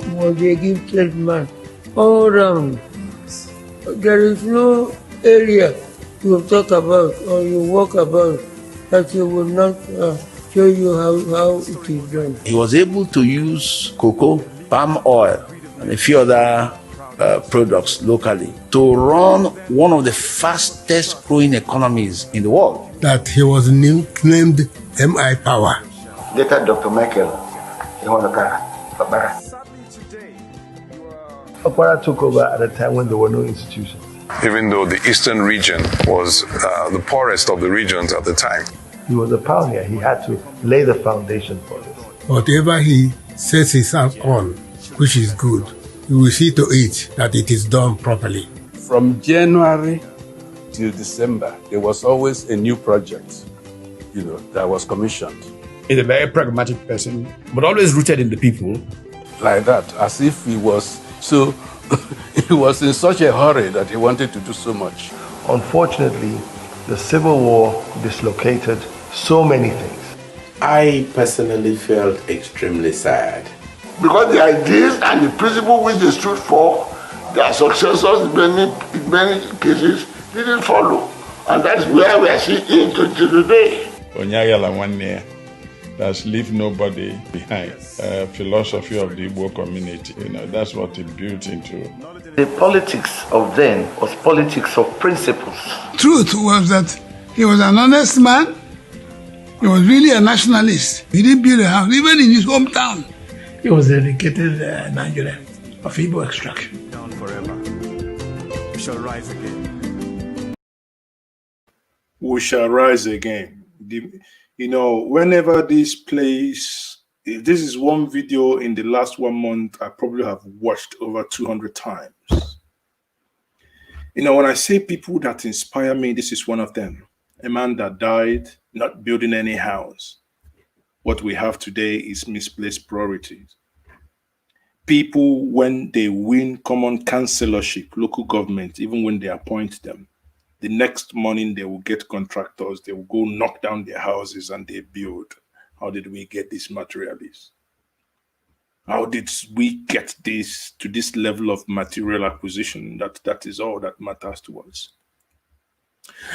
He was a gifted man, all round. There is no area you talk about or you walk about that he will not show you how it is done. He was able to use cocoa, palm oil, and a few other products locally to run one of the fastest growing economies in the world. That he was nicknamed M.I. Power. Later, Dr. Michael Okpara. Okpara took over at a time when there were no institutions. Even though the eastern region was the poorest of the regions at the time. He was a pioneer. He had to lay the foundation for this. Whatever he sets his hands on, which is good, he will see to it that it is done properly. From January till December, there was always a new project, that was commissioned. He's a very pragmatic person, but always rooted in the people. Like that, as if he was so, he was in such a hurry that he wanted to do so much. Unfortunately, the Civil War dislocated so many things. I personally felt extremely sad. Because the ideas and the principle which they stood for, their successors in many cases didn't follow. And that's where we are seeing to today. Onyagala 1 year, that's leave nobody behind. Philosophy of the Igbo community, that's what it built into. The politics of then was politics of principles. Truth was that he was an honest man. He was really a nationalist. He didn't build a house, even in his hometown. He was a dedicated Nigerian of Igbo extraction. Down forever. We shall rise again. We shall rise again. Whenever this plays, this is one video in the last 1 month I probably have watched over 200 times. When I say people that inspire me, this is one of them. A man that died not building any house. What we have today is misplaced priorities. People, when they win common councillorship, local government, even when they appoint them, the next morning they will get contractors, they will go knock down their houses and they build. How did we get these materialists? How did we get this to this level of material acquisition? That is all that matters to us.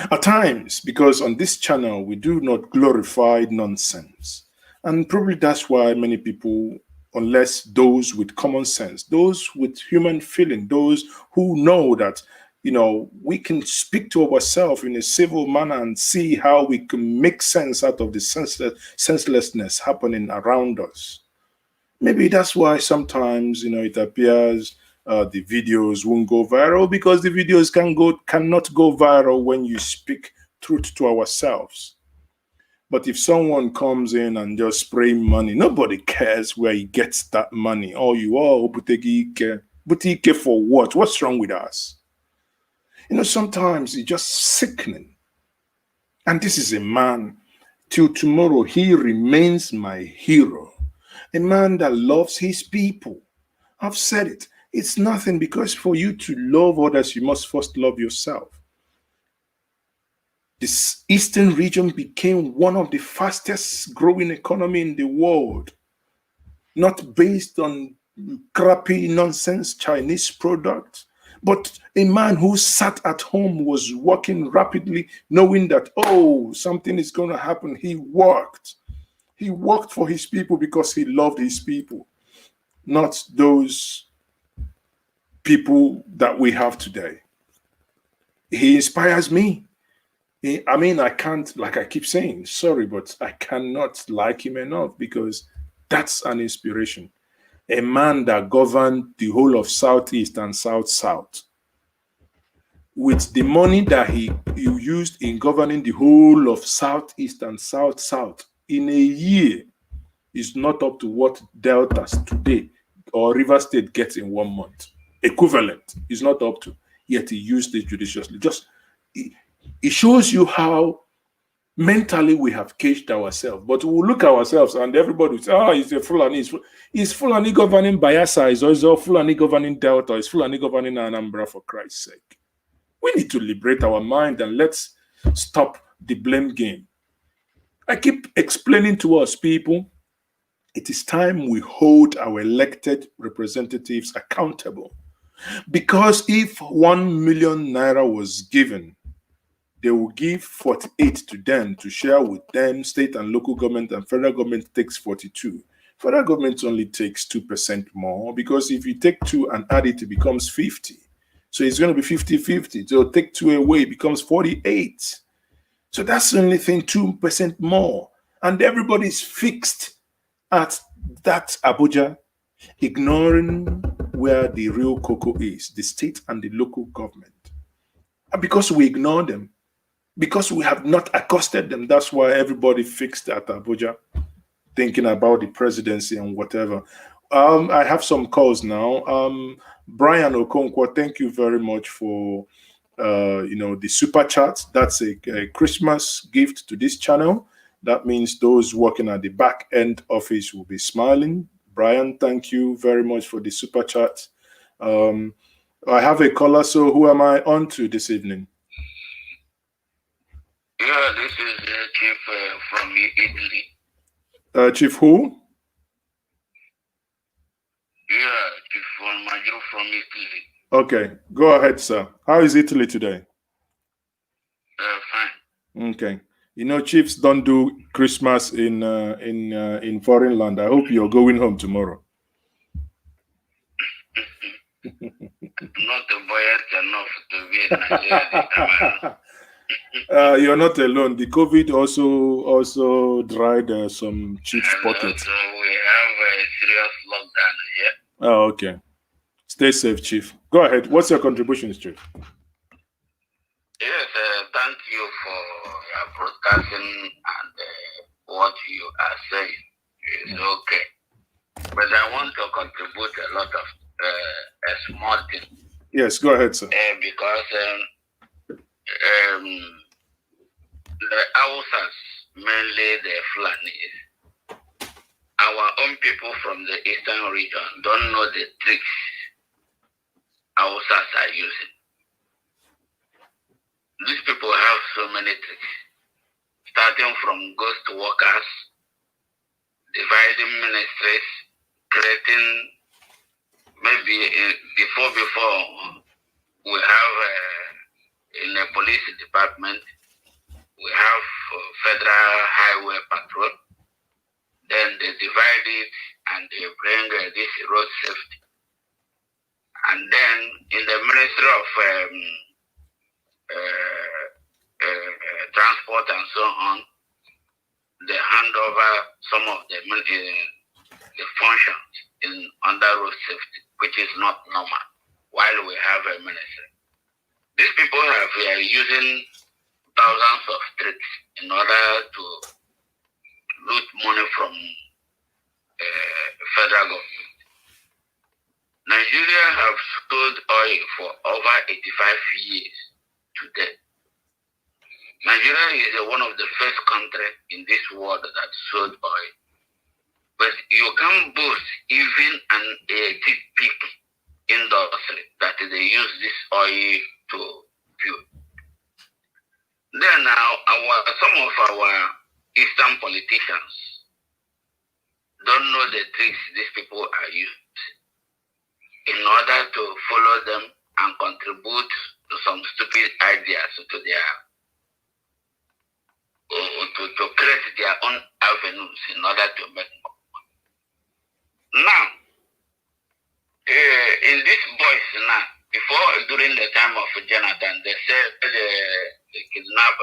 At times, because on this channel we do not glorify nonsense. And probably that's why many people, unless those with common sense, those with human feeling, those who know that, we can speak to ourselves in a civil manner and see how we can make sense out of the senselessness happening around us. Maybe that's why sometimes, it appears the videos won't go viral, because the videos cannot go viral when you speak truth to ourselves. But if someone comes in and just spray money, nobody cares where he gets that money. Oh, you are boutique for what? What's wrong with us? Sometimes it's just sickening. And this is a man, till tomorrow, he remains my hero. A man that loves his people. I've said it. It's nothing, because for you to love others, you must first love yourself. This eastern region became one of the fastest growing economy in the world, not based on crappy nonsense Chinese products, but a man who sat at home was working rapidly, knowing that, oh, something is going to happen. He worked. He worked for his people because he loved his people, not those people that we have today. He inspires me. I can't, like I keep saying, sorry, but I cannot like him enough, because that's an inspiration. A man that governed the whole of Southeast and South-South. With the money that he used in governing the whole of Southeast and South-South in a year is not up to what Deltas today or River State gets in 1 month. Equivalent is not up to, yet he used it judiciously. It shows you how mentally we have caged ourselves. But we'll look at ourselves and everybody will say, he's a Fulani. Is Fulani governing Bayelsa? Is also Fulani governing Delta? Is Fulani governing Anambra, for Christ's sake? We need to liberate our mind and let's stop the blame game. I keep explaining to us, people, it is time we hold our elected representatives accountable. Because if 1 million naira was given, they will give 48 to them to share with them. State and local government and federal government takes 42. Federal government only takes 2% more, because if you take 2 and add it becomes 50. So it's going to be 50-50. So take 2 away, it becomes 48. So that's the only thing, 2% more. And everybody's fixed at that Abuja, ignoring where the real cocoa is, the state and the local government. And because we ignore them, because we have not accosted them, that's why everybody fixed at Abuja, thinking about the presidency and whatever. I have some calls now. Brian Okonkwo, thank you very much for the super chat. That's a Christmas gift to this channel. That means those working at the back end office will be smiling. Brian, thank you very much for the super chat. I have a caller, so who am I on to this evening? Yeah, this is Chief from Italy. Chief who? Yeah, Chief Major from Italy. Okay, go ahead, sir. How is Italy today? Fine. Okay. Chiefs don't do Christmas in foreign land. I hope you're going home tomorrow. Not buoyant enough to be in Nigeria this time around. You're not alone. The COVID also dried some chiefs' pockets. So we have a serious lockdown here. Oh, okay. Stay safe, Chief. Go ahead. What's your contributions, Chief? Yes, thank you for your broadcasting and what you are saying. It's okay. But I want to contribute a lot of a small thing. Yes, go ahead, sir. Because the Hausas, mainly the Fulanis, our own people from the eastern region don't know the tricks Hausas are using. These people have so many tricks, starting from ghost workers, dividing ministries, creating maybe before we have in the police department, we have federal highway patrol. Then they divide it and they bring this road safety. And then in the Ministry of Transport and so on, they hand over some of the functions under road safety, which is not normal, while we have a ministry. These people are using thousands of tricks in order to loot money from federal government. Nigeria have sold oil for over 85 years today. Nigeria is one of the first countries in this world that sold oil. But you can boast even a toothpick industry that they use this oil to fuel. Then now, some of our Eastern politicians don't know the tricks these people are using in order to follow them and contribute to some stupid ideas to their to create their own avenues in order to make more. Now, in this voice now, during the time of Jonathan, they said they kidnapped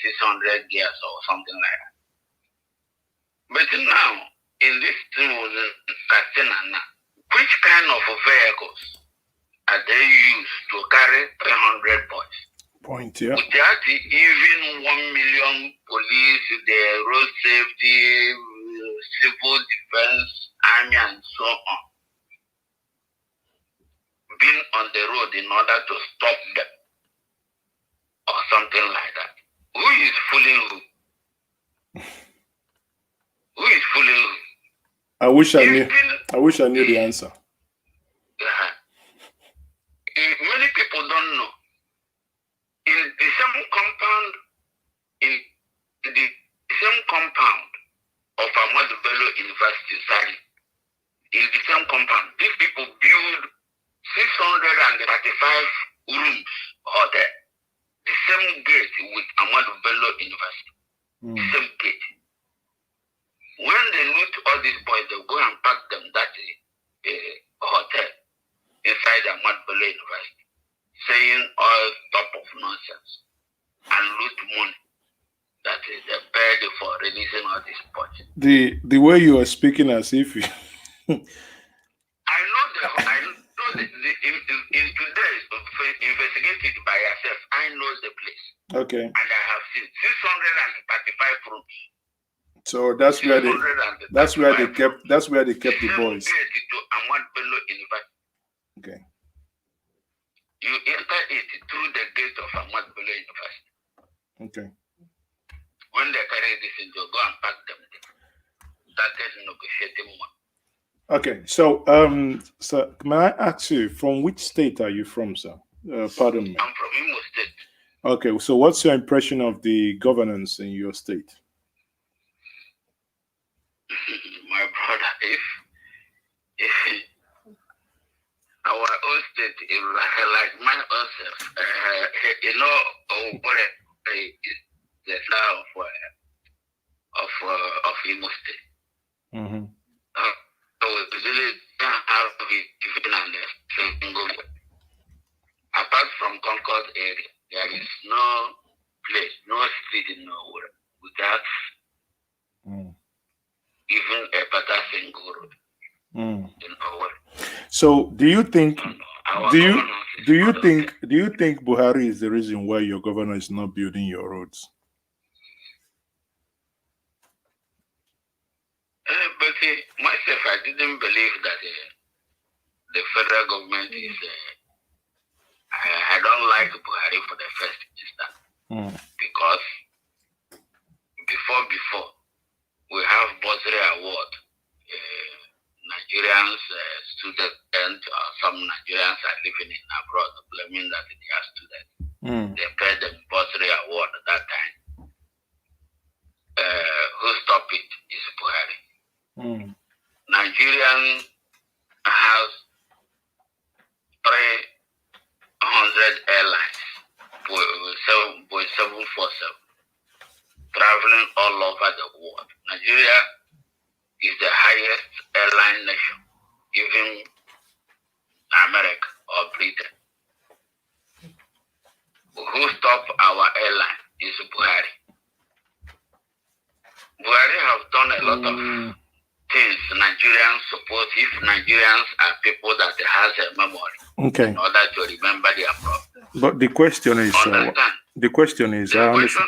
600 girls or something like that. But now, in this Katsina now, which kind of vehicles are they used to carry 300 boys? Point, yeah. Without even 1 million police, the road safety, civil defense, army, and so on, being on the road in order to stop them, or something like that. Who is fooling who? Who is fooling who? I wish I knew the answer. Many people don't know. In the same compound of Ahmadu Bello University, sorry, in the same compound, these people build 635 rooms hotel. The same gate with Ahmadu Bello University. The same gate. When they loot all these boys, they go and pack them that hotel inside Ahmadu Bello University, saying all type of nonsense and loot money that is paid for releasing all these boys. The way you are speaking as if you I know in today's investigated by yourself, I know the place. Okay. And I have seen 635 rooms. So that's where they kept the boys. To Ahmadu Bello University. Okay. You enter it through the gate of Ahmadu Bello University. Okay. When they carry this in, you go and pack them there. Started negotiating money. Okay, so sir, may I ask you, from which state are you from, sir? Pardon me. I'm from Imo State. Okay, so what's your impression of the governance in your state? My brother, if our own state is like my own self, the now of Imo State. Mm-hmm. So we really don't have even a single. Apart from Concord area, there is no place, no street in nowhere without even a better single road in nowhere. So do you think Buhari is the reason why your governor is not building your roads? But myself, I didn't believe that the federal government is. I don't like Buhari for the first instance because before we have Bursary Award. Nigerians, students, some Nigerians are living in abroad, claiming that they are students. They paid them Bursary Award at that time. Who stopped it is Buhari. Nigerian has 300 airlines, 747, traveling all over the world. Nigeria is the highest airline nation, even America or Britain. Who stopped our airline is Buhari. Buhari have done a lot of things Nigerians suppose if Nigerians are people that has a memory in order to remember their problem. But the question is, the question is, the question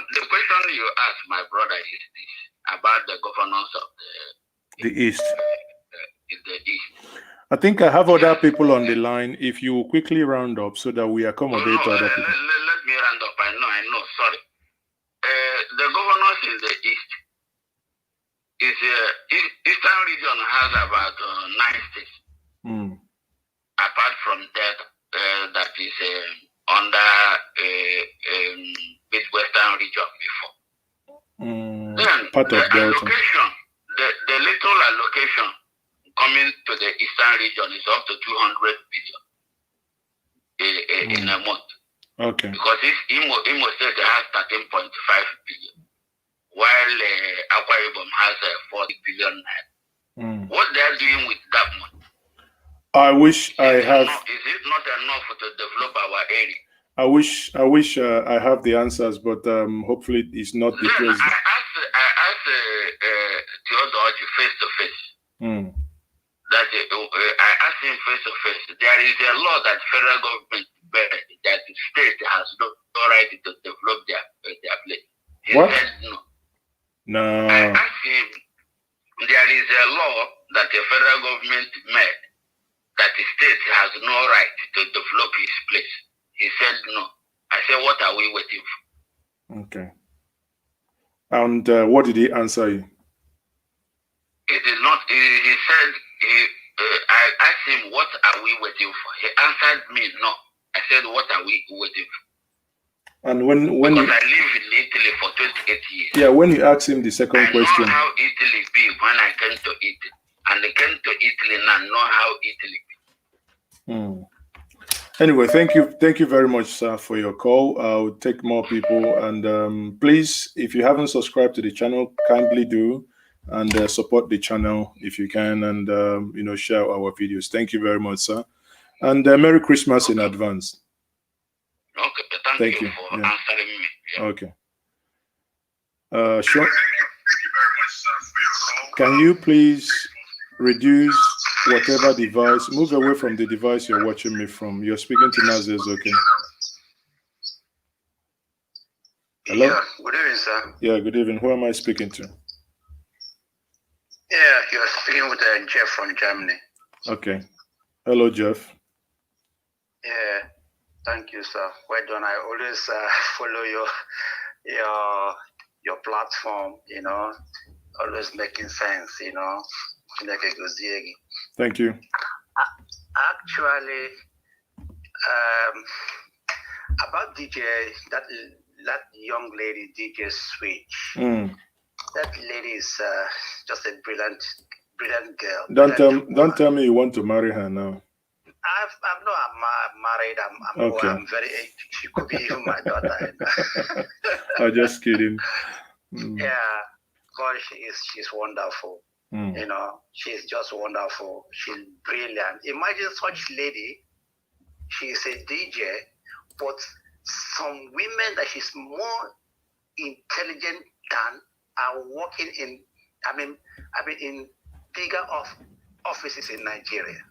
you ask, my brother, is this about the governance of the East. The East. I think I have other people on the line. If you quickly round up so that we accommodate other people. Let me round up. I know. Sorry. The governors in the East is Eastern region has about 9 states. Apart from that, that is under Midwestern region before. Then part of the allocation, the little allocation coming to the Eastern region is up to 200 billion in a month. Okay. Because Imo State has 13.5 billion, while Akwa Ibom has 40 billion. What they are doing with that money? I wish I have. Is it not enough to develop our area? I wish I have the answers, but hopefully it's not the president. I asked Theodore face to face. That I asked him face to face. There is a law that federal government that the state has no right to develop their place. He said no. No. I asked him. There is a law that the federal government made that the state has no right to develop his place. He said no. I said, what are we waiting for? Okay. And what did he answer you? It is not. He said. I asked him, what are we waiting for? He answered me, no. I said, what are we waiting for? And when because you, I live in Italy for 28 years. Yeah, when you ask him the second question. I know how Italy be when I came to Italy. And I came to Italy and I know how Italy be. Anyway, thank you very much, sir, for your call. I'll take more people, and please, if you haven't subscribed to the channel, kindly do, and support the channel if you can, and share our videos. Thank you very much, sir, and Merry Christmas in advance. Okay, thank you for answering me. Yeah. Okay. Sure. Can you please reduce whatever device, move away from the device you're watching me from? You're speaking to Nazis, okay? Hello? Yeah, good evening, sir. Yeah, good evening. Who am I speaking to? Yeah, you're speaking with Jeff from Germany. Okay. Hello, Jeff. Yeah, thank you, sir. Well done. I always follow your platform, always making sense, Thank you. Actually, about DJ, that young lady, DJ Switch, that lady is just a brilliant girl. Don't tell me you want to marry her now. I'm married. Okay. I'm very. She could be even my daughter. I'm just kidding. Yeah, God, she's wonderful. She's just wonderful. She's brilliant. Imagine such lady. She's a DJ, but some women that she's more intelligent than are working in. In bigger offices in Nigeria.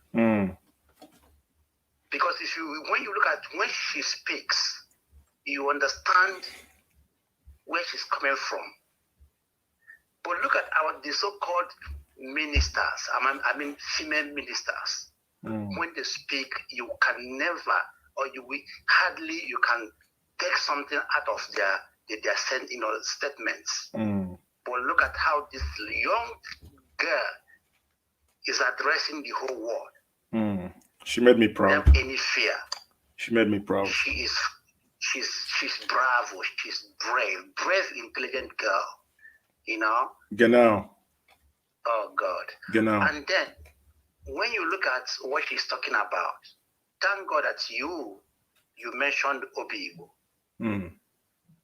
Because when you look at when she speaks, you understand where she's coming from. But look at the so-called ministers, female ministers. When they speak, you can never, or you can take something out of their statements. But look at how this young girl is addressing the whole world. She made me proud. Without any fear. She made me proud. She's bravo. She's brave, intelligent girl. Genau. Oh God. Genau. And then when you look at what she's talking about, thank God that you mentioned Obi-Igbo.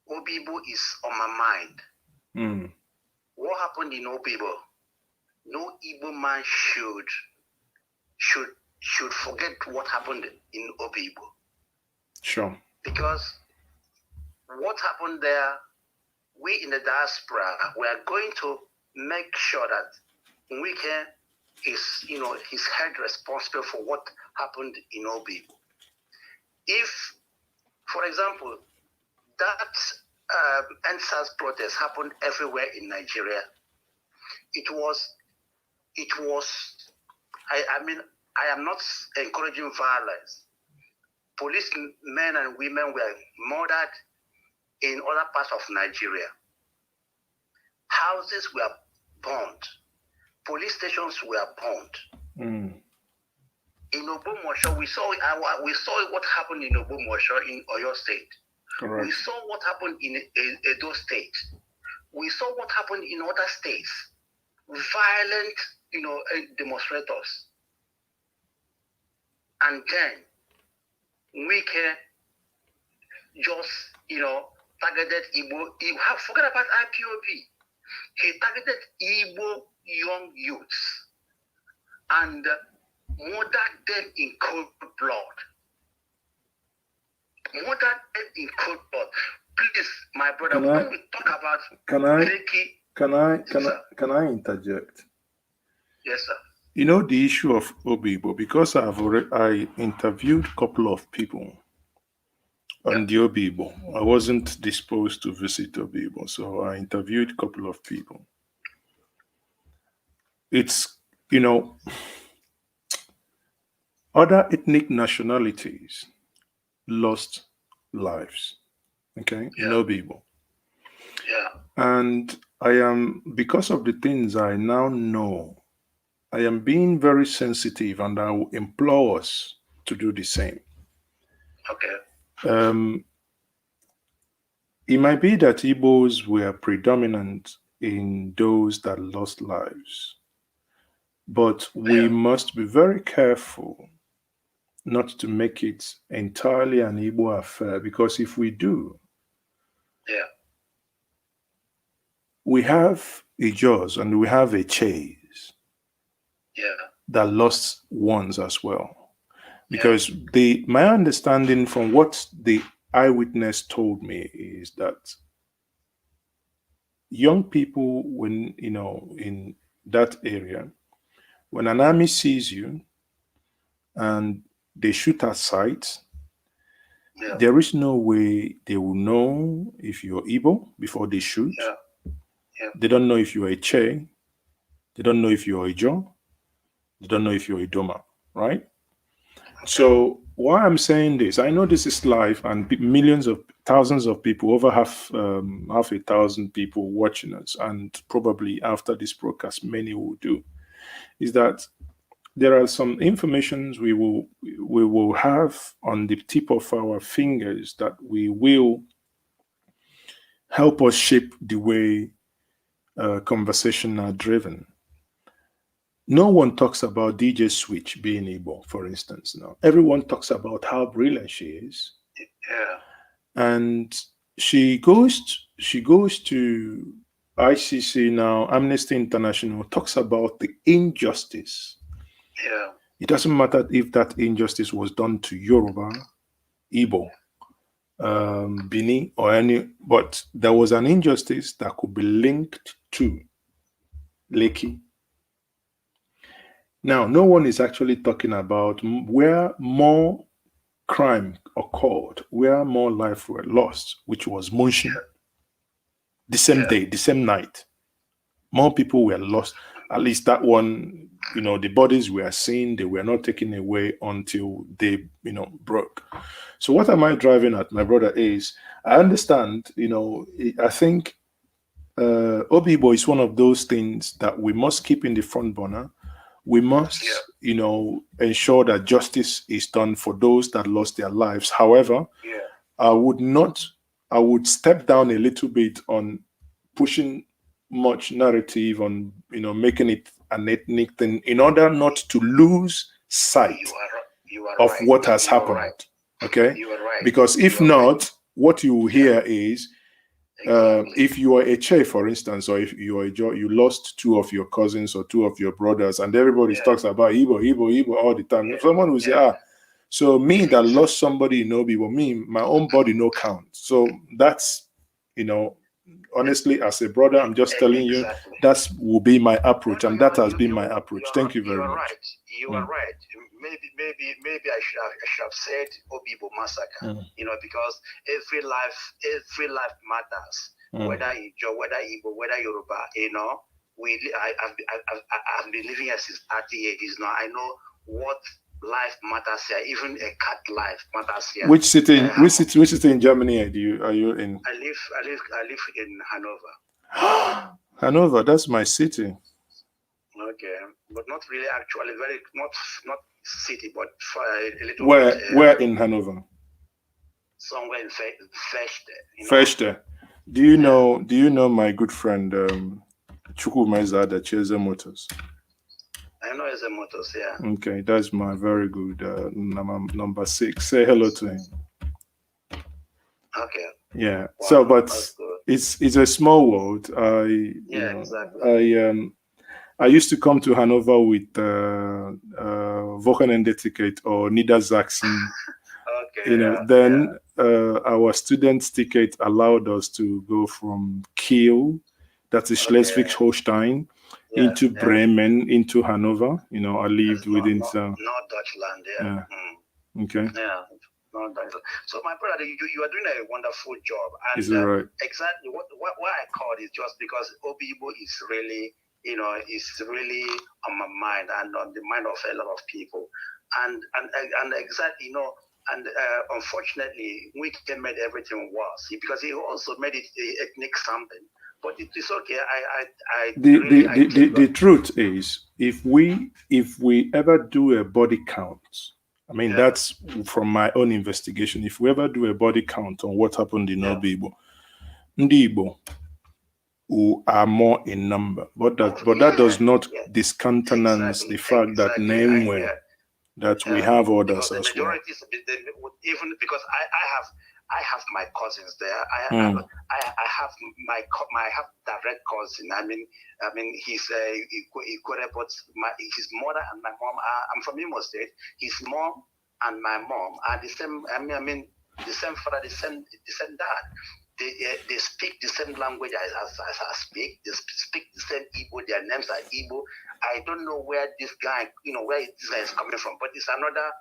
Obi-Igbo is on my mind. What happened in Obi-Igbo? No Igbo man should forget what happened in Obi-Igbo. Sure. Because what happened there, we in the diaspora, we are going to make sure that Nwike is held responsible for what happened in Obi-Igbo. If, for example, that NSAS protest happened everywhere in Nigeria, it was, I am not encouraging violence. Police men and women were murdered in other parts of Nigeria. Houses were burned. Police stations were burned. In Obomosho, we saw what happened in Obomosho in Oyo State. Correct. We saw what happened in Edo State. We saw what happened in other states. Violent, demonstrators. And then Nwike just, targeted Igbo. Forget about IPOB. He targeted Igbo young youths and murdered them in cold blood. Murdered them in cold blood. Please, my brother, when we talk about can I interject? Yes, sir. The issue of Obi-Igbo, because I interviewed a couple of people on the Obi-Igbo. I wasn't disposed to visit Obi-Igbo, so I interviewed a couple of people. It's, other ethnic nationalities lost lives, in Obi-Igbo. Yeah. And I am, because of the things I now know, I am being very sensitive, and I will implore us to do the same. Okay. It might be that Igbos were predominant in those that lost lives, but we must be very careful not to make it entirely an Igbo affair, because if we do, we have Ijos and we have Eches that lost ones as well. Because my understanding from what the eyewitness told me is that young people, when, in that area, when an army sees you and they shoot at sight, there is no way they will know if you're Igbo before they shoot. They don't know if you're a Che. They don't know if you're a Ijo. They don't know if you're a Doma, right? So why I'm saying this, I know this is live and thousands of people, over half a thousand people watching us, and probably after this broadcast, many will do, is that there are some informations we will have on the tip of our fingers that we will help us shape the way conversation are driven. No one talks about DJ Switch being Igbo, for instance. Now, everyone talks about how brilliant she is. And she goes to ICC now, Amnesty International, talks about the injustice. It doesn't matter if that injustice was done to Yoruba, Igbo, Bini, or any, but there was an injustice that could be linked to Lekki. Now, no one is actually talking about where more crime occurred, where more lives were lost, which was Munshin. The same day, the same night. More people were lost. At least that one, the bodies were seen, they were not taken away until they, broke. So what am I driving at, my brother, is I understand, I think Obi-Igbo is one of those things that we must keep in the front burner. We must, ensure that justice is done for those that lost their lives. However, I would step down a little bit on pushing much narrative on, making it an ethnic thing in order not to lose sight of what has happened. Okay? Because if not, what you will hear is, if you are a Che, for instance, or if you are you lost 2 of your cousins or 2 of your brothers, and everybody talks about Igbo all the time. Someone will say, so me that lost somebody in Obi, well, me, my own body no count. So that's, honestly, as a brother, I'm just telling you, that will be my approach, and that has been my approach. Thank you very much. Right. You are right. Maybe I should have said Obibo massacre. Because every life matters. Whether Igbo, whether Igbo, whether Yoruba. I've been living here since 30 years now. I know what life matters here. Even a cat life matters here. Which city in Germany are you in? I live in Hanover. Hanover, that's my city. Okay, but not really actually. Not city, but a little. Where in Hanover? Somewhere in Fechte. Fechte. Do you know my good friend Chukwumeza that Cheze Motors? I know Cheze Motors, yeah. Okay, that's my very good number 6. Say hello to him. Okay. Yeah. Wow, so, but it's a small world. Exactly. I used to come to Hanover with Wochenende ticket or Niedersachsen. Our student ticket allowed us to go from Kiel, that is Schleswig-Holstein, into Bremen, into Hanover. I lived within North Deutschland. Yeah. Okay. Yeah. So my brother, you are doing a wonderful job, and is it right? Exactly what I called is just because Obibo is really, is really on my mind and on the mind of a lot of people, and exactly, and unfortunately, we made everything worse because he also made it ethnic something. But it is okay. The truth is, if we ever do a body count, I mean, that's from my own investigation. If we ever do a body count on what happened in Obibo, Igbo who are more in number, but that does not discountenance the fact that that we have others as well. Even because I have my cousins there. I have my direct cousin. I mean he's Igbo, but his mother and my mom I'm from Imo State. His mom and my mom are the same. I mean the same father, the same dad. They speak the same language as I speak. They speak the same Igbo. Their names are Igbo. I don't know where this guy, where this guy is coming from, but it's another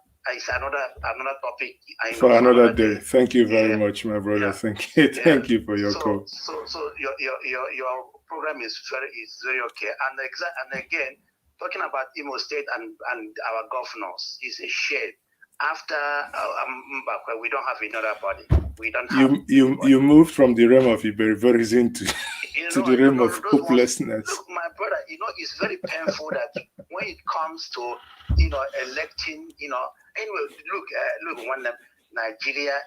topic. For another day. Thank you very much, my brother. Yeah. Thank you for your call. So your program is very okay. And again, talking about Imo State and our governors is a shame. After Mbakwe, we don't have another body. We don't have you moved from the realm of Iberivorism to the realm of hopelessness. Look, my brother, it's very painful that when it comes to electing, anyway, look, when Nigeria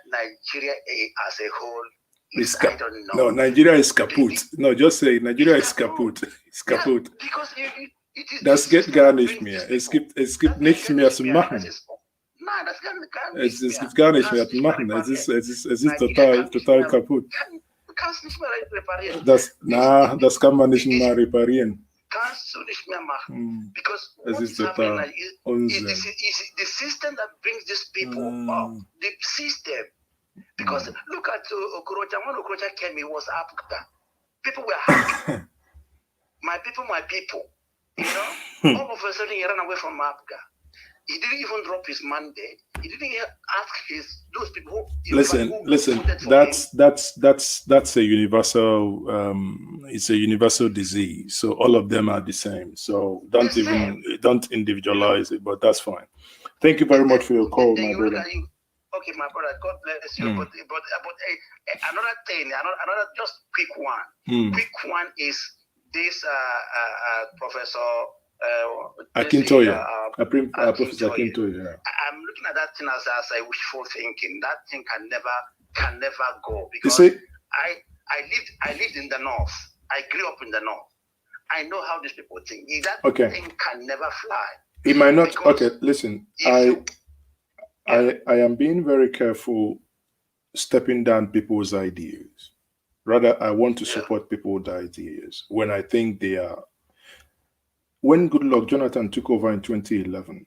as a whole. I don't know. No, Nigeria is kaput. No, just say Nigeria is kaput. It's kaput. Yeah, because it is. Das geht gar nicht mehr. Es gibt nichts mehr zu machen. Nein, das kann es gibt gar nicht mehr zu machen. Es ist total kaputt. Du kannst nicht mehr reparieren. Das kann man nicht mehr reparieren. Kannst du nicht mehr machen. Because es ist total Unsinn. The system that brings these people up. The system. Because look at Okorocha. When Okorocha came, it was Africa. People were happy. My people. All of a sudden he ran away from Africa. He didn't even drop his mandate. He didn't ask those people. Listen. That's a universal. It's a universal disease. So all of them are the same. So don't individualize it. But that's fine. Thank you very much for your call, my brother. Okay, my brother. God bless you. But another thing, another just quick one. Quick one is this Professor. Akintoye. Professor Akintoye. I'm looking at that thing as a wishful thinking. That thing can never go because I lived in the north. I grew up in the north. I know how these people think. That thing can never fly. It might not. Okay, listen. I am being very careful stepping down people's ideas. Rather, I want to support people's ideas when I think they are. When Goodluck Jonathan took over in 2011,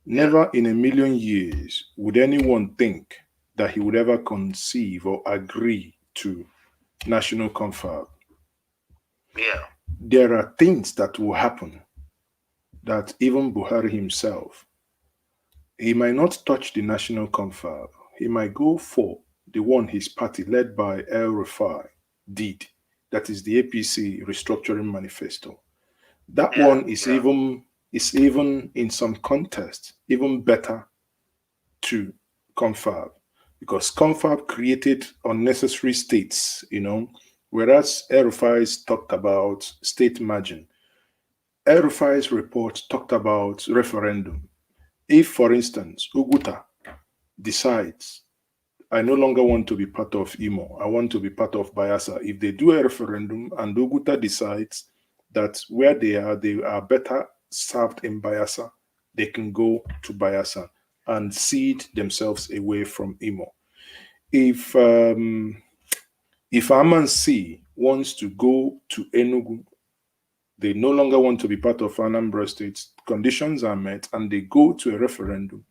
never in a million years would anyone think that he would ever conceive or agree to national confab. Yeah. There are things that will happen that even Buhari himself, he might not touch the national confab. He might go for the one his party led by El Rufai did. That is the APC restructuring manifesto. That one is even in some context even better to confab, because confab created unnecessary states, whereas El Rufai's talked about state margin. El Rufai's report talked about referendum. If, for instance, Uguta decides, I no longer want to be part of Imo, I want to be part of Bayelsa. If they do a referendum and Uguta decides that where they are better served in Bayelsa, they can go to Bayelsa and cede themselves away from Imo. If Amansi wants to go to Enugu, they no longer want to be part of Anambra State, conditions are met, and they go to a referendum.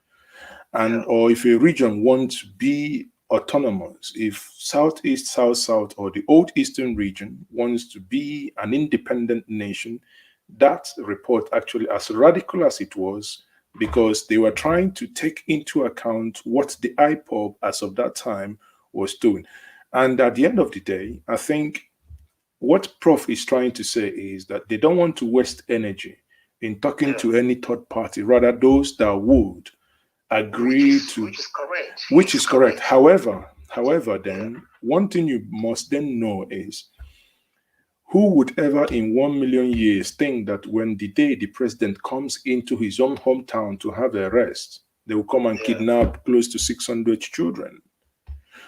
And or if a region wants to be autonomous, if Southeast, South-South, or the old Eastern region wants to be an independent nation, that report actually, as radical as it was, because they were trying to take into account what the IPOB as of that time was doing. And at the end of the day, I think what Prof is trying to say is that they don't want to waste energy in talking to any third party, rather those that would agree to, which is correct. However, then one thing you must then know is who would ever in 1 million years think that when the day the president comes into his own hometown to have a rest, they will come and kidnap close to 600 children.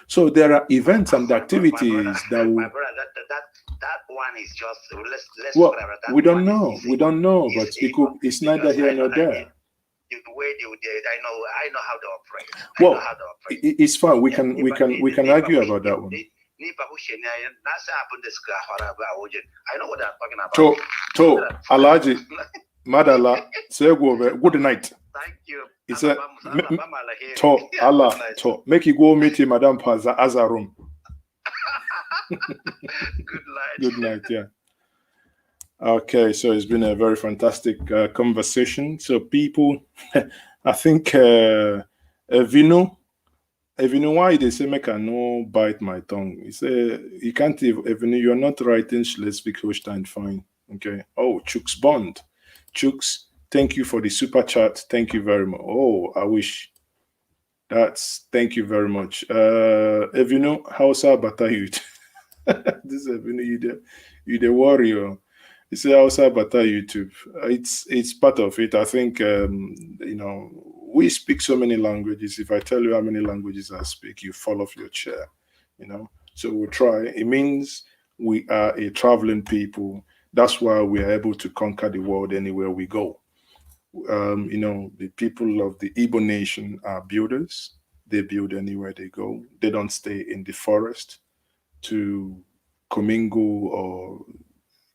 So there are events and activities that will. That one is just let's well, we don't know. We don't know, but it's neither here nor there. The way they I know how they operate. Well, it's fine. We can argue about that one. I know what I'm talking about. To Alaji Madala, say good night. Thank you. It's a to Allah to make you go meet Madam Paza as a room. Good night. Good night. Yeah. Okay, so it's been a very fantastic conversation. So people, I think Evino, why they say make I no bite my tongue? He say you can't Evino, you're not writing Schleswig-Holstein fine. Okay. Oh, Chooks Bond. Chooks, thank you for the super chat. Thank you very much. Oh, I wish. Thank you very much. Evino, how's our batayut? This is Evino, you the warrior. It's outside Bata YouTube. It's part of it. I think we speak so many languages. If I tell you how many languages I speak, you fall off your chair. So we try. It means we are a traveling people. That's why we are able to conquer the world anywhere we go. The people of the Igbo nation are builders. They build anywhere they go. They don't stay in the forest to commingle or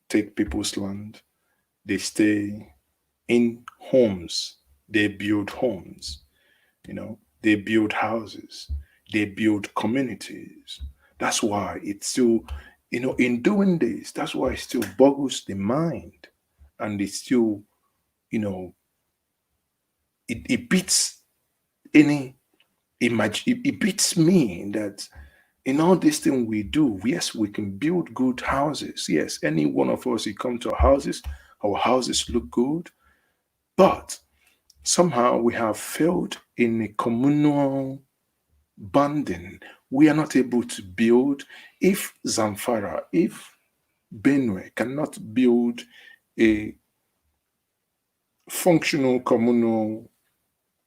take people's land. They stay in homes. They build homes. They build houses. They build communities. That's why it's still, in doing this, that's why it still boggles the mind. And it's still, it beats any imagine. It beats me that in all this thing we do, yes, we can build good houses. Yes, any one of us, you come to our houses look good. But somehow we have failed in a communal bonding. We are not able to build. If Zamfara, if Benue cannot build a functional communal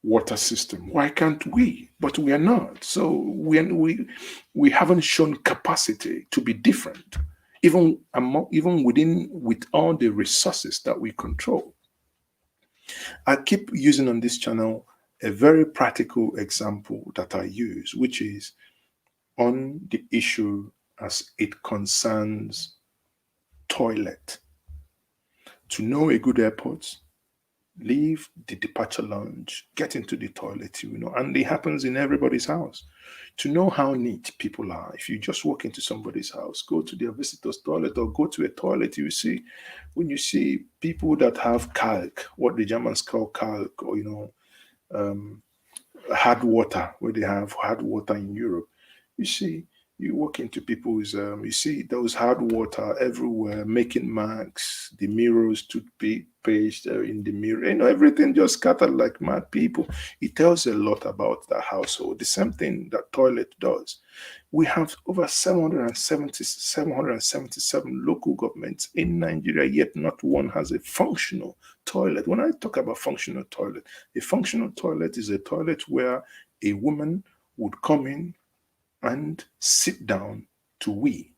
water system, why can't we? But we are not. So we haven't shown capacity to be different. even with all the resources that we control. I keep using on this channel a very practical example that I use, which is on the issue as it concerns toilet. To know a good airport, leave the departure lounge, get into the toilet, and it happens in everybody's house. To know how neat people are, if you just walk into somebody's house, go to their visitor's toilet or go to a toilet, when you see people that have calc, what the Germans call calc, or hard water, where they have hard water in Europe, you walk into people's, you see those hard water everywhere, making marks, the mirrors, toothpaste in the mirror, everything just scattered like mad people. It tells a lot about that household. The same thing that toilet does. We have over 777 local governments in Nigeria, yet not one has a functional toilet. When I talk about functional toilet, a functional toilet is a toilet where a woman would come in and sit down to wee.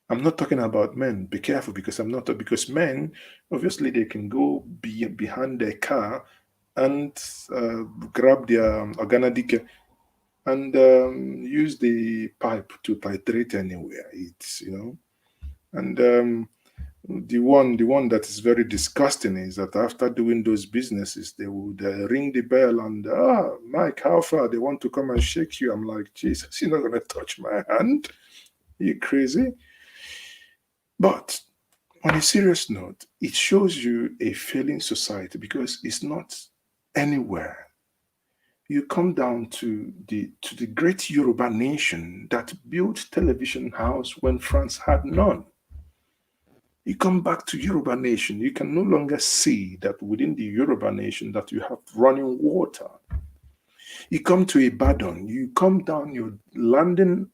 I'm not talking about men. Be careful, because because men, obviously, they can go behind their car and grab their organadike and use the pipe to titrate anywhere. And the one that is very disgusting is that after doing those businesses, they would ring the bell and, Mike, how far? They want to come and shake you. I'm like, Jesus, you're not going to touch my hand. Are you crazy? But on a serious note, it shows you a failing society, because it's not anywhere. You come down to the great Yoruba nation that built television house when France had none. You come back to Yoruba nation, you can no longer see that within the Yoruba nation that you have running water. You come to Ibadan, you come down, you're landing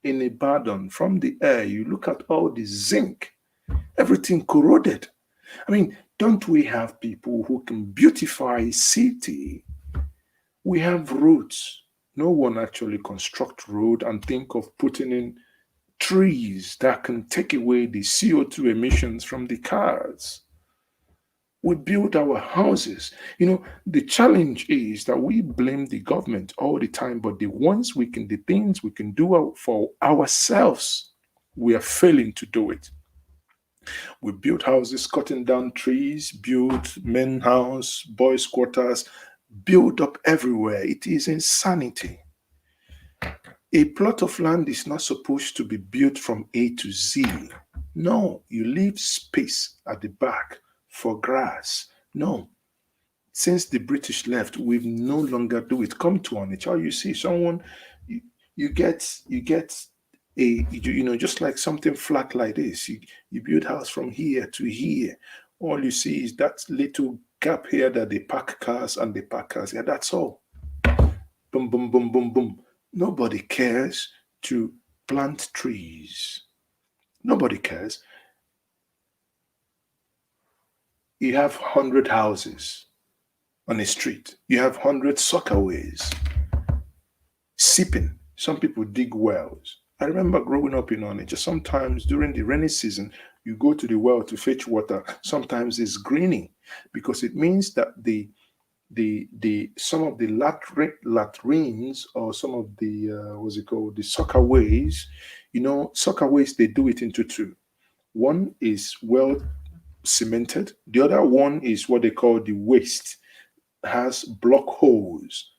in Ibadan from the air, you look at all the zinc, everything corroded. I mean, don't we have people who can beautify a city? We have roads. No one actually construct road and think of putting in trees that can take away the CO2 emissions from the cars. We build our houses. The challenge is that we blame the government all the time, but the things we can do for ourselves, we are failing to do it. We build houses, cutting down trees, build men house, boys quarters, build up everywhere. It is insanity. A plot of land is not supposed to be built from A to Z. No, you leave space at the back for grass. No. Since the British left, we've no longer do it. Come to Onitsha, you see someone, you get just like something flat like this. You build house from here to here. All you see is that little gap here that they park cars and they park cars. Yeah, that's all. Boom, boom, boom, boom, boom. Nobody cares to plant trees. Nobody cares. You have 100 houses on a street. You have 100 soccerways. Sipping. Some people dig wells. I remember growing up in Onitsha, sometimes during the rainy season, you go to the well to fetch water. Sometimes it's greening, because it means that some of the latrines, or some of the the soccerways, soccerways, they do it into two. One is well cemented. The other one is what they call the waste, has block holes.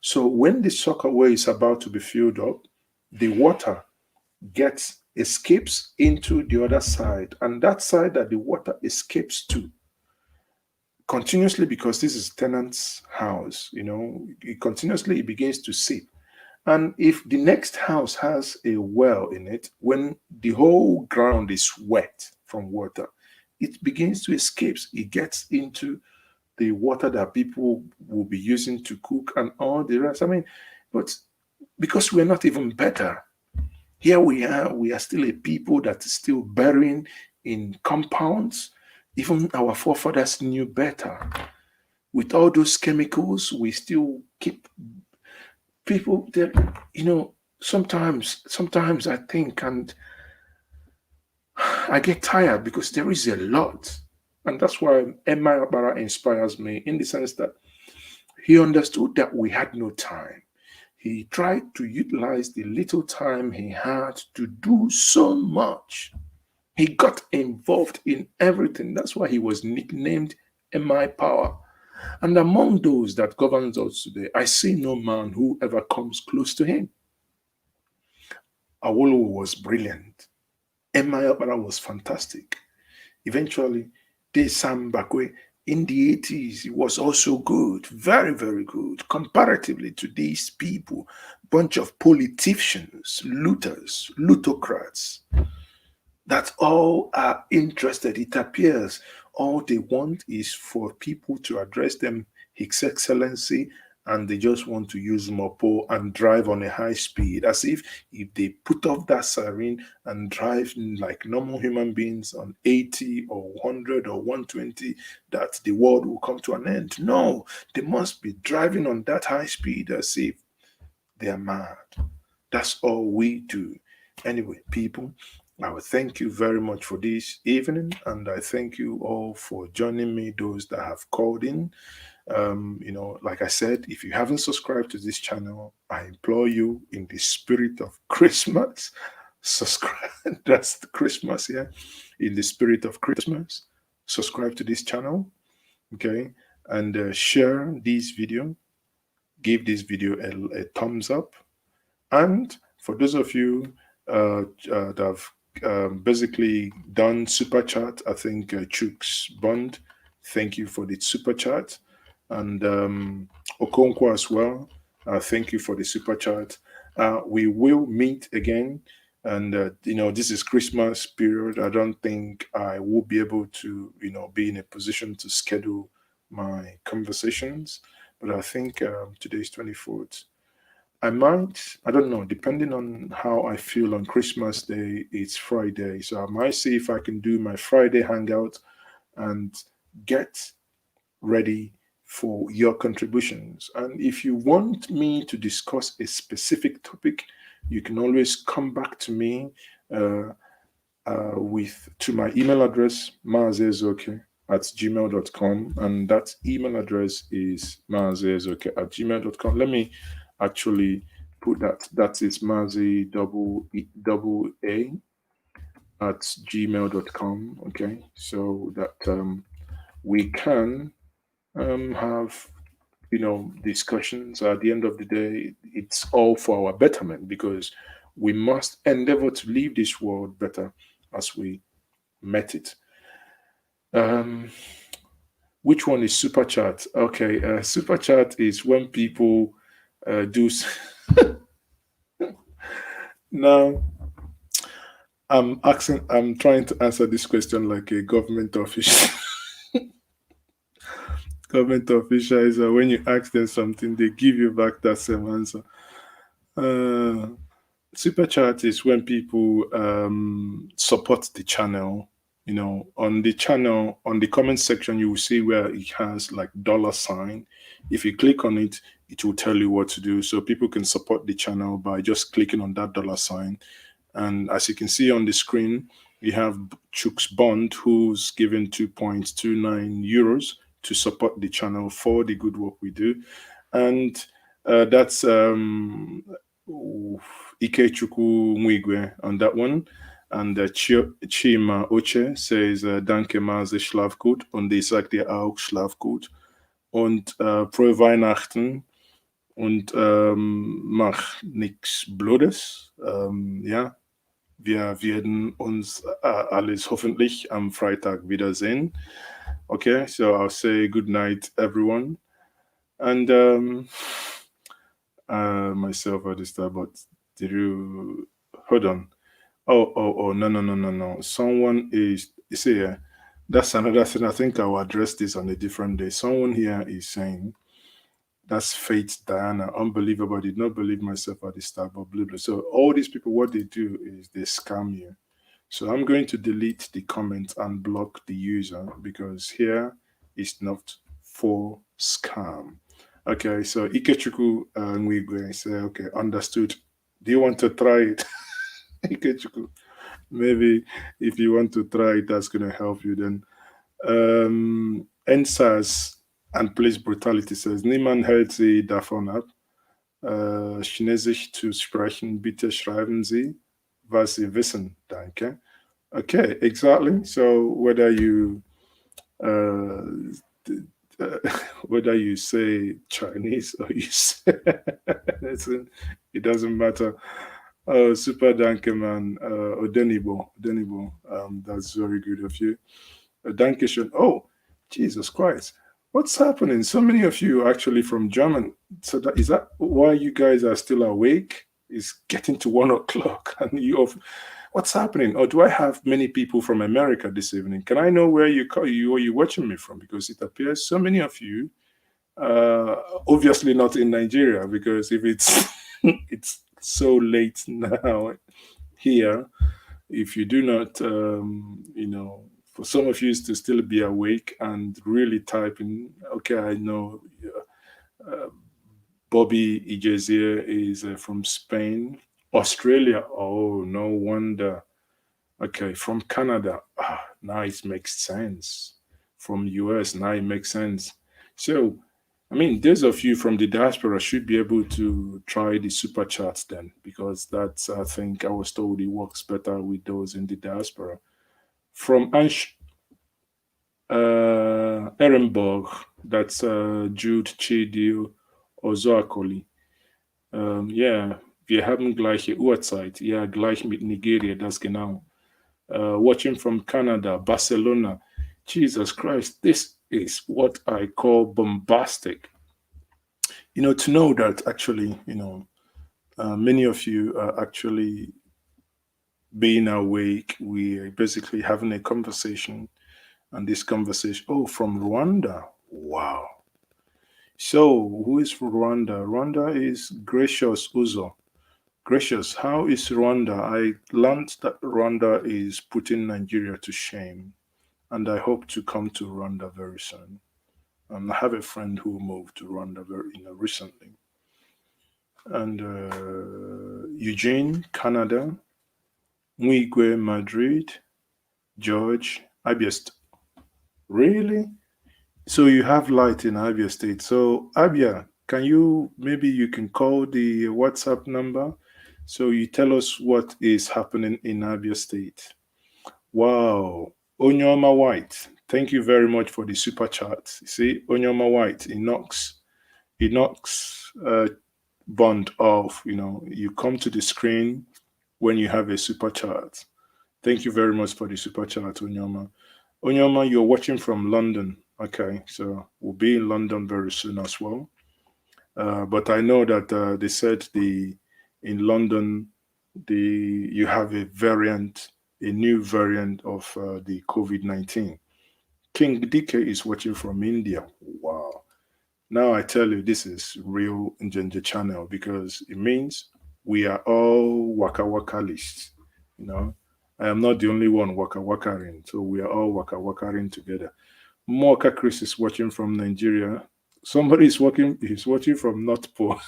So when the soccerway is about to be filled up, the water escapes into the other side, and that side that the water escapes to continuously, because this is tenant's house, it begins to seep. And if the next house has a well in it, when the whole ground is wet from water, it begins to escape. It gets into the water that people will be using to cook and all the rest. I mean, but because we're not even better, here we are still a people that is still burying in compounds. Even our forefathers knew better. With all those chemicals, we still keep people there. Sometimes I think, and I get tired because there is a lot. And that's why Emma Abara inspires me, in the sense that he understood that we had no time. He tried to utilize the little time he had to do so much. He got involved in everything. That's why he was nicknamed MI Power. And among those that governs us today, I see no man who ever comes close to him. Awolowo was brilliant. MI Opera was fantastic. Eventually, Desam Bakwe in the 80s, it was also good, very, very good, comparatively to these people, bunch of politicians, looters, plutocrats, that all are interested. It appears all they want is for people to address them His Excellency, and they just want to use mopo and drive on a high speed, as if they put off that siren and drive like normal human beings on 80 or 100 or 120, that the world will come to an end. No, they must be driving on that high speed as if they are mad. That's all we do. Anyway, people, I will thank you very much for this evening, and I thank you all for joining me, those that have called in. Like I said, if you haven't subscribed to this channel, I implore you, in the spirit of Christmas, subscribe. That's the Christmas, yeah. In the spirit of Christmas, subscribe to this channel, okay, and share this video. Give this video a thumbs up. And for those of you that have basically done super chat, I think Chooks Bond, thank you for the super chat. And Okonkwo as well, thank you for the super chat. We will meet again, and this is Christmas period. I don't think I will be able to be in a position to schedule my conversations, but I think today's 24th. I don't know, depending on how I feel on Christmas Day. It's Friday, so I might see if I can do my Friday hangout and get ready for your contributions. And if you want me to discuss a specific topic, you can always come back to me to my email address, maazezoke@gmail.com, and that email address is maazezoke@gmail.com. Let me actually put that is maaze@gmail.com, okay, so that we can have discussions. At the end of the day, it's all for our betterment, because we must endeavor to leave this world better as we met it. Which one is super chat? Okay, super chat is when people do now. I'm trying to answer this question like a government official. Government officials, when you ask them something, they give you back that same answer. Super chat is when people support the channel. On the channel, on the comment section, you will see where it has like $sign. If you click on it, it will tell you what to do. So people can support the channel by just clicking on that $sign. And as you can see on the screen, we have Chooks Bond, who's given 2.29 euros to support the channel for the good work we do. And that's Ikechukwu Mwigwe on that one. And Chima Oche says, Danke Maze Schlafgut, und ich sag dir auch Schlafgut. Und frohe Weihnachten und mach nichts Blödes. Ja, wir werden uns alles hoffentlich am Freitag wiedersehen. Okay, so I'll say good night, everyone. And myself at this time, but did you hold on? Oh, no. Someone is, you see, that's another thing. I think I'll address this on a different day. Someone here is saying, that's Faith Diana, unbelievable. I did not believe myself at this time, but blah, blah. So all these people, what they do is they scam you. So I'm going to delete the comment and block the user, because here is not for scam. Okay, so Ikechukwu Nwigwe say, okay, understood. Do you want to try it? Ikechukwu, Maybe if you want to try it, that's going to help you then. NSAS and police brutality says, niemand hält sie davon ab, Chinesisch zu sprechen. Bitte schreiben Sie, was Sie wissen. Danke. Okay, exactly. So whether you whether you say Chinese or you say it doesn't matter. Super danke, man. Odenibo, that's very good of you. Dankeschön. Oh, Jesus Christ. What's happening? So many of you are actually from German. So is that why you guys are still awake? It's getting to 1 o'clock and what's happening? Or do I have many people from America this evening? Can I know where you're watching me from? Because it appears so many of you, obviously not in Nigeria, because if it's it's so late now here, if you do not, for some of you to still be awake and really typing, okay, I know Bobby Ijezie is from Spain. Australia, oh, no wonder. Okay, from Canada, now it makes sense. From US, now it makes sense. So, I mean, those of you from the diaspora should be able to try the super chats then, because that's, I think, I was told it works better with those in the diaspora. From Ehrenburg, that's Jude Chidio Ozoakoli. Ja, wir haben gleiche Uhrzeit. Ja, gleich mit Nigeria, das genau. Watching from Canada, Barcelona. Jesus Christ, this is what I call bombastic. To know that actually, many of you are actually being awake. We're basically having a conversation, and this conversation, from Rwanda. Wow. So, who is Rwanda? Rwanda is Gracious Uzo. Gracious, how is Rwanda? I learned that Rwanda is putting Nigeria to shame, and I hope to come to Rwanda very soon. I have a friend who moved to Rwanda recently. And Eugene, Canada, Mwigwe, Madrid, George, Abia State. Really? So you have light in Abia State. So Abia, maybe you can call the WhatsApp number so you tell us what is happening in Abia State. Wow. Onyoma White, thank you very much for the super chat. See, Onyoma White, it knocks bond off. You come to the screen when you have a super chat. Thank you very much for the super chat, Onyoma. Onyoma, you're watching from London. Okay, so we'll be in London very soon as well. But I know that they said in London, you have a new variant of the COVID-19. King DK is watching from India. Wow. Now I tell you, this is real Njenje channel, because it means we are all waka wakalists. I am not the only one waka wakaring, so we are all waka wakaring together. Moka Chris is watching from Nigeria. Somebody is watching from North Pole.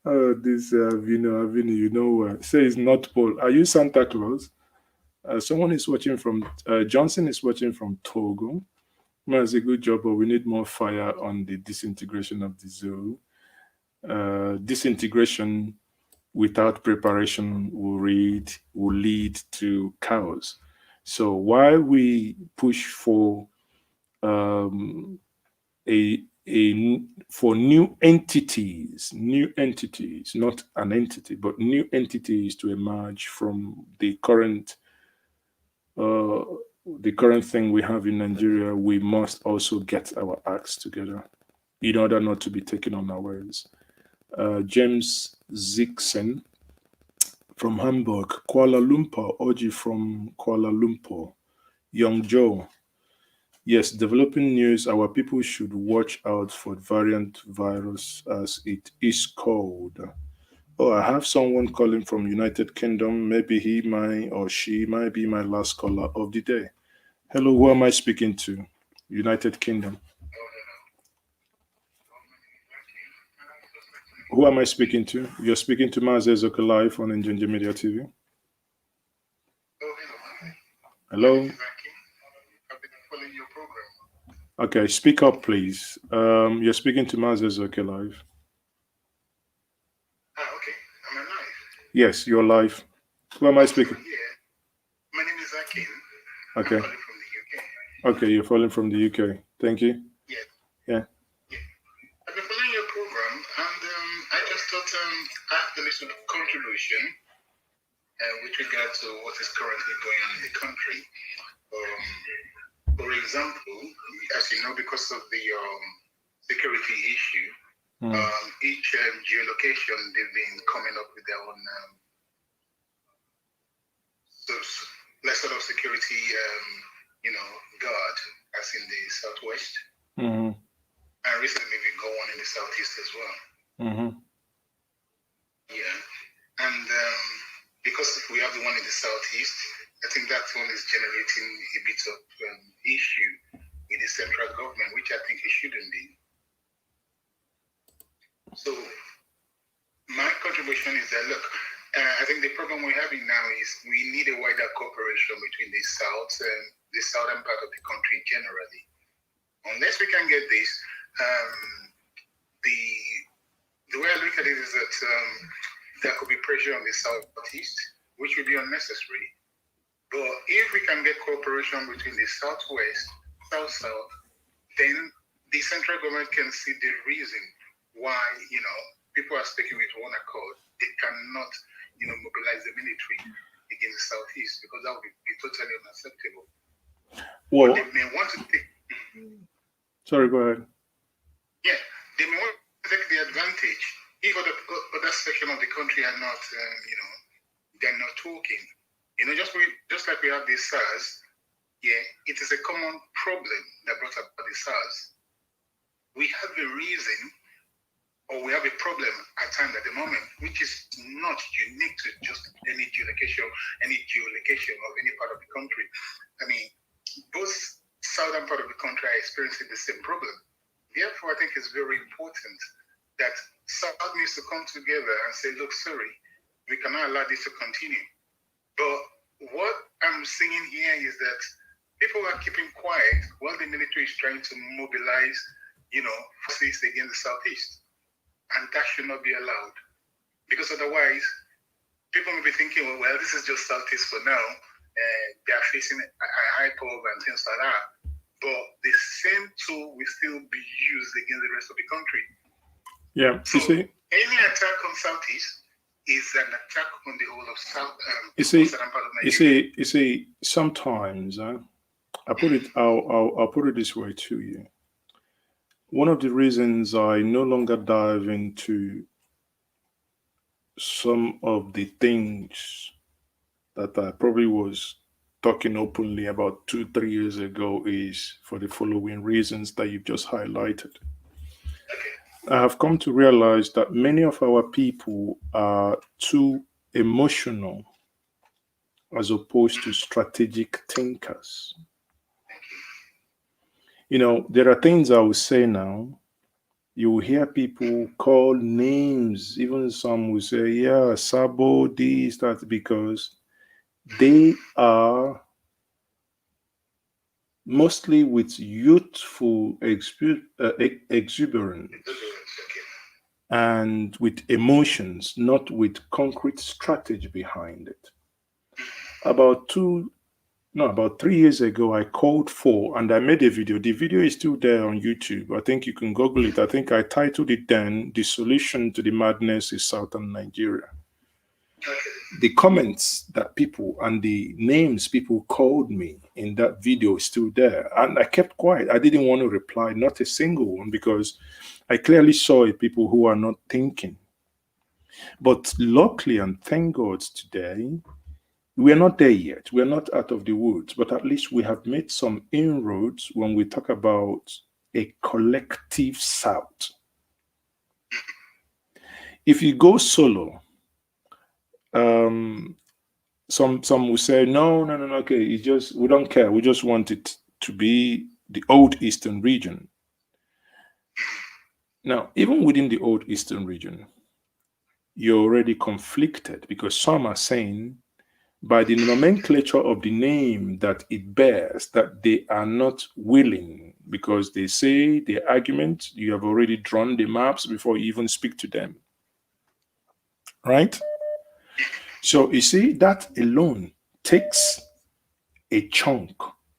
Oh, this Avino, says North Pole. Are you Santa Claus? Someone is watching from, Johnson is watching from Togo. That's a good job, but we need more fire on the disintegration of the zoo. Disintegration without preparation will lead to chaos. So while we push for for new entities, not an entity, but new entities to emerge from the current thing we have in Nigeria, we must also get our acts together in order not to be taken unawares. James Zixen from Hamburg, Kuala Lumpur, Oji from Kuala Lumpur, Young Joe. Yes, developing news, our people should watch out for variant virus as it is called. Oh, I have someone calling from United Kingdom. Maybe he might or she might be my last caller of the day. Hello, who am I speaking to? United Kingdom. Who am I speaking to? You're speaking to Maze Zoka live on Njenje Media TV. Hello? Okay, speak up, please. You're speaking to Maze Zoka live. Okay. Am I live? Yes, you're live. Who am I speaking? My name is Akin. Okay. I'm calling from the UK. Okay, you're calling from the UK. Thank you. Yes. Yeah. I've been following your program, and I just thought I have a little contribution with regard to what is currently going on in the country. For example, as you know, because of the security issue, each geolocation, they've been coming up with their own sort of security, guard, as in the southwest. And recently we go on in the southeast as well. Yeah. And because we have the one in the southeast, I think that one is generating a bit of issue with the central government, which I think it shouldn't be. So my contribution is that, look, I think the problem we're having now is we need a wider cooperation between the south and the southern part of the country generally. Unless we can get this, the way I look at it is that there could be pressure on the southeast, which would be unnecessary. But if we can get cooperation between the southwest, south-south, then the central government can see the reason why, people are speaking with one accord. They cannot, mobilize the military against the southeast, because that would be totally unacceptable. Well, they may want to take... Sorry, go ahead. Yeah, they may want to take the advantage if other section of the country are not, they're not talking. Just like we have the SARS, it is a common problem that brought about the SARS. We have a reason, or we have a problem at hand at the moment, which is not unique to just any geolocation of any part of the country. I mean, both southern part of the country are experiencing the same problem. Therefore, I think it's very important that South needs to come together and say, look, sorry, we cannot allow this to continue. But what I'm seeing here is that people are keeping quiet while the military is trying to mobilize, forces against the southeast. And that should not be allowed. Because otherwise, people may be thinking, well, this is just southeast for now. They are facing a high curve and things like that. But the same tool will still be used against the rest of the country. Yeah, so any attack on southeast is an attack on the whole of southern part of Nigeria. You see, sometimes I'll put it this way to you. One of the reasons I no longer dive into some of the things that I probably was talking openly about 2-3 years ago is for the following reasons that you've just highlighted. I have come to realize that many of our people are too emotional as opposed to strategic thinkers. There are things I will say now. You will hear people call names, even some will say, yeah, Sabo, this, that, because they are mostly with youthful exuberance and with emotions, not with concrete strategy behind it. About 3 years ago, I called for, and I made a video. The video is still there on YouTube. I think you can Google it. I think I titled it then, "The Solution to the Madness is Southern Nigeria." The comments that people and the names people called me in that video is still there. And I kept quiet. I didn't want to reply, not a single one, because I clearly saw people who are not thinking. But luckily, and thank God today, we're not there yet. We're not out of the woods, but at least we have made some inroads when we talk about a collective South. If you go solo, some will say, no, okay, we don't care. We just want it to be the old Eastern region. Now, even within the old Eastern region, you're already conflicted, because some are saying by the nomenclature of the name that it bears that they are not willing, because they say the argument, you have already drawn the maps before you even speak to them. Right? So you see, that alone takes a chunk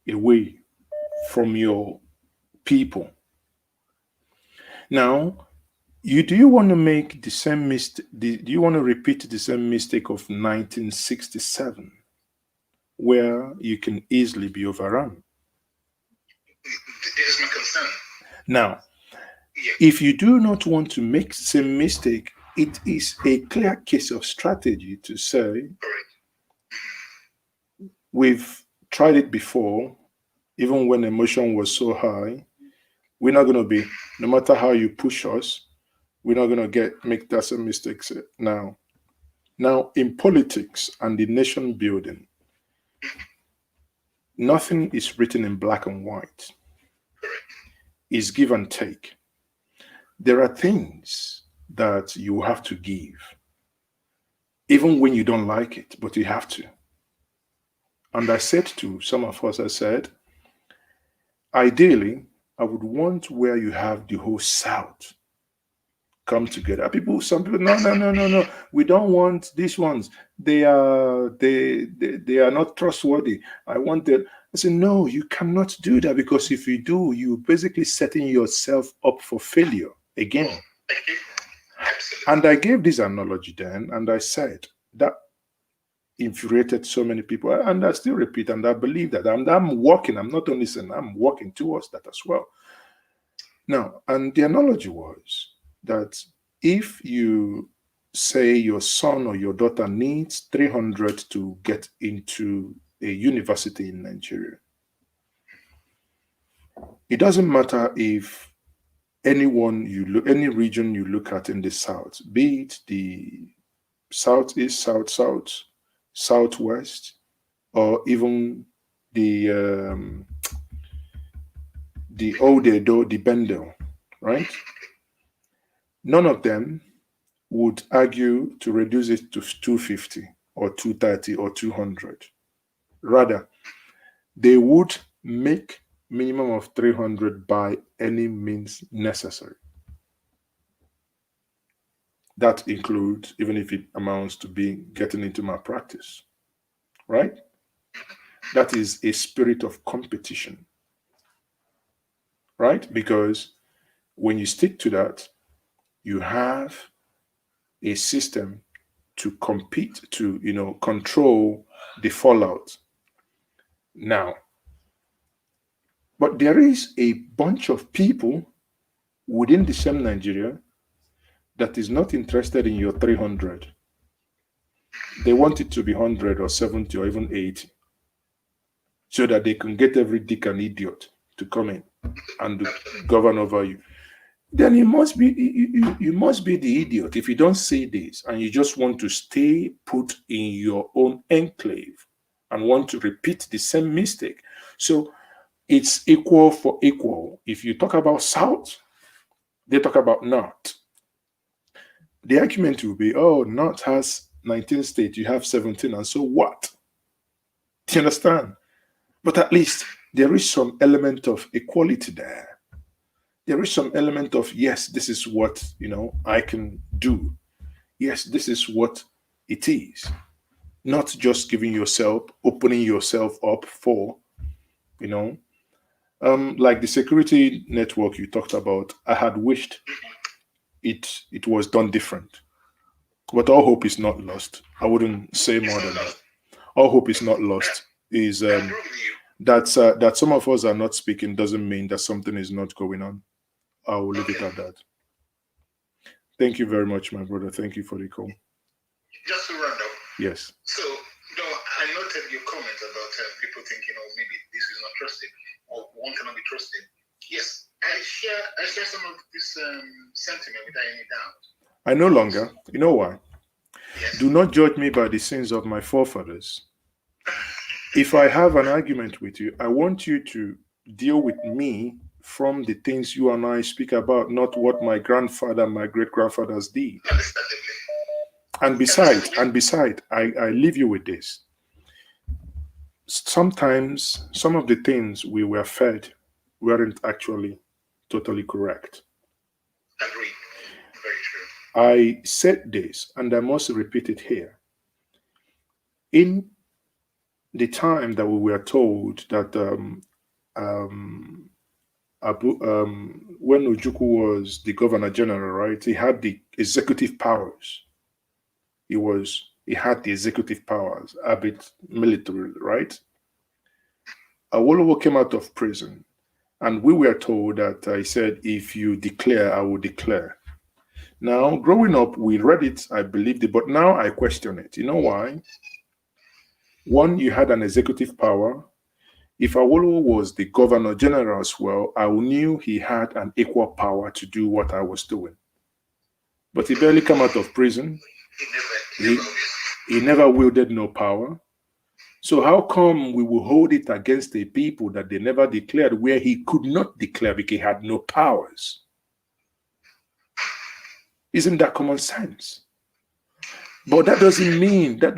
away from your people. Now, do you want to make the same mistake? Do you want to repeat the same mistake of 1967, where you can easily be overrun? This is my concern. Now, if you do not want to make the same mistake, it is a clear case of strategy to say, we've tried it before, even when emotion was so high. We're not going to be, no matter how you push us, we're not going to make that same mistakes now. Now, in politics and the nation building, nothing is written in black and white. It's give and take. There are things that you have to give, even when you don't like it, but you have to. And I said to some of us, I said, ideally, I would want where you have the whole South come together. Some people, no. We don't want these ones. They are not trustworthy. I want them. I said, no, you cannot do that, because if you do, you're basically setting yourself up for failure again. And I gave this analogy then, and I said that infuriated so many people, and I still repeat, and I believe that I'm working. I'm not only saying, I'm working towards that as well. Now, and the analogy was that if you say your son or your daughter needs 300 to get into a university in Nigeria, it doesn't matter if any region you look at in the South, be it the Southeast, South, Southwest, or even the Odedo, the Bendel, right? None of them would argue to reduce it to 250 or 230 or 200. Rather, they would make minimum of 300 by any means necessary. That includes, even if it amounts to getting into malpractice, right? That is a spirit of competition, right? Because when you stick to that, you have a system to compete, to, control the fallout. Now, but there is a bunch of people within the same Nigeria that is not interested in your 300. They want it to be 100 or 70 or even 80, so that they can get every dick and idiot to come in and govern over you. Then you must be the idiot if you don't see this and you just want to stay put in your own enclave and want to repeat the same mistake. So it's equal for equal. If you talk about South, they talk about North. The argument will be, oh, North has 19 states, you have 17, and so what? Do you understand? But at least there is some element of equality there. There is some element of, yes, this is what, I can do. Yes, this is what it is. Not just opening yourself up for, like the security network you talked about. I had wished it was done different. But all hope is not lost. I wouldn't say more than that. All hope is not lost. Is that some of us are not speaking doesn't mean that something is not going on. I will leave it at that. Thank you very much, my brother. Thank you for the call. Just to round up. Yes. So, I noted your comment about people thinking, oh, maybe this is not trusted, or one cannot be trusted. Yes, I share some of this sentiment without any doubt. I no longer. You know why? Yes. Do not judge me by the sins of my forefathers. If I have an argument with you, I want you to deal with me from the things you and I speak about, not what my grandfather and my great-grandfathers did. And besides, I leave you with this. Sometimes some of the things we were fed weren't actually totally correct. Agreed. Very true. I said this, and I must repeat it here. In the time that we were told that when Ojukwu was the governor general, right, he had the executive powers. He had the executive powers, a bit military, right? Awolowo came out of prison, and we were told that he said, if you declare, I will declare. Now, growing up, we read it, I believed it, but now I question it. You know why? One, you had an executive power. If Awolowo was the governor general as well, I knew he had an equal power to do what I was doing. But he barely came out of prison. He never wielded no power. So how come we will hold it against the people that they never declared, where he could not declare because he had no powers? Isn't that common sense? But that doesn't mean that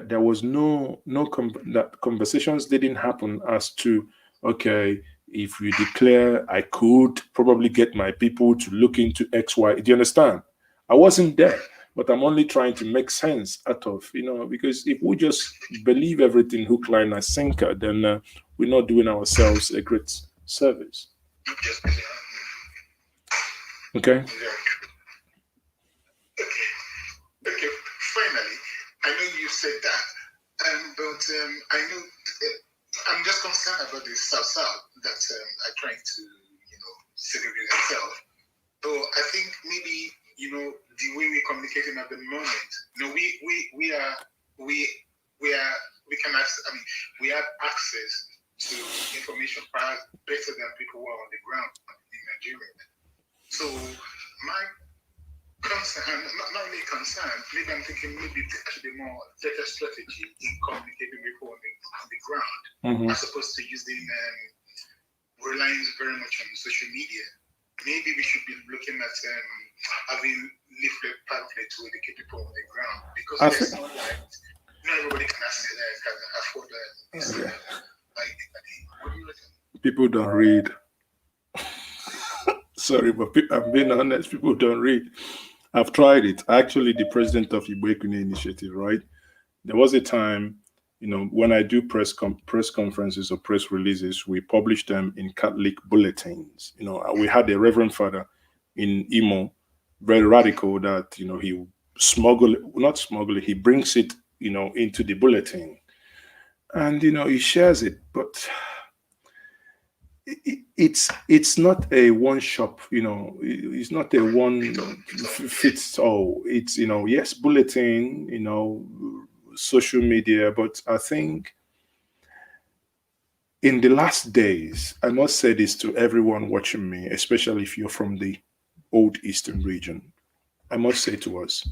there was that conversations didn't happen as to, okay, if you declare, I could probably get my people to look into X, Y. Do you understand? I wasn't there, but I'm only trying to make sense out of, because if we just believe everything hook, line, and sinker, then we're not doing ourselves a great service. Okay? Okay, finally, I know you said that, but I know I'm just concerned about the South that are trying to, segregate themselves. So I think maybe, the way we're communicating at the moment, we have access to information perhaps better than people who are on the ground in Nigeria. So my concern, not really concern, maybe I'm thinking maybe there should be more better strategy in communicating with people on the ground, as opposed to using relying very much on social media. Maybe we should be looking at having leaflet pamphlets to educate people on the ground, because there's not like not everybody can afford that. What do you reckon? People don't read. Sorry, but I'm being honest, people don't read. I've tried it. Actually, the president of Igbo Initiative, right? There was a time, when I do press conferences or press releases, we publish them in Catholic bulletins. We had a reverend father in Imo, very radical, that, he brings it, into the bulletin. And, he shares it, but it's not a one shop, it's not a one fits all. It's, yes, bulletin, social media, but I think in the last days, I must say this to everyone watching me, especially if you're from the old Eastern region, I must say to us,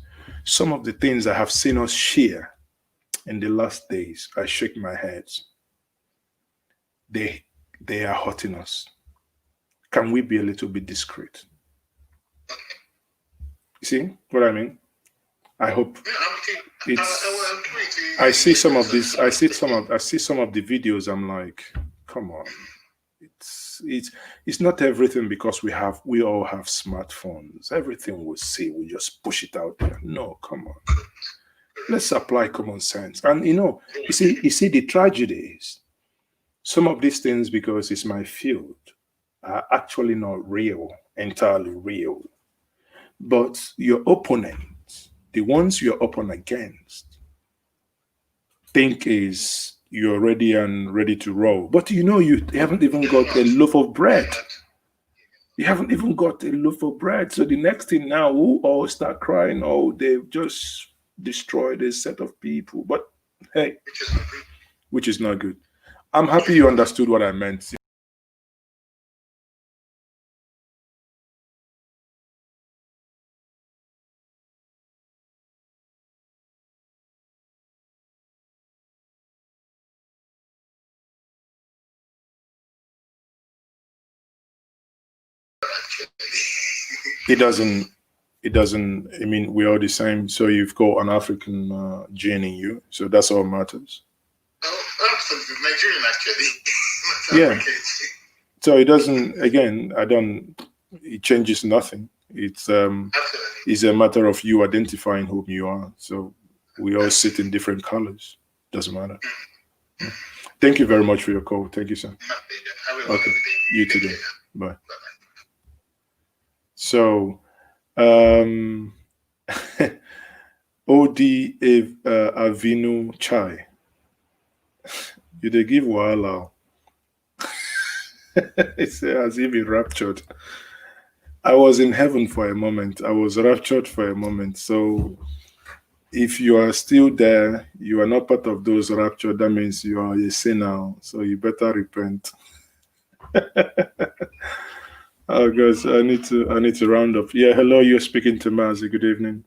some of the things I have seen us share in the last days, I shake my head. They are hurting us. Can we be a little bit discreet? You see what I mean? I hope I see some of this. I see some of the videos. I'm like, come on. It's not everything because we all have smartphones. Everything we see, we just push it out there. No, come on. Let's apply common sense. And you see the tragedy is some of these things, because it's my field, are actually not entirely real. But your opponents, the ones you're up against, think you're ready to roll. But you haven't even got a loaf of bread. You haven't even got a loaf of bread. So the next thing now, we'll all start crying, they've just destroyed a set of people. But hey, which is not good. I'm happy you understood what I meant. It it doesn't, I mean, we're all the same. So you've got an African gene in you. So that's all matters. Oh, absolutely. Nigerian, actually. Yeah. So it doesn't, again, it changes nothing. It's a matter of you identifying whom you are. So we all sit in different colors. Doesn't matter. Yeah. Thank you very much for your call. Thank you, sir. Okay. You too. Bye. So, Odi Avinu Chai. You they give Wahala. It's as if it raptured. I was in heaven for a moment. I was raptured for a moment. So if you are still there, you are not part of those raptured. That means you are a sinner. So you better repent. Oh, guys, I need to round up. Yeah, hello. You're speaking to Mazi. Good evening.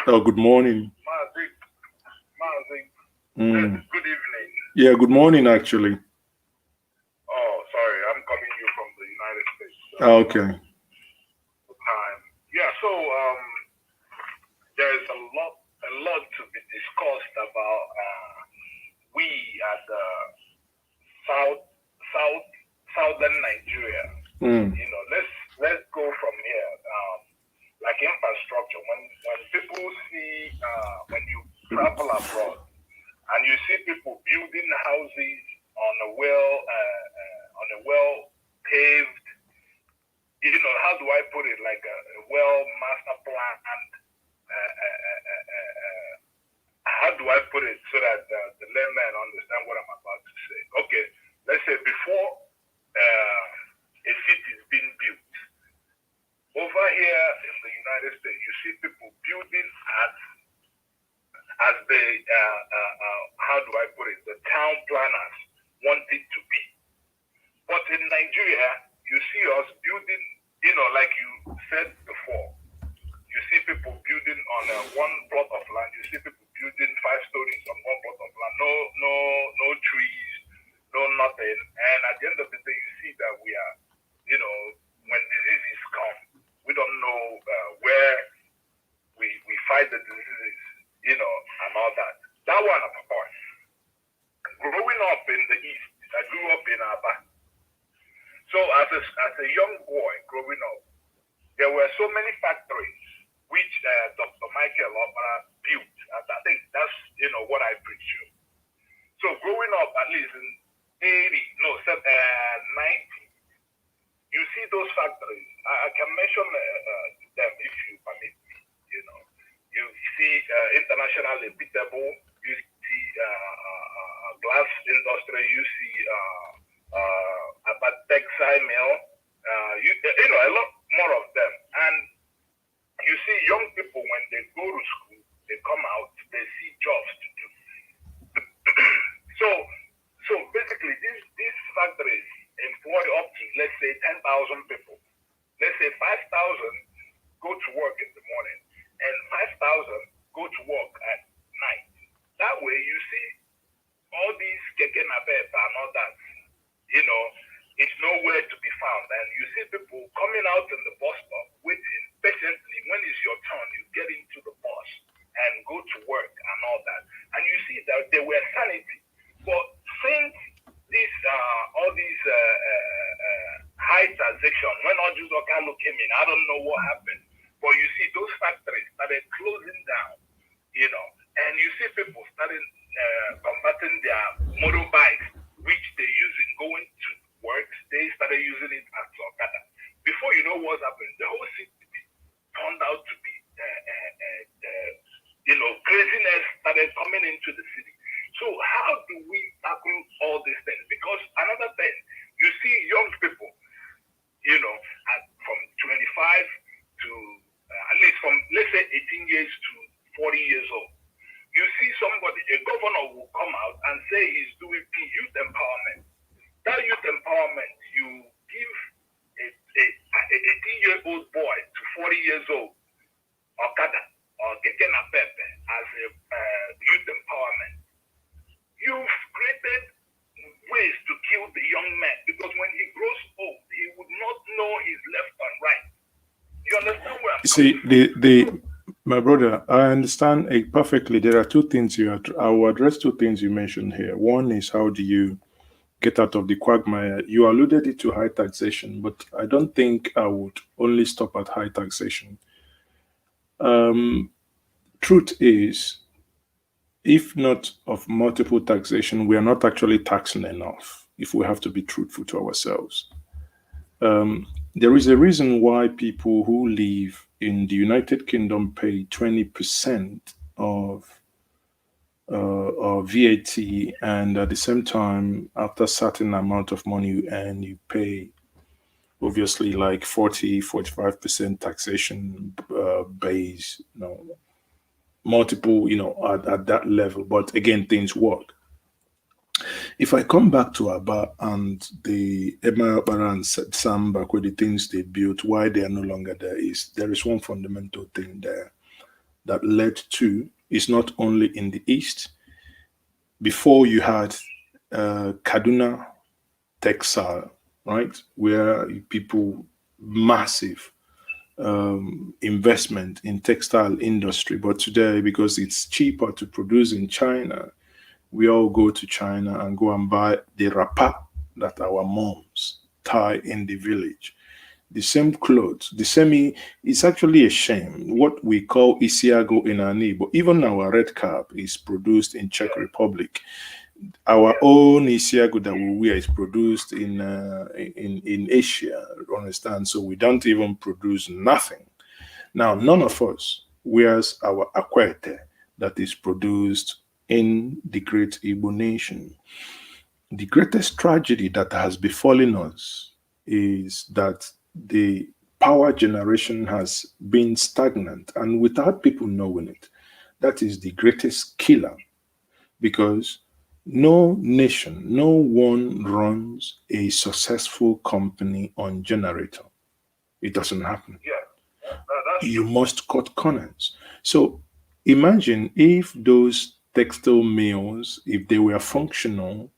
Oh, good morning. Mazi. Good evening. Yeah, good morning. Actually. Oh, sorry. I'm calling you from the United States. Okay. Yeah, so there's a lot to be discussed about we at southern Nigeria. You know, let's go from here. Like infrastructure, when people see when you travel abroad and you see people building houses on a well paved. You know, how do I put it? Like a well master plan, and how do I put it so that the layman understand what I'm about to say? Okay, let's say before a city is being built, over here in the United States, you see people building as the how do I put it? The town planners want it to be. But in Nigeria, you see us building, you know, like you said before, you see people building on one plot of land, you see people building 5 stories on one plot of land, no trees, no nothing. And at the end of the day, you see that we are, you know, when diseases come, we don't know where we fight the diseases, you know, and all that. That one apart. Growing up in the East, I grew up in Aba. So as a young boy growing up, there were so many factories which Dr. Michael Obara built. And I think that's, you know, what I presume. So growing up, at least in 90, you see those factories. I can mention them if you permit me. You know, you see international reputable. You see glass industry. You see about textile mill. You know, a lot more of them. And you see young people when they go to school, they come out, they see jobs to do. So basically, these factories employ up to, let's say, 10,000 people. Let's say 5,000 go to work in the morning and 5,000 go to work at night. That way, you see all these keke napep and all that, you know, it's nowhere to be found. And you see people coming out in the bus stop, waiting patiently. When it's your turn, you get into the bus and go to work and all that. And you see that they were sanity. But since this, all these high transaction, when Oju Okalo came in, I don't know what happened. But you see those factories started closing down, you know, and you see people started converting their motorbikes, which they use in going to work, they started using it as Okada. Before you know what's happened, the whole city turned out to be, you know, craziness started coming into the city. So how do we tackle all these things? Because another thing, you see young people, you know, from 25 to at least from, let's say, 18 years to 40 years old. You see somebody, a governor will come out and say he's doing youth empowerment. That youth empowerment, you give a 18-year-old boy to 40 years old, Okada or Keke Napepe as a youth empowerment. You've created ways to kill the young man because when he grows old, he would not know his left and right. You understand where I'm See, my brother, I understand perfectly. There are two things I will address two things you mentioned here. One is how do you get out of the quagmire? You alluded it to high taxation, but I don't think I would only stop at high taxation. Truth is, if not of multiple taxation, we are not actually taxing enough, if we have to be truthful to ourselves. There is a reason why people who live in the United Kingdom pay 20% of VAT, and at the same time, after a certain amount of money you earn, you pay obviously like 45% taxation base, multiple, at that level. But again, things work. If I come back to Aba and the Emma Bara and Samba, with the things they built, why they are no longer there is one fundamental thing there that led to, it's not only in the East. Before you had Kaduna textile, right? Where people, massive investment in textile industry. But today, because it's cheaper to produce in China, we all go to China and go and buy the wrapper that our moms tie in the village. The same clothes, it's actually a shame. What we call Isiago in Igbo, even our red cap is produced in Czech Republic. Our own Isiago that we wear is produced in Asia, understand? So we don't even produce nothing. Now, none of us wears our Acct that is produced in the great Igbo nation. The greatest tragedy that has befallen us is that the power generation has been stagnant, and without people knowing it, that is the greatest killer, because no nation, no one runs a successful company on generator. It doesn't happen. You must cut corners. So imagine if those textile mills, if they were functional,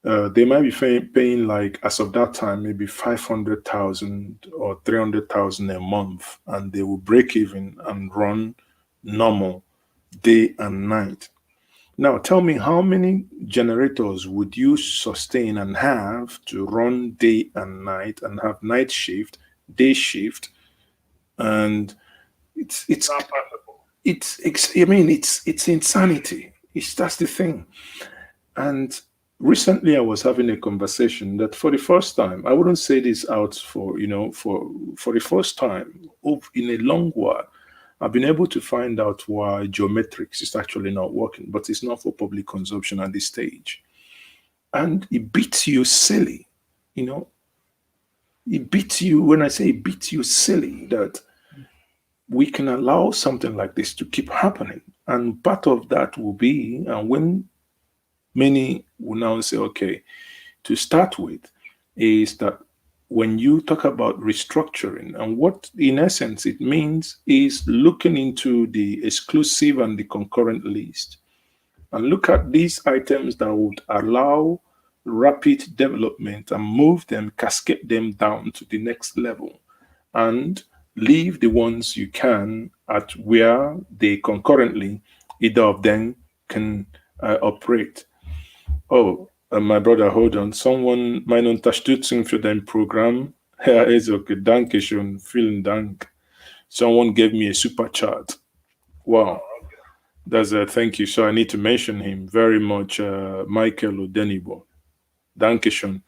they might be paying, like, as of that time, maybe 500,000 or 300,000 a month, and they will break even and run normal day and night. Now, tell me, how many generators would you sustain and have to run day and night and have night shift, day shift, and it's not possible. It's insanity. That's the thing. And recently I was having a conversation that for the first time, I wouldn't say this out for the first time in a long while, I've been able to find out why geometrics is actually not working, but it's not for public consumption at this stage. And it beats you silly, It beats you, when I say it beats you silly, that we can allow something like this to keep happening. And part of that will be, and when many will now say, okay, to start with, is that when you talk about restructuring, and what in essence it means is looking into the exclusive and the concurrent list and look at these items that would allow rapid development and move them, cascade them down to the next level, and leave the ones you can at where they concurrently, either of them can operate. Oh, my brother, hold on. Someone, meine Unterstützung für dein Programm. Herr Ezoke, danke schön, vielen Dank. Someone gave me a super chat. Wow. That's a thank you. So I need to mention him very much, Michael Odenibo. Danke schön.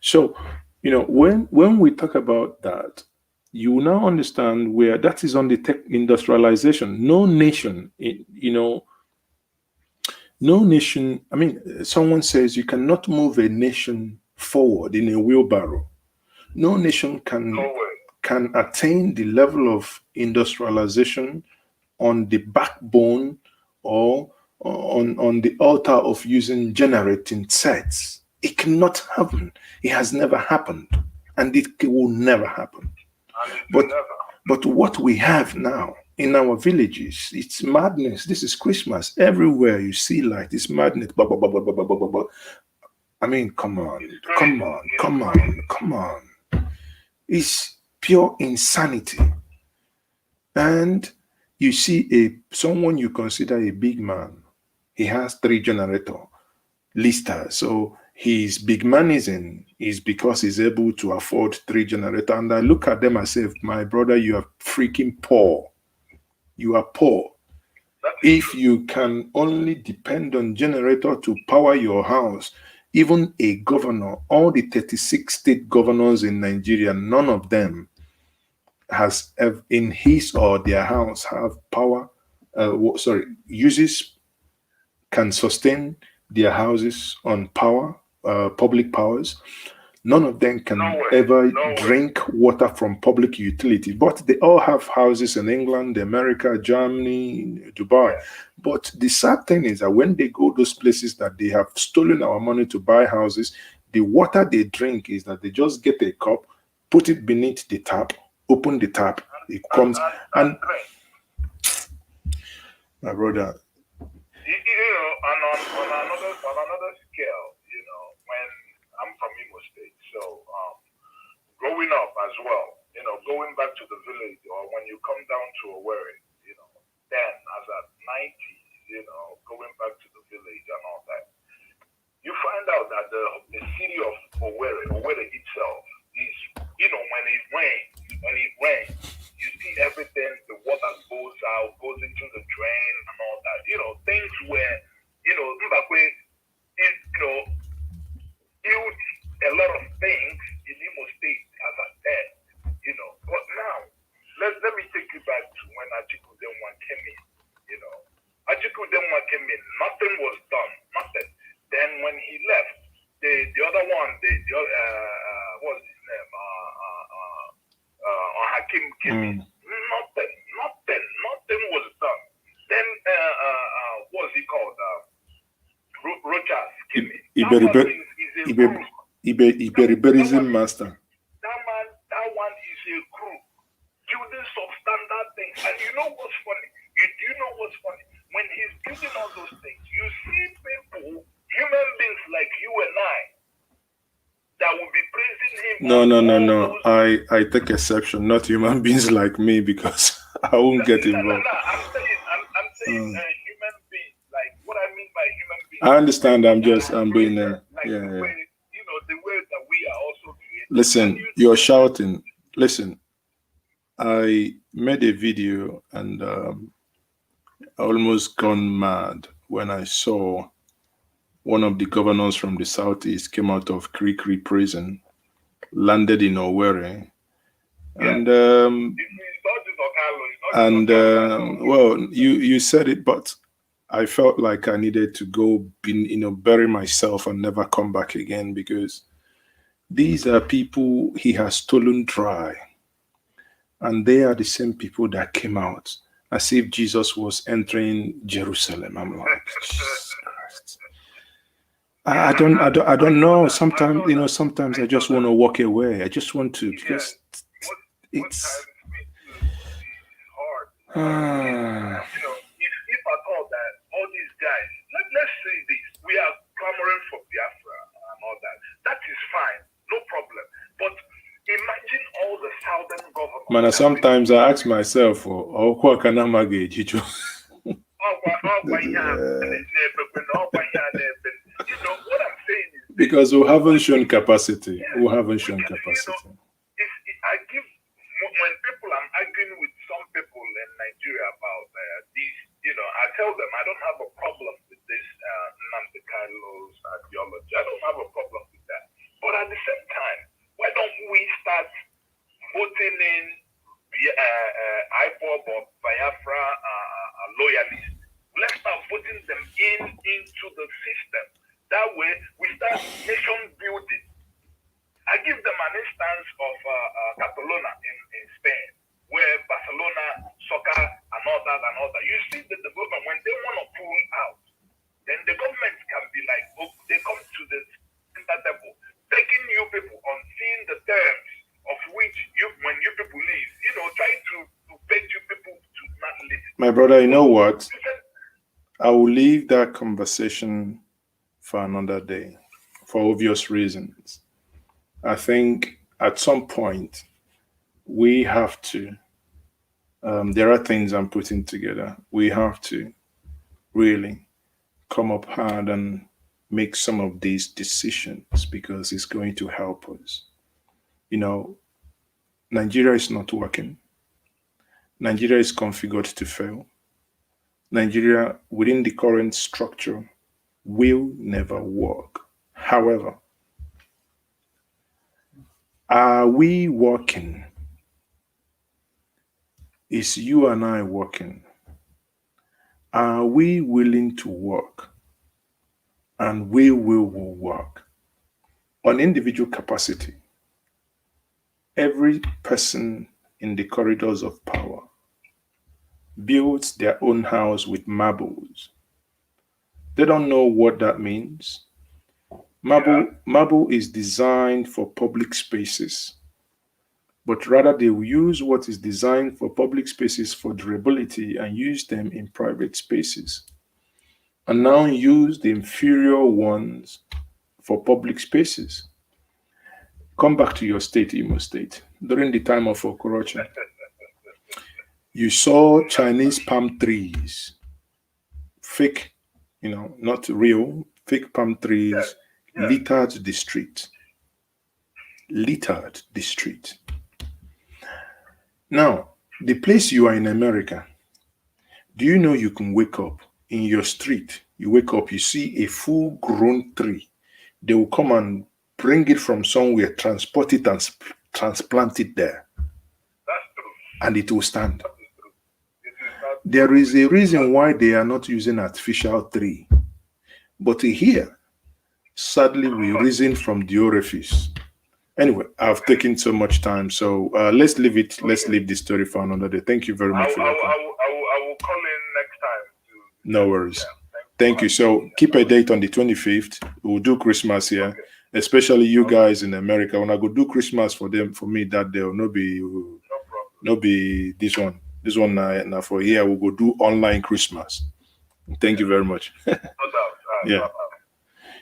So, when we talk about that, you now understand where that is on the tech industrialization. No nation, no nation, someone says you cannot move a nation forward in a wheelbarrow. No nation can attain the level of industrialization on the backbone or on the altar of using generating sets. It cannot happen. It has never happened, and it will never happen. But what we have now in our villages, it's madness. This is Christmas. Everywhere you see light, it's madness. Blah, blah, blah, blah, blah, blah, blah, blah. Come on. It's pure insanity. And you see someone you consider a big man, he has 3 generator listers. So his big manism is because he's able to afford 3 generator. And I look at them and say, my brother, you are freaking poor. You are poor. If you can only depend on generator to power your house, even a governor, all the 36 state governors in Nigeria, none of them has in his or their house have power, can sustain their houses on power, public powers. None of them can ever drink water from public utility, but they all have houses in England, America, Germany, Dubai. But the sad thing is that when they go those places that they have stolen our money to buy houses, the water they drink is that they just get a cup, put it beneath the tap, open the tap, it comes, and my brother. On another scale, when I'm from Imo State, so growing up as well, going back to the village, or when you come down to Owerri, then as at 90, going back to the village and all that, you find out that the city of Owerri itself is, when it rains, you see everything, the water goes out, goes into the drain and all that. Things where, Mbakwe, built a lot of things in Imo State as a dead, But now, let me take you back to when Achiku Denwa came in, Achiku Denwa came in, nothing was done, nothing. Then when he left, the other one, what's his name? Hakim came in. Nothing was done. Then what's he called? Rochas came in. Iberiberism master. That one is a crew building substandard things. And you know what's funny? You know what's funny? When he's building all those things, you see people, human beings like you and I, that will be praising him. No. I take exception. Not human beings like me, because I won't get involved. No. I'm saying human beings. Like, what I mean by human beings. I understand. I'm being there. Yeah. The way that we are also created. Listen, you're shouting. Listen, I made a video and I almost gone mad when I saw one of the governors from the southeast came out of Krikri prison, landed in Owerri, and well, you said it, but I felt like I needed to go, bury myself and never come back again, because these are people he has stolen dry, and they are the same people that came out as if Jesus was entering Jerusalem. I'm like, Jesus Christ. I don't know. Sometimes, sometimes I just want to walk away. I just want to, because it's hard. If at all that all these guys, let's say this, we are clamoring for Biafra and all that. That is fine, no problem. But imagine all the southern governments. Man, sometimes I ask myself, what can I manage? What I'm saying is, because we haven't shown capacity. We haven't shown capacity. When I'm arguing with some people in Nigeria about these, I tell them I don't have a problem with this Nnamdi Kano's ideology. I don't have a problem with that. But at the same time, why don't we start voting in IPOB or Biafra loyalists? Let's start voting them into the system. That way, we start nation building. I give them an instance of Catalonia in Spain, where Barcelona, soccer, and all that. You see that the government, when they want to pull out, then the government can be like, they come to the table, taking you people on seeing the terms of which when you people leave, try to beg you people to not leave. My brother, you know what? I will leave that conversation for another day, for obvious reasons. I think at some point we have to there are things I'm putting together. We have to really come up hard and make some of these decisions because it's going to help us. You know, Nigeria is not working. Nigeria is configured to fail. Nigeria, within the current structure, will never work. However, are we working? Is you and I working? Are we willing to work? And we will work. On individual capacity, every person in the corridors of power builds their own house with marbles. They don't know what that means. Marble is designed for public spaces, but rather they will use what is designed for public spaces for durability and use them in private spaces, and now use the inferior ones for public spaces. Come back to your state, Imo State. During the time of Okorocha, you saw Chinese palm trees, fake, not real, fake palm trees, littered the street. Littered the street. Now, the place you are in America, do you know you can wake up in your street? You wake up, you see a full-grown tree. They will come and bring it from somewhere, transport it and transplant it there. And it will stand. There is a reason why they are not using artificial tree. But here, sadly, we reason from the orifice. Anyway, I've taken so much time, so let's leave it. Let's leave the story for another day. Thank you very much for your time. I will call in next time. No worries. Thank you. So keep a date on the 25th. We'll do Christmas here, especially you guys in America. When I go do Christmas for me that day, no be this one. This one now for here, we'll go do online Christmas. Thank you very much. Yeah.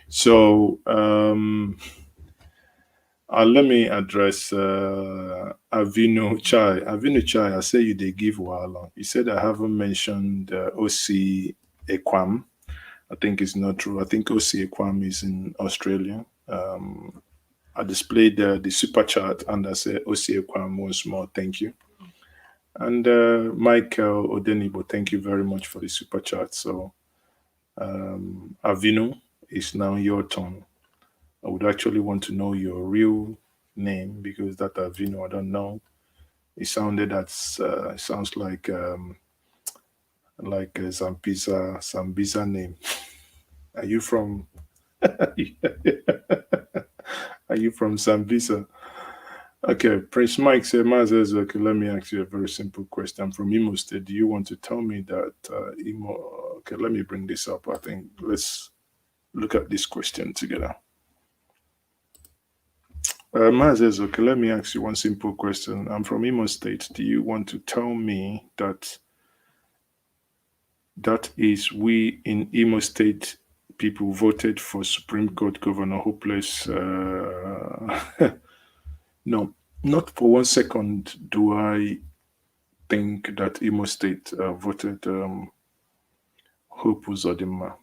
So let me address Avino Chai. Avino Chai, I say they give Wala. You said I haven't mentioned OC Equam. I think it's not true. I think OC Equam is in Australia. I displayed the super chart and I said OC Equam once more. Thank you. And Michael Odenibo, thank you very much for the super chat. So Avino, it's now your turn. I would actually want to know your real name because that Avino, I don't know. It sounded it sounds like Zambiza name. Are you from Zambisa? Okay, Prince Mike said, okay, let me ask you a very simple question. I'm from Imo State. Do you want to tell me that okay, let me bring this up. I think let's look at this question together. Says, okay, let me ask you one simple question. I'm from Imo State. Do you want to tell me that is we in Imo State people voted for Supreme Court Governor Hopeless? No, not for 1 second do I think that Imo State voted Hope Uzodimma.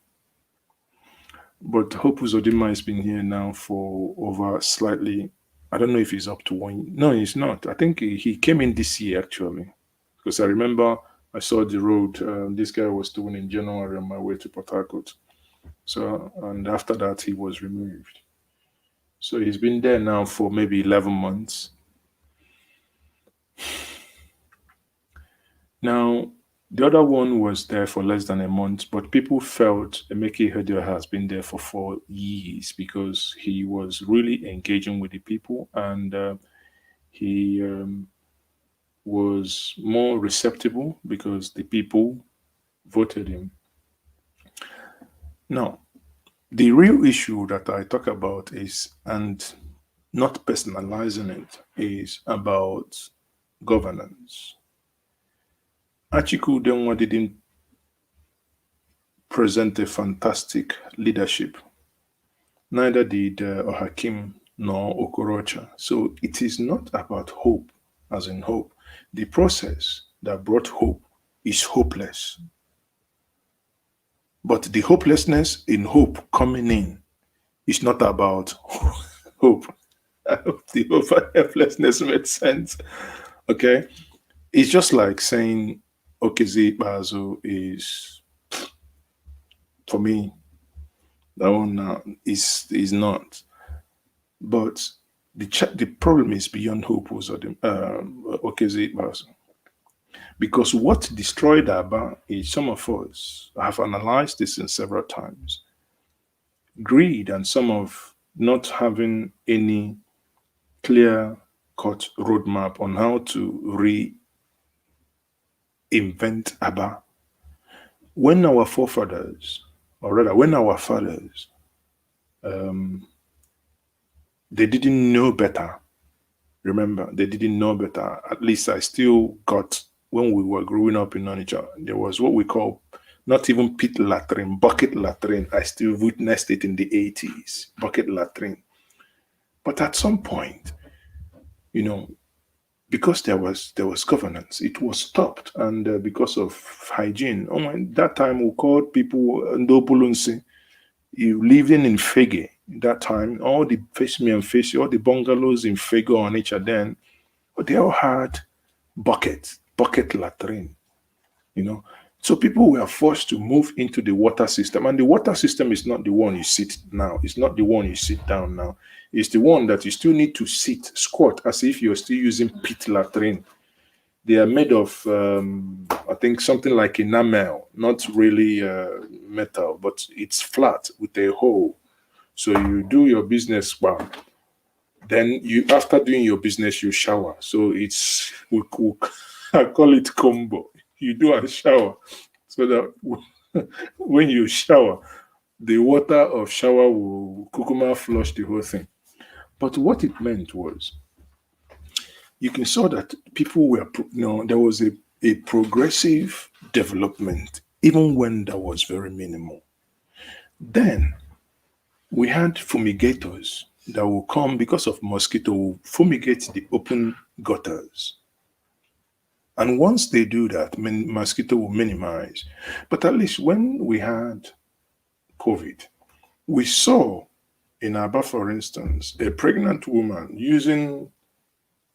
But Hope Uzodimma has been here now for over slightly, I don't know if he's up to 1 year. No, he's not. I think he came in this year actually. Because I remember I saw the road this guy was doing in January on my way to Port Harcourt. So, and after that he was removed. So he's been there now for maybe 11 months. Now, the other one was there for less than a month, but people felt Emeke Ihedioha has been there for 4 years because he was really engaging with the people and he was more receptible because the people voted him. Now, the real issue that I talk about is, and not personalizing it, is about governance. Achiku Denwa didn't present a fantastic leadership. Neither did Ohakim nor Okorocha. So it is not about hope, as in hope. The process that brought hope is hopeless. But the hopelessness in hope coming in is not about hope. I hope the helplessness made sense. Okay? It's just like saying Okezi Bazo is, for me, that one is not. But the problem is beyond hope was Okezi Bazo. Because what destroyed Aba is some of us have analyzed this in several times. Greed and some of not having any clear-cut roadmap on how to reinvent Aba. When our forefathers, or rather when our fathers, they didn't know better. Remember, they didn't know better. At least I still got, when we were growing up in Onitsha, there was what we call not even pit latrine, bucket latrine. I still witnessed it in the 80s, bucket latrine. But at some point, because there was governance, it was stopped, and because of hygiene. That time we called people Ndopulunsi. You living in Fege that time, all the face me and face you, all the bungalows in Fege on each other then, but they all had bucket latrine, So people were forced to move into the water system, and the water system is not the one you sit now. It's not the one you sit down now. It's the one that you still need to sit, squat, as if you're still using pit latrine. They are made of, I think, something like enamel, not really metal, but it's flat with a hole. So you do your business well. Then after doing your business, you shower. So it's, I call it combo. You do a shower so that when you shower, the water of shower will kukuma flush the whole thing. But what it meant was, you can saw that people were, there was a progressive development, even when that was very minimal. Then we had fumigators that will come because of mosquito, will fumigate the open gutters. And once they do that, mosquito will minimize. But at least when we had COVID, we saw in Aba, for instance, a pregnant woman using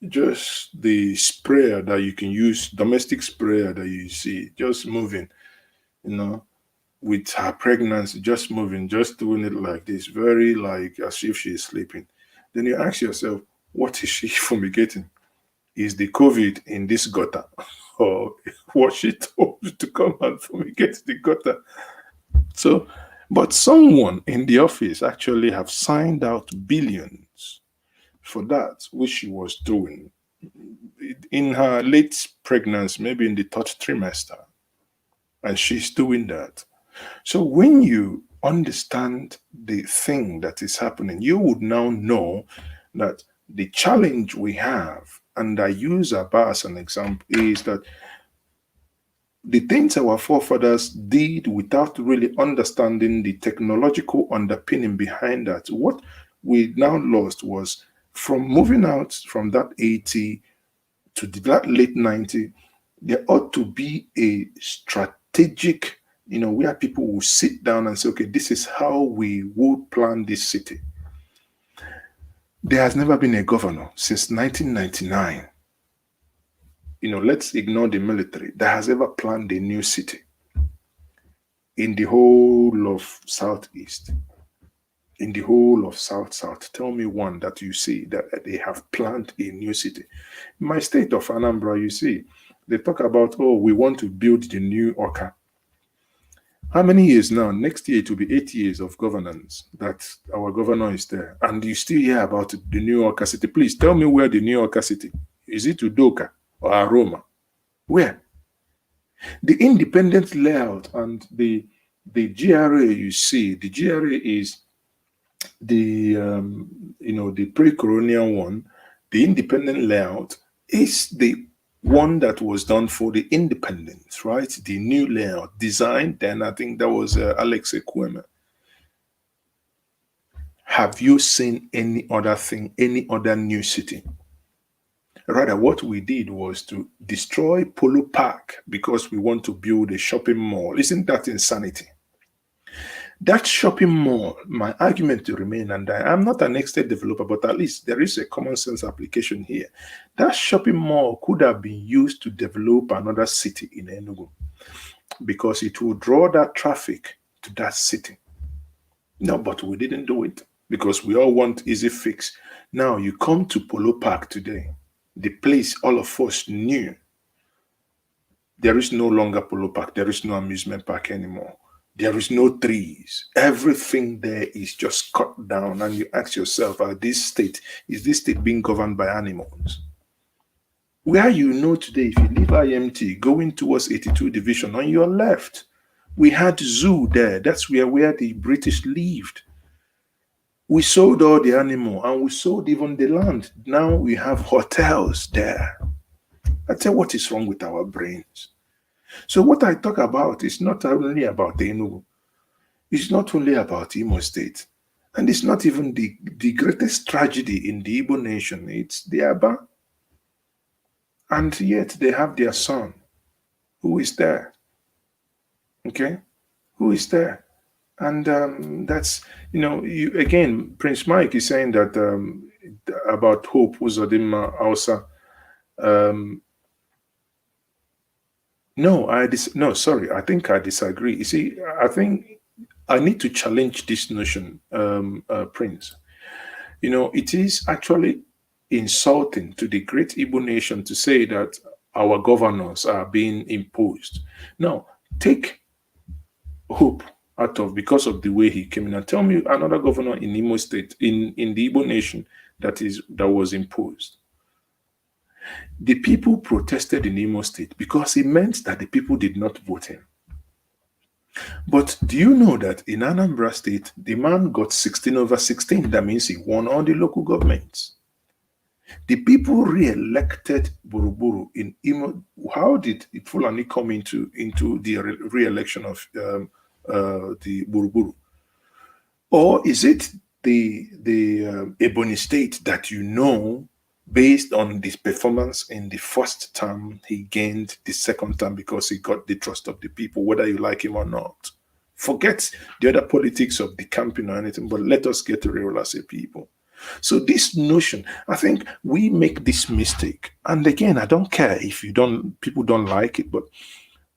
just the sprayer that you can use, domestic sprayer that you see, just moving, with her pregnancy, just moving, just doing it like this, very like as if she is sleeping. Then you ask yourself, what is she fumigating? Is the COVID in this gutter? Or was she told to come and fumigate the gutter? So, but someone in the office actually have signed out billions for that, which she was doing in her late pregnancy, maybe in the third trimester. And she's doing that. So when you understand the thing that is happening, you would now know that the challenge we have, and I use Aba as an example, is that the things our forefathers did without really understanding the technological underpinning behind that, what we now lost was, from moving out from that 80 to that late 90, there ought to be a strategic, where people will sit down and say, okay, this is how we would plan this city. There has never been a governor since 1999. Let's ignore the military, that has ever planned a new city in the whole of Southeast, in the whole of South. Tell me one that you see that they have planned a new city. In my state of Anambra, you see, they talk about, we want to build the new Oka. How many years now? Next year it will be 8 years of governance that our governor is there. And you still hear about the new Oka city. Please tell me where the new Oka city. Is it Udoka or Aroma? Where? The independent layout and the GRA you see, the GRA is the the pre-colonial one. The independent layout is the one that was done for the independence, right? The new layout designed, then I think that was Alex Ekweme. Have you seen any other thing, any other new city? Rather, what we did was to destroy Polo Park because we want to build a shopping mall. Isn't that insanity? That shopping mall, my argument to remain, and I'm not an estate developer, but at least there is a common sense application here. That shopping mall could have been used to develop another city in Enugu because it will draw that traffic to that city. No, but we didn't do it because we all want easy fix. Now you come to Polo Park today, the place all of us knew. There is no longer Polo Park. There is no amusement park anymore. There is no trees. Everything there is just cut down. And you ask yourself, is this state being governed by animals? Where you know today, if you leave IMT, going towards 82 Division, on your left, we had zoo there. That's where the British lived. We sold all the animal and we sold even the land. Now we have hotels there. I tell you what is wrong with our brains. So what I talk about is not only about Enugu. It's not only about Imo State. And it's not even the greatest tragedy in the Igbo nation. It's the Aba. And yet they have their son. Who is there? Okay? Who is there? And that's, again, Prince Mike is saying that about Hope Uzodinma Hausa. I think I disagree. You see, I think I need to challenge this notion, Prince. It is actually insulting to the great Igbo nation to say that our governors are being imposed. Now, take Hope out of because of the way he came in. And tell me another governor in Imo State, in the Igbo nation that was imposed. The people protested in Imo State because it meant that the people did not vote him. But do you know that in Anambra State, the man got 16/16? That means he won all the local governments. The people re-elected Buruburu in Imo. How did Fulani come into the re-election of the Buruburu? Or is it the Ebonyi State that based on this performance in the first term, he gained the second term because he got the trust of the people, whether you like him or not? Forget the other politics of the campaign or anything, but let us get real as a people. So this notion, I think we make this mistake. And again, I don't care if people don't like it, but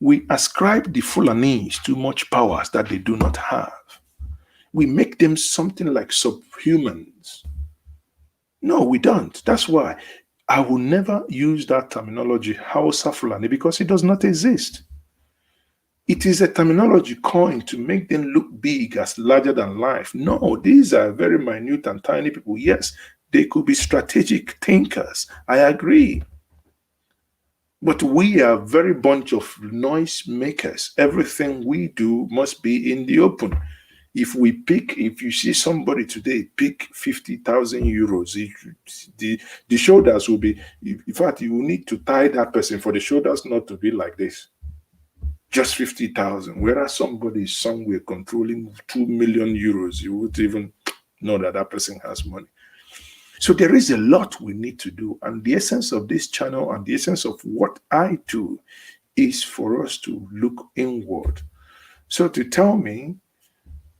we ascribe the Fulanese too much powers that they do not have. We make them something like subhumans. No, we don't. That's why I will never use that terminology, Hausa Fulani, because it does not exist. It is a terminology coined to make them look big, as larger than life. No, these are very minute and tiny people. Yes, they could be strategic thinkers. I agree. But we are a very bunch of noise makers. Everything we do must be in the open. If you see somebody today pick 50,000 euros, the shoulders will be, in fact, you will need to tie that person for the shoulders not to be like this. Just 50,000. Whereas somebody is somewhere controlling 2 million euros, you would even know that person has money. So there is a lot we need to do. And the essence of this channel and the essence of what I do is for us to look inward. So to tell me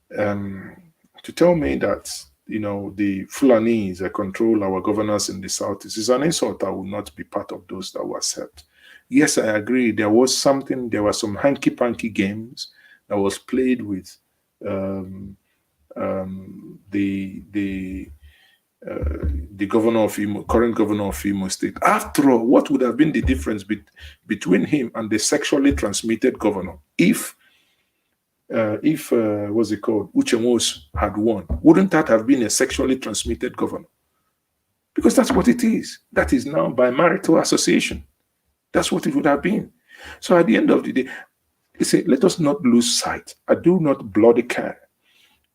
that, the Fulanese control our governors in the Southeast is an insult. I will not be part of those that will accept. Yes, I agree. There were some hanky-panky games that was played with the governor of Imo, current governor of Imo State. After all, what would have been the difference between him and the sexually transmitted governor if what's it called, Uchenwos had won? Wouldn't that have been a sexually transmitted governor? Because that's what it is. That is now by marital association. That's what it would have been. So at the end of the day, let us not lose sight. I do not bloody care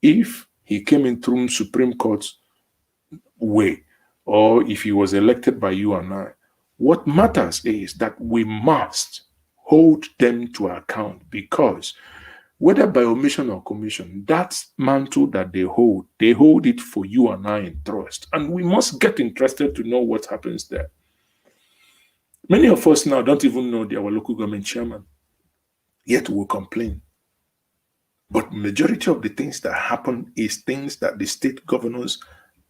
if he came in through Supreme Court's way or if he was elected by you and I. What matters is that we must hold them to account, because whether by omission or commission, that mantle that they hold it for you and I in trust. And we must get interested to know what happens there. Many of us now don't even know our local government chairman, yet we'll complain. But majority of the things that happen is things that the state governors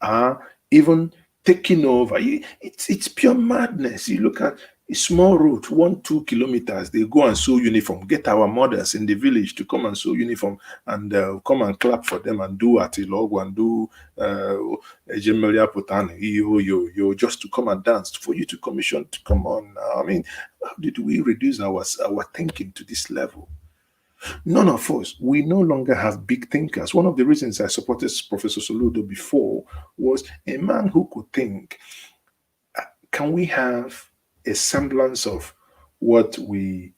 are even taking over. It's pure madness. You look at a small road, 1-2 kilometers, they go and sew uniform, get our mothers in the village to come and sew uniform and come and clap for them and do atilogu and do ejemelia putani, yo, just to come and dance for you to commission to come on. I mean, how did we reduce our thinking to this level? None of us, we no longer have big thinkers. One of the reasons I supported Professor Soludo before was a man who could think, can we have a semblance of what we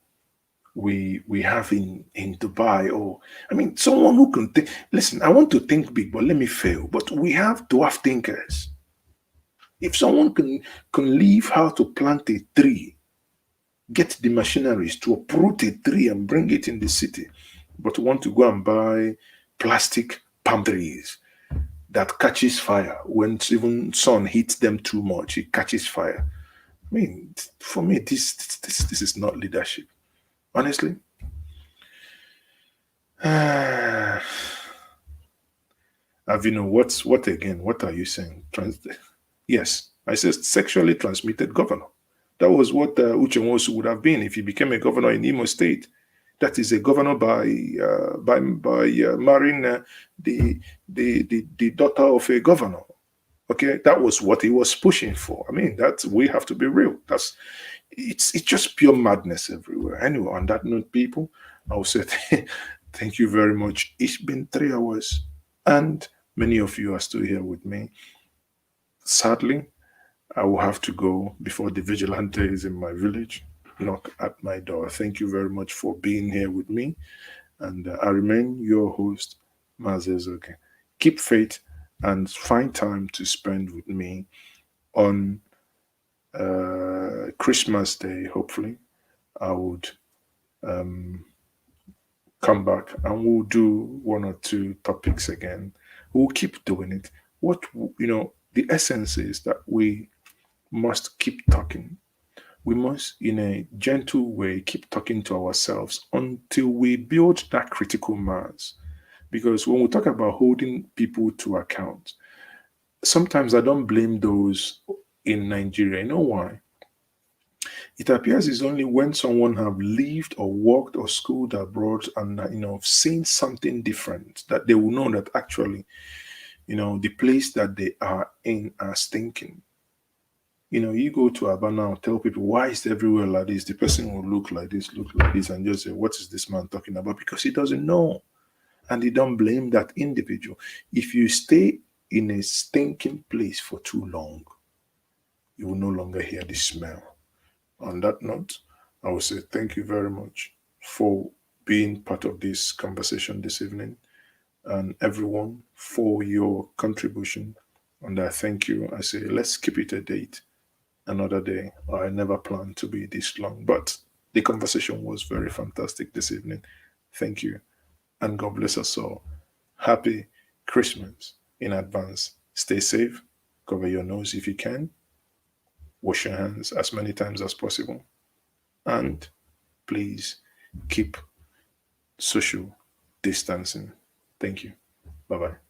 have in Dubai? Or, I mean, someone who can think, listen, I want to think big, but let me fail. But we have dwarf thinkers. If someone can leave how to plant a tree, get the machineries to uproot a tree and bring it in the city, but want to go and buy plastic palm trees that catches fire. When even sun hits them too much, it catches fire. I mean, for me, this is not leadership. Honestly. Avino, what again? What are you saying? Yes, I said sexually transmitted governor. That was what Uche Nwosu would have been if he became a governor in Imo State. That is a governor by marrying the daughter of a governor. Okay, that was what he was pushing for. I mean, we have to be real. It's just pure madness everywhere. Anyway, on that note, people, I will say thank you very much. It's been 3 hours, and many of you are still here with me. Sadly, I will have to go before the vigilantes in my village knock at my door. Thank you very much for being here with me. And I remain your host, Mazezoke. Keep faith and find time to spend with me on Christmas Day. Hopefully, I would come back and we'll do 1 or 2 topics again. We'll keep doing it. The essence is that we must keep talking. We must, in a gentle way, keep talking to ourselves until we build that critical mass. Because when we talk about holding people to account, sometimes I don't blame those in Nigeria. You know why? It appears it's only when someone have lived or worked or schooled abroad and seen something different that they will know that actually, the place that they are in are stinking. You go to Aba now, tell people, why is it everywhere like this? The person will look like this, and just say, what is this man talking about? Because he doesn't know. And they don't blame that individual. If you stay in a stinking place for too long, you will no longer hear the smell. On that note, I will say thank you very much for being part of this conversation this evening, and everyone for your contribution. And I thank you. I say, let's keep it a date. Another day. I never planned to be this long, but the conversation was very fantastic this evening. Thank you, and God bless us all. Happy Christmas in advance. Stay safe. Cover your nose if you can. Wash your hands as many times as possible. And please keep social distancing. Thank you. Bye-bye.